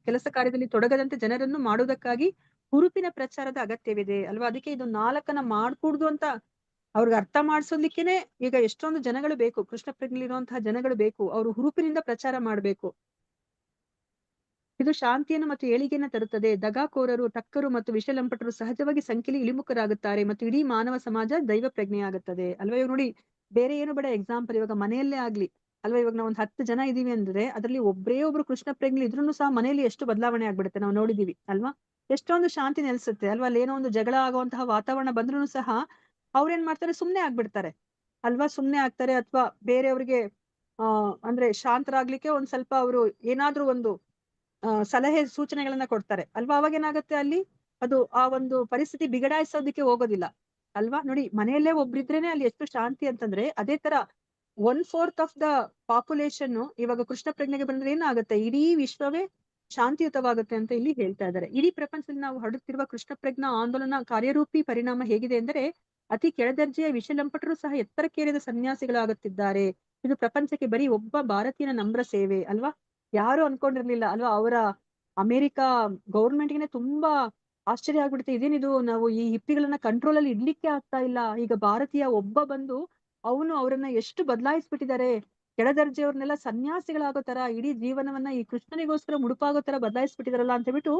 ಕೆಲಸ ಕಾರ್ಯದಲ್ಲಿ ತೊಡಗದಂತೆ ಜನರನ್ನು ಮಾಡುವುದಕ್ಕಾಗಿ ಹುರುಪಿನ ಪ್ರಚಾರದ ಅಗತ್ಯವಿದೆ ಅಲ್ವಾ? ಅದಕ್ಕೆ ಇದು 4 ಮಾಡ್ಕೂಡ್ದು ಅಂತ ಅವ್ರಿಗೆ ಅರ್ಥ ಮಾಡ್ಸೋದಕ್ಕೇನೆ ಈಗ ಎಷ್ಟೊಂದು ಜನಗಳು ಬೇಕು, ಕೃಷ್ಣ ಪ್ರಜ್ಞೆಲಿರುವಂತಹ ಜನಗಳು ಬೇಕು. ಅವರು ಹುರುಪಿನಿಂದ ಪ್ರಚಾರ ಮಾಡ್ಬೇಕು. ಇದು ಶಾಂತಿಯನ್ನು ಮತ್ತು ಏಳಿಗೆಯನ್ನು ತರುತ್ತದೆ. ದಗಾಕೋರರು, ಟಕ್ಕರು ಮತ್ತು ವಿಷಲಂಪಟರು ಸಹಜವಾಗಿ ಸಂಖ್ಯೆಯಲ್ಲಿ ಇಳಿಮುಖರಾಗುತ್ತಾರೆ ಮತ್ತು ಇಡೀ ಮಾನವ ಸಮಾಜ ದೈವ ಪ್ರಜ್ಞೆಯಾಗುತ್ತದೆ ಅಲ್ವಾ? ಇವಾಗ ನೋಡಿ, ಬೇರೆ ಏನು ಬೇಡ, ಎಕ್ಸಾಂಪಲ್ ಇವಾಗ ಮನೆಯಲ್ಲೇ ಆಗ್ಲಿ ಅಲ್ವಾ? ಇವಾಗ ನಾವು 10 ಜನ ಇದೀವಿ ಅಂದ್ರೆ ಅದ್ರಲ್ಲಿ ಒಬ್ಬರೇ ಒಬ್ರು ಕೃಷ್ಣ ಪ್ರಜ್ಞೆ ಇದ್ರೂ ಸಹ ಮನೆಯಲ್ಲಿ ಎಷ್ಟು ಬದಲಾವಣೆ ಆಗ್ಬಿಡುತ್ತೆ, ನಾವು ನೋಡಿದೀವಿ ಅಲ್ವಾ? ಎಷ್ಟೊಂದು ಶಾಂತಿ ನೆಲೆಸುತ್ತೆ ಅಲ್ವಾ? ಅಲ್ಲಿ ಏನೋ ಒಂದು ಜಗಳ ಆಗುವಂತಹ ವಾತಾವರಣ ಬಂದ್ರು ಸಹ ಅವ್ರೇನ್ ಮಾಡ್ತಾರೆ? ಸುಮ್ನೆ ಆಗ್ಬಿಡ್ತಾರೆ ಅಲ್ವಾ? ಸುಮ್ನೆ ಆಗ್ತಾರೆ. ಅಥವಾ ಬೇರೆಯವ್ರಿಗೆ ಅಂದ್ರೆ ಶಾಂತರಾಗ್ಲಿಕ್ಕೆ ಒಂದ್ ಸ್ವಲ್ಪ ಅವರು ಏನಾದ್ರೂ ಒಂದು ಸಲಹೆ ಸೂಚನೆಗಳನ್ನ ಕೊಡ್ತಾರೆ ಅಲ್ವಾ? ಅವಾಗ ಏನಾಗುತ್ತೆ ಅಲ್ಲಿ ಅದು ಆ ಒಂದು ಪರಿಸ್ಥಿತಿ ಬಿಗಡಾಯಿಸೋದಕ್ಕೆ ಹೋಗೋದಿಲ್ಲ ಅಲ್ವಾ? ನೋಡಿ, ಮನೆಯಲ್ಲೇ ಒಬ್ರಿದ್ರೇನೆ ಅಲ್ಲಿ ಎಷ್ಟು ಶಾಂತಿ ಅಂತಂದ್ರೆ, ಅದೇ ತರ 1/4 ಆಫ್ ದ ಪಾಪ್ಯುಲೇಷನ್ ಇವಾಗ ಕೃಷ್ಣ ಪ್ರಜ್ಞೆಗೆ ಬಂದ್ರೆ ಏನಾಗುತ್ತೆ? ಇಡೀ ವಿಶ್ವವೇ ಶಾಂತಿಯುತವಾಗುತ್ತೆ ಅಂತ ಇಲ್ಲಿ ಹೇಳ್ತಾ ಇದ್ದಾರೆ. ಇಡೀ ಪ್ರಪಂಚದಲ್ಲಿ ನಾವು ಹರಡುತ್ತಿರುವ ಕೃಷ್ಣ ಪ್ರಜ್ಞಾ ಆಂದೋಲನ ಕಾರ್ಯರೂಪಿ ಪರಿಣಾಮ ಹೇಗಿದೆ ಅಂದರೆ, ಅತಿ ಕೆಳದರ್ಜೆಯ ವಿಷಲಂಪಟರು ಸಹ ಎತ್ತರಕ್ಕೇರಿದ ಸನ್ಯಾಸಿಗಳಾಗುತ್ತಿದ್ದಾರೆ. ಇದು ಪ್ರಪಂಚಕ್ಕೆ ಬರೀ ಒಬ್ಬ ಭಾರತೀಯನ ನಮ್ರ ಸೇವೆ ಅಲ್ವಾ? ಯಾರು ಅನ್ಕೊಂಡಿರ್ಲಿಲ್ಲ ಅಲ್ವಾ? ಅವರ ಅಮೆರಿಕ ಗೌರ್ಮೆಂಟ್ಗೆ ತುಂಬಾ ಆಶ್ಚರ್ಯ ಆಗ್ಬಿಡುತ್ತೆ. ಇದೇನಿದು, ನಾವು ಈ ಹಿಪ್ಪಿಗಳನ್ನ ಕಂಟ್ರೋಲ್ ಅಲ್ಲಿ ಇಡ್ಲಿಕ್ಕೆ ಆಗ್ತಾ ಇಲ್ಲ. ಈಗ ಭಾರತೀಯ ಒಬ್ಬ ಬಂದು ಅವನು ಅವರನ್ನ ಎಷ್ಟು ಬದಲಾಯಿಸ್ಬಿಟ್ಟಿದ್ದಾರೆ. ಕೆಳದರ್ಜೆಯವ್ರನ್ನೆಲ್ಲ ಸನ್ಯಾಸಿಗಳಾಗೋ ತರ, ಇಡೀ ಜೀವನವನ್ನ ಈ ಕೃಷ್ಣನಿಗೋಸ್ಕರ ಮುಡುಪಾಗೋ ತರ ಬದಲಾಯಿಸ್ಬಿಟ್ಟಿದಾರಲ್ಲ ಅಂತ ಹೇಳ್ಬಿಟ್ಟು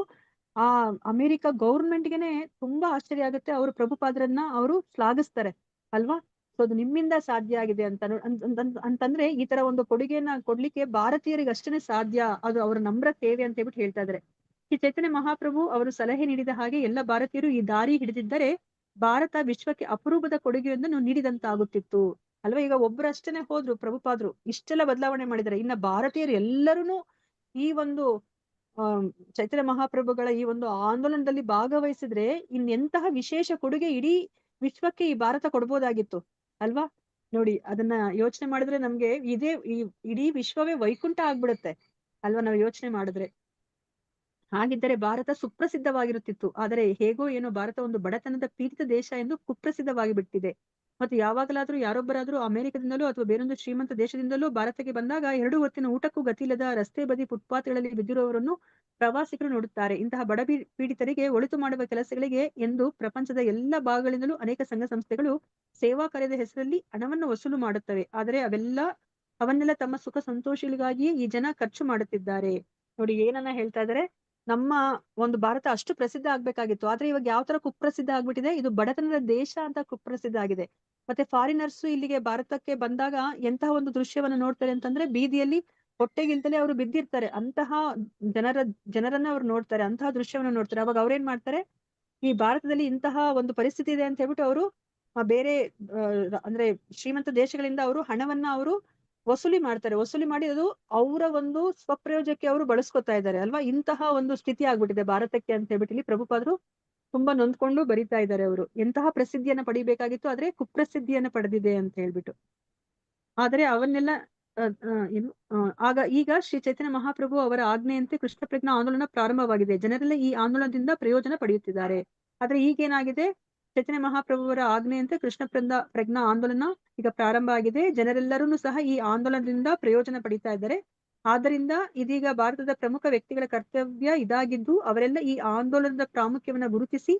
ಆ ಅಮೆರಿಕ ಗೌರ್ಮೆಂಟ್ಗೆನೆ ತುಂಬಾ ಆಶ್ಚರ್ಯ ಆಗುತ್ತೆ. ಅವರು ಪ್ರಭುಪಾದರನ್ನ ಅವರು ಶ್ಲಾಘಿಸ್ತಾರೆ ಅಲ್ವಾ? ಸೊ ಅದು ನಿಮ್ಮಿಂದ ಸಾಧ್ಯ ಆಗಿದೆ ಅಂತಂದ್ರೆ ಈ ತರ ಒಂದು ಕೊಡುಗೆಯನ್ನ ಕೊಡ್ಲಿಕ್ಕೆ ಭಾರತೀಯರಿಗೆ ಅಷ್ಟೇನೆ ಸಾಧ್ಯ. ಅದು ಅವರ ನಮ್ರ ಸೇವೆ ಅಂತ ಹೇಳ್ಬಿಟ್ಟು ಹೇಳ್ತಾ ಇದ್ದಾರೆ. ಈ ಚೈತನ್ಯ ಮಹಾಪ್ರಭು ಅವರು ಸಲಹೆ ನೀಡಿದ ಹಾಗೆ ಎಲ್ಲ ಭಾರತೀಯರು ಈ ದಾರಿ ಹಿಡಿದಿದ್ದರೆ ಭಾರತ ವಿಶ್ವಕ್ಕೆ ಅಪರೂಪದ ಕೊಡುಗೆಯೊಂದನ್ನು ನೀಡಿದಂತಾಗುತ್ತಿತ್ತು ಅಲ್ವಾ? ಈಗ ಒಬ್ಬರಷ್ಟೇನೆ ಹೋದ್ರು ಪ್ರಭುಪಾದ್ರು, ಇಷ್ಟೆಲ್ಲ ಬದಲಾವಣೆ ಮಾಡಿದ್ದಾರೆ. ಇನ್ನ ಭಾರತೀಯರು ಎಲ್ಲರೂ ಈ ಒಂದು ಚೈತನ್ಯ ಮಹಾಪ್ರಭುಗಳ ಈ ಒಂದು ಆಂದೋಲನದಲ್ಲಿ ಭಾಗವಹಿಸಿದ್ರೆ ಇನ್ನೆಂತಹ ವಿಶೇಷ ಕೊಡುಗೆ ಇಡೀ ವಿಶ್ವಕ್ಕೆ ಈ ಭಾರತ ಕೊಡ್ಬೋದಾಗಿತ್ತು ಅಲ್ವಾ? ನೋಡಿ, ಅದನ್ನ ಯೋಚನೆ ಮಾಡಿದ್ರೆ ನಮ್ಗೆ ಈ ಇಡೀ ವಿಶ್ವವೇ ವೈಕುಂಠ ಆಗ್ಬಿಡುತ್ತೆ ಅಲ್ವಾ? ನಾವು ಯೋಚನೆ ಮಾಡಿದ್ರೆ. ಹಾಗಿದ್ದರೆ ಭಾರತ ಸುಪ್ರಸಿದ್ಧವಾಗಿರುತ್ತಿತ್ತು. ಆದರೆ ಹೇಗೋ ಏನೋ ಭಾರತ ಒಂದು ಬಡತನದ ಪೀಡಿತ ದೇಶ ಎಂದು ಕುಪ್ರಸಿದ್ಧವಾಗಿ ಬಿಟ್ಟಿದೆ. ಮತ್ತು ಯಾವಾಗಲಾದ್ರೂ ಯಾರೊಬ್ಬರಾದ್ರೂ ಅಮೆರಿಕದಿಂದಲೂ ಅಥವಾ ಬೇರೊಂದು ಶ್ರೀಮಂತ ದೇಶದಿಂದಲೂ ಭಾರತಕ್ಕೆ ಬಂದಾಗ 2 ಹೊತ್ತಿನ ಊಟಕ್ಕೂ ಗತಿಯಿಲ್ಲದ ರಸ್ತೆ ಬದಿ ಫುಟ್ಪಾತ್ಗಳಲ್ಲಿ ಬಿದ್ದಿರುವವರನ್ನು ಪ್ರವಾಸಿಗರು ನೋಡುತ್ತಾರೆ. ಇಂತಹ ಬಡ ಪೀಡಿತರಿಗೆ ಒಳಿತು ಮಾಡುವ ಕೆಲಸಗಳಿಗೆ ಎಂದು ಪ್ರಪಂಚದ ಎಲ್ಲ ಭಾಗಗಳಿಂದಲೂ ಅನೇಕ ಸಂಘ ಸಂಸ್ಥೆಗಳು ಸೇವಾ ಕಾರ್ಯದ ಹೆಸರಲ್ಲಿ ಹಣವನ್ನು ವಸೂಲು ಮಾಡುತ್ತವೆ. ಆದರೆ ಅವನ್ನೆಲ್ಲ ತಮ್ಮ ಸುಖ ಸಂತೋಷಗಳಿಗಾಗಿಯೇ ಈ ಜನ ಖರ್ಚು ಮಾಡುತ್ತಿದ್ದಾರೆ. ನೋಡಿ, ಏನನ್ನ ಹೇಳ್ತಾ ಇದಾರೆ? ನಮ್ಮ ಒಂದು ಭಾರತ ಅಷ್ಟು ಪ್ರಸಿದ್ಧ ಆಗ್ಬೇಕಾಗಿತ್ತು, ಆದ್ರೆ ಇವಾಗ ಯಾವ ತರ ಕುಪ್ರಸಿದ್ಧ ಆಗ್ಬಿಟ್ಟಿದೆ, ಇದು ಬಡತನದ ದೇಶ ಅಂತ ಕುಪ್ರಸಿದ್ಧ ಆಗಿದೆ. ಮತ್ತೆ ಫಾರಿನರ್ಸ್ ಇಲ್ಲಿಗೆ ಭಾರತಕ್ಕೆ ಬಂದಾಗ ಎಂತಹ ಒಂದು ದೃಶ್ಯವನ್ನ ನೋಡ್ತಾರೆ ಅಂತಂದ್ರೆ, ಬೀದಿಯಲ್ಲಿ ಹೊಟ್ಟೆಗಿಲ್ತಲೇ ಅವರು ಬಿದ್ದಿರ್ತಾರೆ. ಅಂತಹ ಜನರನ್ನ ಅವ್ರು ನೋಡ್ತಾರೆ, ಅಂತಹ ದೃಶ್ಯವನ್ನ ನೋಡ್ತಾರೆ. ಅವಾಗ ಅವ್ರೇನ್ ಮಾಡ್ತಾರೆ? ಈ ಭಾರತದಲ್ಲಿ ಇಂತಹ ಒಂದು ಪರಿಸ್ಥಿತಿ ಇದೆ ಅಂತ ಹೇಳ್ಬಿಟ್ಟು ಅವರು ಬೇರೆ ಅಂದ್ರೆ ಶ್ರೀಮಂತ ದೇಶಗಳಿಂದ ಅವರು ಹಣವನ್ನ ಅವರು ವಸೂಲಿ ಮಾಡ್ತಾರೆ. ವಸೂಲಿ ಮಾಡಿ ಅದು ಅವರ ಒಂದು ಸ್ವಪ್ರಯೋಜಕ್ಕೆ ಅವರು ಬಳಸ್ಕೊತಾ ಇದ್ದಾರೆ ಅಲ್ವಾ. ಇಂತಹ ಒಂದು ಸ್ಥಿತಿ ಆಗ್ಬಿಟ್ಟಿದೆ ಭಾರತಕ್ಕೆ ಅಂತ ಹೇಳ್ಬಿಟ್ಟು ಇಲ್ಲಿ ಪ್ರಭುಪಾದರು ತುಂಬಾ ನೊಂದ್ಕೊಂಡು ಬರಿತಾ ಇದ್ದಾರೆ. ಅವರು ಎಂತಹ ಪ್ರಸಿದ್ಧಿಯನ್ನ ಪಡಿಬೇಕಾಗಿತ್ತು, ಆದ್ರೆ ಕುಪ್ರಸಿದ್ಧಿಯನ್ನ ಪಡೆದಿದೆ ಅಂತ ಹೇಳ್ಬಿಟ್ಟು. ಆದ್ರೆ ಅವನ್ನೆಲ್ಲ ಆಗ ಈಗ ಶ್ರೀ ಚೈತನ್ಯ ಮಹಾಪ್ರಭು ಅವರ ಆಜ್ಞೆಯಂತೆ ಕೃಷ್ಣ ಪ್ರಜ್ಞಾ ಆಂದೋಲನ ಪ್ರಾರಂಭವಾಗಿದೆ. ಜನರೆಲ್ಲ ಈ ಆಂದೋಲನದಿಂದ ಪ್ರಯೋಜನ ಪಡೆಯುತ್ತಿದ್ದಾರೆ. ಆದ್ರೆ ಈಗೇನಾಗಿದೆ, ಚೈತನ್ಯ ಮಹಾಪ್ರಭುವರ ಆಜ್ಞೆಯಂತೆ ಕೃಷ್ಣ ಪ್ರಜ್ಞಾ ಆಂದೋಲನ ಈಗ ಪ್ರಾರಂಭ ಆಗಿದೆ. ಜನರೆಲ್ಲರೂ ಸಹ ಈ ಆಂದೋಲನದಿಂದ ಪ್ರಯೋಜನ ಪಡಿತಾ ಇದ್ದಾರೆ. ಆದ್ದರಿಂದ ಇದೀಗ ಭಾರತದ ಪ್ರಮುಖ ವ್ಯಕ್ತಿಗಳ ಕರ್ತವ್ಯ ಇದಾಗಿದ್ದು ಅವರೆಲ್ಲ ಈ ಆಂದೋಲನದ ಪ್ರಾಮುಖ್ಯವನ್ನ ಗುರುತಿಸಿ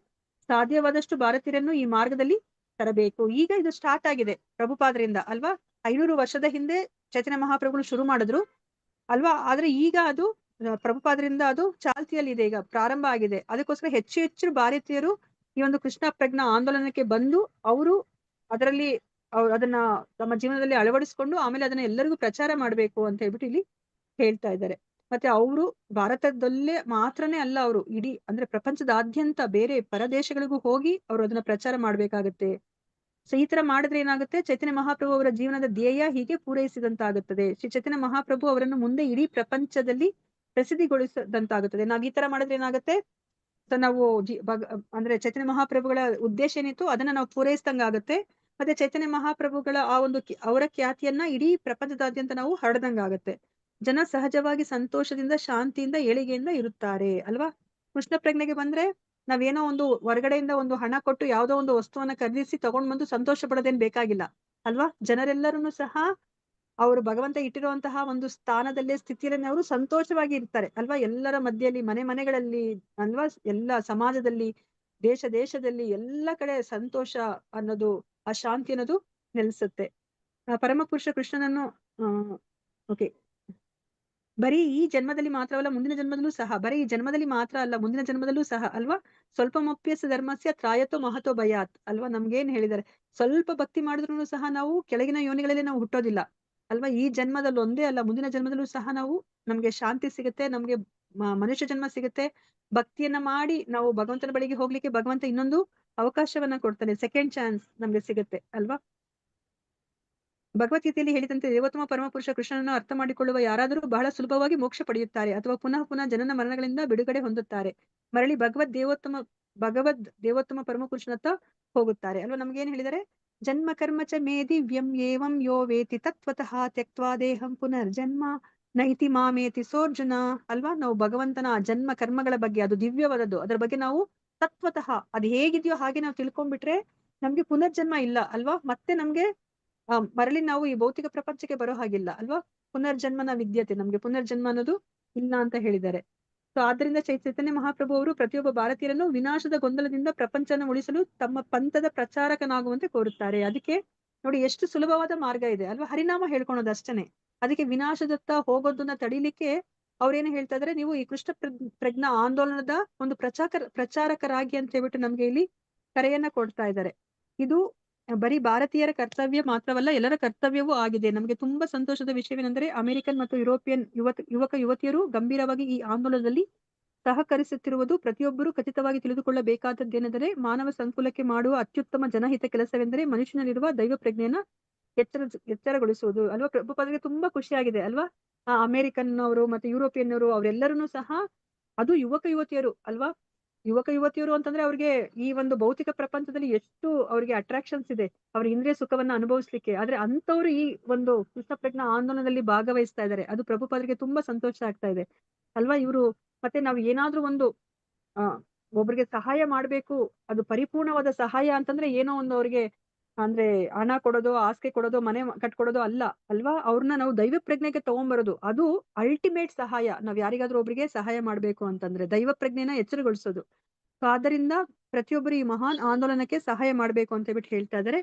ಸಾಧ್ಯವಾದಷ್ಟು ಭಾರತೀಯರನ್ನು ಈ ಮಾರ್ಗದಲ್ಲಿ ತರಬೇಕು. ಈಗ ಇದು ಸ್ಟಾರ್ಟ್ ಆಗಿದೆ ಪ್ರಭುಪಾದರಿಂದ ಅಲ್ವಾ. 500 ವರ್ಷದ ಹಿಂದೆ ಚೈತನ್ಯ ಮಹಾಪ್ರಭುಗಳು ಶುರು ಮಾಡಿದ್ರು ಅಲ್ವಾ. ಆದ್ರೆ ಈಗ ಅದು ಪ್ರಭುಪಾದರಿಂದ ಅದು ಚಾಲ್ತಿಯಲ್ಲಿ ಇದೆ, ಈಗ ಪ್ರಾರಂಭ ಆಗಿದೆ. ಅದಕ್ಕೋಸ್ಕರ ಹೆಚ್ಚು ಹೆಚ್ಚು ಭಾರತೀಯರು ಈ ಒಂದು ಕೃಷ್ಣ ಪ್ರಜ್ಞಾ ಆಂದೋಲನಕ್ಕೆ ಬಂದು ಅವರು ಅದರಲ್ಲಿ ಅದನ್ನ ತಮ್ಮ ಜೀವನದಲ್ಲಿ ಅಳವಡಿಸ್ಕೊಂಡು ಆಮೇಲೆ ಅದನ್ನ ಎಲ್ಲರಿಗೂ ಪ್ರಚಾರ ಮಾಡ್ಬೇಕು ಅಂತ ಹೇಳ್ಬಿಟ್ಟು ಇಲ್ಲಿ ಹೇಳ್ತಾ ಇದ್ದಾರೆ. ಮತ್ತೆ ಅವರು ಭಾರತದಲ್ಲೇ ಮಾತ್ರನೇ ಅಲ್ಲ, ಅವರು ಇಡೀ ಅಂದ್ರೆ ಪ್ರಪಂಚದಾದ್ಯಂತ ಬೇರೆ ಪರದೇಶಗಳಿಗೂ ಹೋಗಿ ಅವರು ಅದನ್ನ ಪ್ರಚಾರ ಮಾಡ್ಬೇಕಾಗತ್ತೆ. ಸೊ ಈ ತರ ಮಾಡಿದ್ರೆ ಏನಾಗುತ್ತೆ, ಚೈತನ್ಯ ಮಹಾಪ್ರಭು ಅವರ ಜೀವನದ ಧ್ಯೇಯ ಹೀಗೆ ಪೂರೈಸಿದಂತಾಗುತ್ತದೆ. ಶ್ರೀ ಚೈತನ್ಯ ಮಹಾಪ್ರಭು ಅವರನ್ನು ಮುಂದೆ ಇಡೀ ಪ್ರಪಂಚದಲ್ಲಿ ಪ್ರಸಿದ್ಧಿಗೊಳಿಸಿದಂತಾಗುತ್ತದೆ. ನಾವ್ ಈ ತರ ಮಾಡಿದ್ರೆ ಏನಾಗುತ್ತೆ, ನಾವು ಅಂದ್ರೆ ಚೈತನ್ಯ ಮಹಾಪ್ರಭುಗಳ ಉದ್ದೇಶ ಏನಿತ್ತು ಅದನ್ನ ನಾವು ಪೂರೈಸಿದಂಗಾಗುತ್ತೆ. ಮತ್ತೆ ಚೈತನ್ಯ ಮಹಾಪ್ರಭುಗಳ ಆ ಒಂದು ಅವರ ಖ್ಯಾತಿಯನ್ನ ಇಡೀ ಪ್ರಪಂಚದಾದ್ಯಂತ ನಾವು ಹರಡ್ದಂಗಾಗತ್ತೆ. ಜನ ಸಹಜವಾಗಿ ಸಂತೋಷದಿಂದ ಶಾಂತಿಯಿಂದ ಏಳಿಗೆಯಿಂದ ಇರುತ್ತಾರೆ ಅಲ್ವಾ. ಕೃಷ್ಣ ಪ್ರಜ್ಞೆಗೆ ಬಂದ್ರೆ ನಾವೇನೋ ಒಂದು ಹೊರಗಡೆಯಿಂದ ಒಂದು ಹಣ ಕೊಟ್ಟು ಯಾವ್ದೋ ಒಂದು ವಸ್ತುವನ್ನ ಖರೀದಿಸಿ ತಗೊಂಡ್ ಬಂದು ಸಂತೋಷ ಪಡೋದೇನ್ ಬೇಕಾಗಿಲ್ಲ ಅಲ್ವಾ. ಜನರೆಲ್ಲರೂ ಸಹ ಅವರು ಭಗವಂತ ಇಟ್ಟಿರುವಂತಹ ಒಂದು ಸ್ಥಾನದಲ್ಲೇ ಸ್ಥಿತಿಯಲ್ಲಿ ಅವರು ಸಂತೋಷವಾಗಿ ಇರ್ತಾರೆ ಅಲ್ವಾ. ಎಲ್ಲರ ಮಧ್ಯೆಯಲ್ಲಿ ಮನೆಗಳಲ್ಲಿ ಅಲ್ವಾ, ಎಲ್ಲ ಸಮಾಜದಲ್ಲಿ ದೇಶದಲ್ಲಿ ಎಲ್ಲ ಕಡೆ ಸಂತೋಷ ಅನ್ನೋದು, ಆ ಶಾಂತಿ ಅನ್ನೋದು ನೆಲೆಸುತ್ತೆ. ಪರಮಪುರುಷ ಕೃಷ್ಣನನ್ನು ಓಕೆ ಬರೀ ಈ ಜನ್ಮದಲ್ಲಿ ಮಾತ್ರವಲ್ಲ ಮುಂದಿನ ಜನ್ಮದಲ್ಲೂ ಸಹ, ಬರೀ ಈ ಜನ್ಮದಲ್ಲಿ ಮಾತ್ರ ಅಲ್ಲ ಮುಂದಿನ ಜನ್ಮದಲ್ಲೂ ಸಹ ಅಲ್ವಾ. ಸ್ವಲ್ಪ ಮೊಪ್ಯಸ ಧರ್ಮಸ್ಯ ತ್ರಾಯತೋ ಮಹತೋ ಭಯಾತ್ ಅಲ್ವಾ. ನಮ್ಗೇನ್ ಹೇಳಿದ್ದಾರೆ, ಸ್ವಲ್ಪ ಭಕ್ತಿ ಮಾಡಿದ್ರು ಸಹ ನಾವು ಕೆಳಗಿನ ಯೋನಿಗಳಲ್ಲಿ ನಾವು ಹುಟ್ಟೋದಿಲ್ಲ ಅಲ್ವಾ. ಈ ಜನ್ಮದಲ್ಲಿ ಒಂದೇ ಅಲ್ಲ ಮುಂದಿನ ಜನ್ಮದಲ್ಲೂ ಸಹ ನಮ್ಗೆ ಶಾಂತಿ ಸಿಗುತ್ತೆ, ನಮ್ಗೆ ಮನುಷ್ಯ ಜನ್ಮ ಸಿಗುತ್ತೆ. ಭಕ್ತಿಯನ್ನ ಮಾಡಿ ನಾವು ಭಗವಂತನ ಬಳಿಗೆ ಹೋಗ್ಲಿಕ್ಕೆ ಭಗವಂತ ಇನ್ನೊಂದು ಅವಕಾಶವನ್ನ ಕೊಡ್ತಾನೆ, ಸೆಕೆಂಡ್ ಚಾನ್ಸ್ ನಮ್ಗೆ ಸಿಗುತ್ತೆ ಅಲ್ವಾ. ಭಗವದ್ಗೀತೆಯಲ್ಲಿ ಹೇಳಿದಂತೆ ದೇವೋತ್ತಮ ಪರಮಪುರುಷ ಕೃಷ್ಣನನ್ನು ಅರ್ಥ ಮಾಡಿಕೊಳ್ಳುವ ಯಾರಾದರೂ ಬಹಳ ಸುಲಭವಾಗಿ ಮೋಕ್ಷ ಪಡೆಯುತ್ತಾರೆ ಅಥವಾ ಪುನಃ ಜನನ ಮರಣಗಳಿಂದ ಬಿಡುಗಡೆ ಹೊಂದುತ್ತಾರೆ. ಮರಳಿ ಭಗವದ್ ದೇವೋತ್ತಮ ಪರಮಪುರುಷನತ್ತ ಹೋಗುತ್ತಾರೆ ಅಲ್ವಾ. ನಮ್ಗೇನ್ ಹೇಳಿದರೆ, ಜನ್ಮ ಕರ್ಮ ಚ ಮೇ ದಿವ್ಯಂ ಏವಂ ಯೋ ವೇತಿ ತತ್ವತಃ ತ್ಯಕ್ತ್ವಾ ದೇಹಂ ಪುನರ್ಜನ್ಮ ನೈತಿ ಮಾಮೇತಿ ಸೋರ್ಜುನ ಅಲ್ವಾ. ನಾವು ಭಗವಂತನ ಜನ್ಮ ಕರ್ಮಗಳ ಬಗ್ಗೆ, ಅದು ದಿವ್ಯವಾದದ್ದು, ಅದರ ಬಗ್ಗೆ ನಾವು ತತ್ವತಃ ಅದು ಹೇಗಿದೆಯೋ ಹಾಗೆ ನಾವು ತಿಳ್ಕೊಂಡ್ಬಿಟ್ರೆ ನಮ್ಗೆ ಪುನರ್ಜನ್ಮ ಇಲ್ಲ ಅಲ್ವಾ. ಮತ್ತೆ ನಮ್ಗೆ ಮರಳಿ ನಾವು ಈ ಭೌತಿಕ ಪ್ರಪಂಚಕ್ಕೆ ಬರೋ ಹಾಗಿಲ್ಲ ಅಲ್ವಾ. ಪುನರ್ಜನ್ಮನ ವಿದ್ಯತೆ, ನಮ್ಗೆ ಪುನರ್ಜನ್ಮ ಅನ್ನೋದು ಇಲ್ಲ ಅಂತ ಹೇಳಿದ್ದಾರೆ. ಸೊ ಆದ್ರಿಂದ ಚೈತನ್ಯ ಮಹಾಪ್ರಭು ಅವರು ಪ್ರತಿಯೊಬ್ಬ ಭಾರತೀಯರನ್ನು ವಿನಾಶದ ಗೊಂದಲದಿಂದ ಪ್ರಪಂಚನ ಉಳಿಸಲು ತಮ್ಮ ಪಂಥದ ಪ್ರಚಾರಕನಾಗುವಂತೆ ಕೋರುತ್ತಾರೆ. ಅದಕ್ಕೆ ನೋಡಿ ಎಷ್ಟು ಸುಲಭವಾದ ಮಾರ್ಗ ಇದೆ ಅಲ್ವಾ, ಹರಿನಾಮ ಹೇಳ್ಕೊಳೋದು ಅಷ್ಟೇನೆ. ಅದಕ್ಕೆ ವಿನಾಶದತ್ತ ಹೋಗೋದನ್ನ ತಡಿಲಿಕ್ಕೆ ಅವ್ರೇನು ಹೇಳ್ತಾ ಇದಾರೆ, ನೀವು ಈ ಕೃಷ್ಣ ಪ್ರಜ್ಞಾ ಆಂದೋಲನದ ಒಂದು ಪ್ರಚಾರಕರಾಗಿ ಅಂತ ಹೇಳ್ಬಿಟ್ಟು ನಮ್ಗೆ ಇಲ್ಲಿ ಕರೆಯನ್ನ ಕೊಡ್ತಾ ಇದ್ದಾರೆ. ಇದು ಬರೀ ಭಾರತೀಯರ ಕರ್ತವ್ಯ ಮಾತ್ರವಲ್ಲ, ಎಲ್ಲರ ಕರ್ತವ್ಯವೂ ಆಗಿದೆ. ನಮಗೆ ತುಂಬಾ ಸಂತೋಷದ ವಿಷಯವೇನೆಂದರೆ ಅಮೆರಿಕನ್ ಮತ್ತು ಯುರೋಪಿಯನ್ ಯುವಕ ಯುವತಿಯರು ಗಂಭೀರವಾಗಿ ಈ ಆಂದೋಲನದಲ್ಲಿ ಸಹಕರಿಸುತ್ತಿರುವುದು. ಪ್ರತಿಯೊಬ್ಬರೂ ಖಚಿತವಾಗಿ ತಿಳಿದುಕೊಳ್ಳಬೇಕಾದದ್ದೇನೆಂದರೆ ಮಾನವ ಸಂಕುಲಕ್ಕೆ ಮಾಡುವ ಅತ್ಯುತ್ತಮ ಜನಹಿತ ಕೆಲಸವೆಂದರೆ ಮನುಷ್ಯನಲ್ಲಿರುವ ದೈವ ಪ್ರಜ್ಞೆಯನ್ನ ಎಚ್ಚರಗೊಳಿಸುವುದು ಅಲ್ವಾ. ಪ್ರಭುಪಾದರಿಗೆ ತುಂಬಾ ಖುಷಿಯಾಗಿದೆ ಅಲ್ವಾ. ಅಮೆರಿಕನ್ ಅವರು ಮತ್ತೆ ಯುರೋಪಿಯನ್ ಅವರು ಅವರೆಲ್ಲರೂ ಸಹ, ಅದು ಯುವಕ ಯುವತಿಯರು ಅಲ್ವಾ. ಯುವಕ ಯುವತಿಯರು ಅಂತಂದ್ರೆ ಅವ್ರಿಗೆ ಈ ಒಂದು ಭೌತಿಕ ಪ್ರಪಂಚದಲ್ಲಿ ಎಷ್ಟು ಅವ್ರಿಗೆ ಅಟ್ರಾಕ್ಷನ್ಸ್ ಇದೆ, ಅವ್ರ ಇಂದ್ರಿಯ ಸುಖವನ್ನ ಅನುಭವಿಸ್ಲಿಕ್ಕೆ. ಆದ್ರೆ ಅಂತವ್ರು ಈ ಒಂದು ಕೃಷ್ಣ ಪ್ರಜ್ಞಾ ಆಂದೋಲನದಲ್ಲಿ ಭಾಗವಹಿಸ್ತಾ ಇದ್ದಾರೆ. ಅದು ಪ್ರಭುಪಾದರಿಗೆ ತುಂಬಾ ಸಂತೋಷ ಆಗ್ತಾ ಇದೆ ಅಲ್ವಾ. ಇವರು ಮತ್ತೆ ನಾವು ಏನಾದ್ರೂ ಒಂದು ಒಬ್ರಿಗೆ ಸಹಾಯ ಮಾಡ್ಬೇಕು, ಅದು ಪರಿಪೂರ್ಣವಾದ ಸಹಾಯ ಅಂತಂದ್ರೆ ಏನೋ ಒಂದು ಅವ್ರಿಗೆ ಅಂದ್ರೆ ಹಣ ಕೊಡೋದು, ಆಸ್ತಿ ಕೊಡೋದು, ಮನೆ ಕಟ್ಕೊಡೋದು ಅಲ್ಲ ಅಲ್ವಾ. ಅವ್ರನ್ನ ನಾವು ದೈವ ಪ್ರಜ್ಞೆಗೆ ತಗೊಂಡ್ಬರೋದು, ಅದು ಅಲ್ಟಿಮೇಟ್ ಸಹಾಯ. ನಾವ್ ಯಾರಿಗಾದ್ರೂ ಒಬ್ರಿಗೆ ಸಹಾಯ ಮಾಡ್ಬೇಕು ಅಂತಂದ್ರೆ ದೈವ ಪ್ರಜ್ಞೆನ ಎಚ್ಚರಗೊಳಿಸೋದು. ಆದ್ದರಿಂದ ಪ್ರತಿಯೊಬ್ಬರು ಈ ಮಹಾನ್ ಆಂದೋಲನಕ್ಕೆ ಸಹಾಯ ಮಾಡ್ಬೇಕು ಅಂತ ಹೇಳ್ಬಿಟ್ಟು ಹೇಳ್ತಾ ಇದ್ದಾರೆ.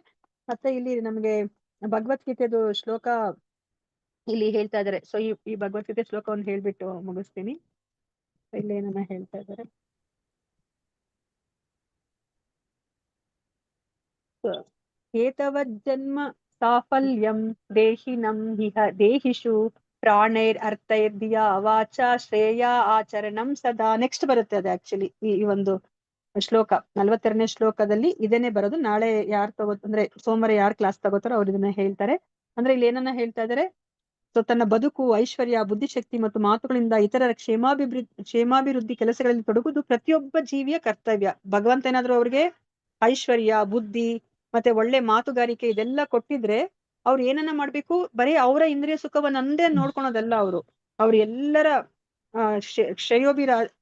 ಮತ್ತೆ ಇಲ್ಲಿ ನಮ್ಗೆ ಭಗವದ್ಗೀತೆದು ಶ್ಲೋಕ ಇಲ್ಲಿ ಹೇಳ್ತಾ ಇದ್ದಾರೆ. ಸೊ ಈ ಭಗವದ್ಗೀತೆ ಶ್ಲೋಕವನ್ನು ಹೇಳ್ಬಿಟ್ಟು ಮುಗಿಸ್ತೀನಿ. ಇಲ್ಲಿ ಏನನ್ನ ಹೇಳ್ತಾ ಇದ್ದಾರೆ, ಏತವಜ್ಜನ್ಮ ಸಾಫಲ್ಯಂ ದೇಹಿನಂ ದೇಹಿಷು ಪ್ರಾಣೈರ್ ಅರ್ಥೈರ್ಧಿಯ ವಾಚ ಶ್ರೇಯ ಆಚರಣಂ ಸದಾ. ನೆಕ್ಸ್ಟ್ ಬರುತ್ತೆ ಅದು ಆಕ್ಚುಲಿ ಈ ಒಂದು ಶ್ಲೋಕ 42ನೇ ಶ್ಲೋಕದಲ್ಲಿ ಇದೇನೆ ಬರೋದು. ನಾಳೆ ಯಾರು ಅಂದ್ರೆ ಸೋಮವಾರ ಯಾರು ಕ್ಲಾಸ್ ತಗೋತಾರೋ ಅವ್ರು ಇದನ್ನ ಹೇಳ್ತಾರೆ. ಅಂದ್ರೆ ಇಲ್ಲಿ ಏನನ್ನ ಹೇಳ್ತಾ ಇದಾರೆ, ಸೊ ತನ್ನ ಬದುಕು, ಐಶ್ವರ್ಯ, ಬುದ್ಧಿಶಕ್ತಿ ಮತ್ತು ಮಾತುಗಳಿಂದ ಇತರರ ಕ್ಷೇಮಾಭಿವೃದ್ಧಿ ಕೆಲಸಗಳಲ್ಲಿ ತೊಡಗುವುದು ಪ್ರತಿಯೊಬ್ಬ ಜೀವಿಯ ಕರ್ತವ್ಯ. ಭಗವಂತ ಏನಾದ್ರು ಅವ್ರಿಗೆ ಐಶ್ವರ್ಯ, ಬುದ್ಧಿ ಮತ್ತೆ ಒಳ್ಳೆ ಮಾತುಗಾರಿಕೆ ಇದೆಲ್ಲ ಕೊಟ್ಟಿದ್ರೆ ಅವ್ರು ಏನನ್ನ ಮಾಡ್ಬೇಕು, ಬರೀ ಅವರ ಇಂದ್ರಿಯ ಸುಖವನ್ನೊಂದೇ ನೋಡ್ಕೊಳೋದಲ್ಲ. ಅವ್ರು ಎಲ್ಲರ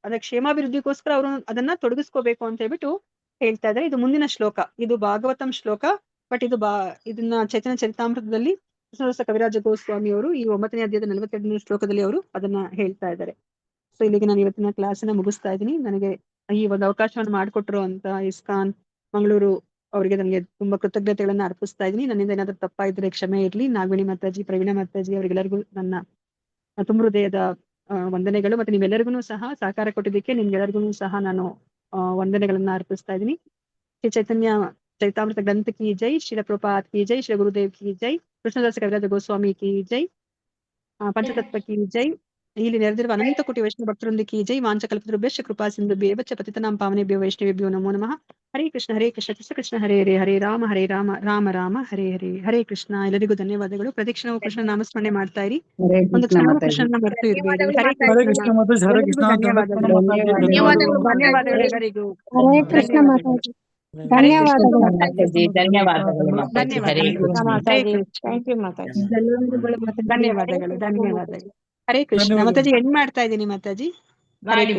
ಅಂದ್ರೆ ಕ್ಷೇಮಾಭಿವೃದ್ಧಿಗೋಸ್ಕರ ಅವರು ಅದನ್ನ ತೊಡಗಿಸ್ಕೋಬೇಕು ಅಂತ ಹೇಳ್ಬಿಟ್ಟು ಹೇಳ್ತಾ ಇದ್ದಾರೆ. ಇದು ಮುಂದಿನ ಶ್ಲೋಕ, ಇದು ಭಾಗವತಂ ಶ್ಲೋಕ, ಬಟ್ ಇದನ್ನ ಚೈತನ್ಯ ಚರಿತಾಮೃತದಲ್ಲಿ ಕೃಷ್ಣದಾಸ ಕವಿರಾಜ ಗೋಸ್ವಾಮಿ ಅವರು ಈ 9ನೇ ಅಧ್ಯಾಯದ 42ನೇ ಶ್ಲೋಕದಲ್ಲಿ ಅವರು ಅದನ್ನ ಹೇಳ್ತಾ ಇದ್ದಾರೆ. ಸೊ ಇಲ್ಲಿಗೆ ನಾನು ಇವತ್ತಿನ ಕ್ಲಾಸನ್ನ ಮುಗಿಸ್ತಾ ಇದ್ದೀನಿ. ನನಗೆ ಈ ಒಂದು ಅವಕಾಶವನ್ನು ಮಾಡಿಕೊಟ್ರು ಅಂತ ಇಸ್ಕಾನ್ ಮಂಗಳೂರು ಅವರಿಗೆ ನನಗೆ ತುಂಬಾ ಕೃತಜ್ಞತೆಗಳನ್ನ ಅರ್ಪಿಸ್ತಾ ಇದ್ದೀನಿ. ನನ್ನಿಂದ ಏನಾದ್ರೂ ತಪ್ಪಾಯಿದ್ರೆ ಕ್ಷಮೆ ಇರ್ಲಿ. ನಾಗವೇಣಿ ಮಾತಾಜಿ, ಪ್ರವೀಣ ಮಾತಾಜಿ ಅವರಿಗೆಲ್ಲರಿಗೂ ನನ್ನ ತುಂಬ ಹೃದಯದ ವಂದನೆಗಳು. ಮತ್ತೆ ನೀವೆಲ್ಲರಿಗೂ ಸಹ ಸಹಕಾರ ಕೊಟ್ಟಿದ್ದಕ್ಕೆ ನಿಮ್ಗೆಲ್ಲರಿಗೂ ಸಹ ನಾನು ವಂದನೆಗಳನ್ನ ಅರ್ಪಿಸ್ತಾ ಇದ್ದೀನಿ. ಶ್ರೀ ಚೈತನ್ಯ ಚರಿತಾಮೃತ ಗ್ರಂಥ ಕಿ ಜೈ, ಶ್ರೀಲ ಪ್ರಭುಪಾದ್ ಕಿ ಜೈ, ಶ್ರೀ ಗುರುದೇವ್ ಕಿ ಜೈ, ಕೃಷ್ಣದಾಸ ಕವಿರಾಜ ಗೋಸ್ವಾಮಿ ಕಿ ಜೈ, ಪಂಚತತ್ವ ಕಿ ಜೈ, ಇಲ್ಲಿ ನೆರೆದಿರುವ ಅನಂತ ಕೋಟಿ ವೈಷ್ಣವ ಭಕ್ತರೊಂದಿಗೆ ಕಿ ಜೈ. ವಾಂಚಕಲ್ಪತರುಭ್ಯಶ್ಚ ಕೃಪಾ ಸಿಂಧುಭ್ಯೇವ ಚ ಪತಿತನಾಂ ಪಾವನೇಭ್ಯೋ ವೈಷ್ಣವೇಭ್ಯೋ ನಮೋ ನಮಃ. ಹರೇ ಕೃಷ್ಣ ಕೃಷ್ಣ ಕೃಷ್ಣ ಹರೇ ಹರೇ, ಹರೇ ರಾಮ ರಾಮ ರಾಮ ಹರೇ ಹರೇ. ಹರೇ ಕೃಷ್ಣ. ಎಲ್ಲರಿಗೂ ಧನ್ಯವಾದಗಳು. ಪ್ರತಿಕ್ಷಣವು ಕೃಷ್ಣ ನಾಮಸ್ಮರಣೆ ಮಾಡ್ತಾ ಇರಿ. ಹರೇ ಒಂದು ಕೃಷ್ಣ ಕ್ಷಣವೂ ಮಾತಾಜಿ. ಕೃಷ್ಣನ ಮರೆತು ಇರಬೇಡಿ. ಹರೇ ಹರೇ ಕೃಷ್ಣ. ಕೃಷ್ಣ ಮಾತಾಜಿ. ಹರೇ ಎಲ್ಲರಿಗೂ ಕೃಷ್ಣ. ಧನ್ಯವಾದಗಳು. ಧನ್ಯವಾದಗಳು. ಧನ್ಯವಾದಗಳು ಎಲ್ಲರಿಗೂ. ಹರೇ ಕೃಷ್ಣ ಮಾತಾಜಿ. ಹರೇ ಕೃಷ್ಣ ಧನ್ಯವಾದಗಳು. ಮಾತಾಜಿ. ಧನ್ಯವಾದಗಳು ಮಾತಾಜಿ. ಹರೇ ಧನ್ಯವಾದಗಳು. ಕೃಷ್ಣ. ಹರೇ ಕೃಷ್ಣ. Thank you Mataji. ಧನ್ಯವಾದಗಳು. ಧನ್ಯವಾದಗಳು. ಹರೇ ಕೃಷ್ಣ. ಧನ್ಯವಾದಗಳು. ಮಾತಾಜಿ ಎಂಡ್ ಮಾಡ್ತಾ ಇದ್ದೀನಿ ಮಾತಾಜಿ. ಮಾಡಿ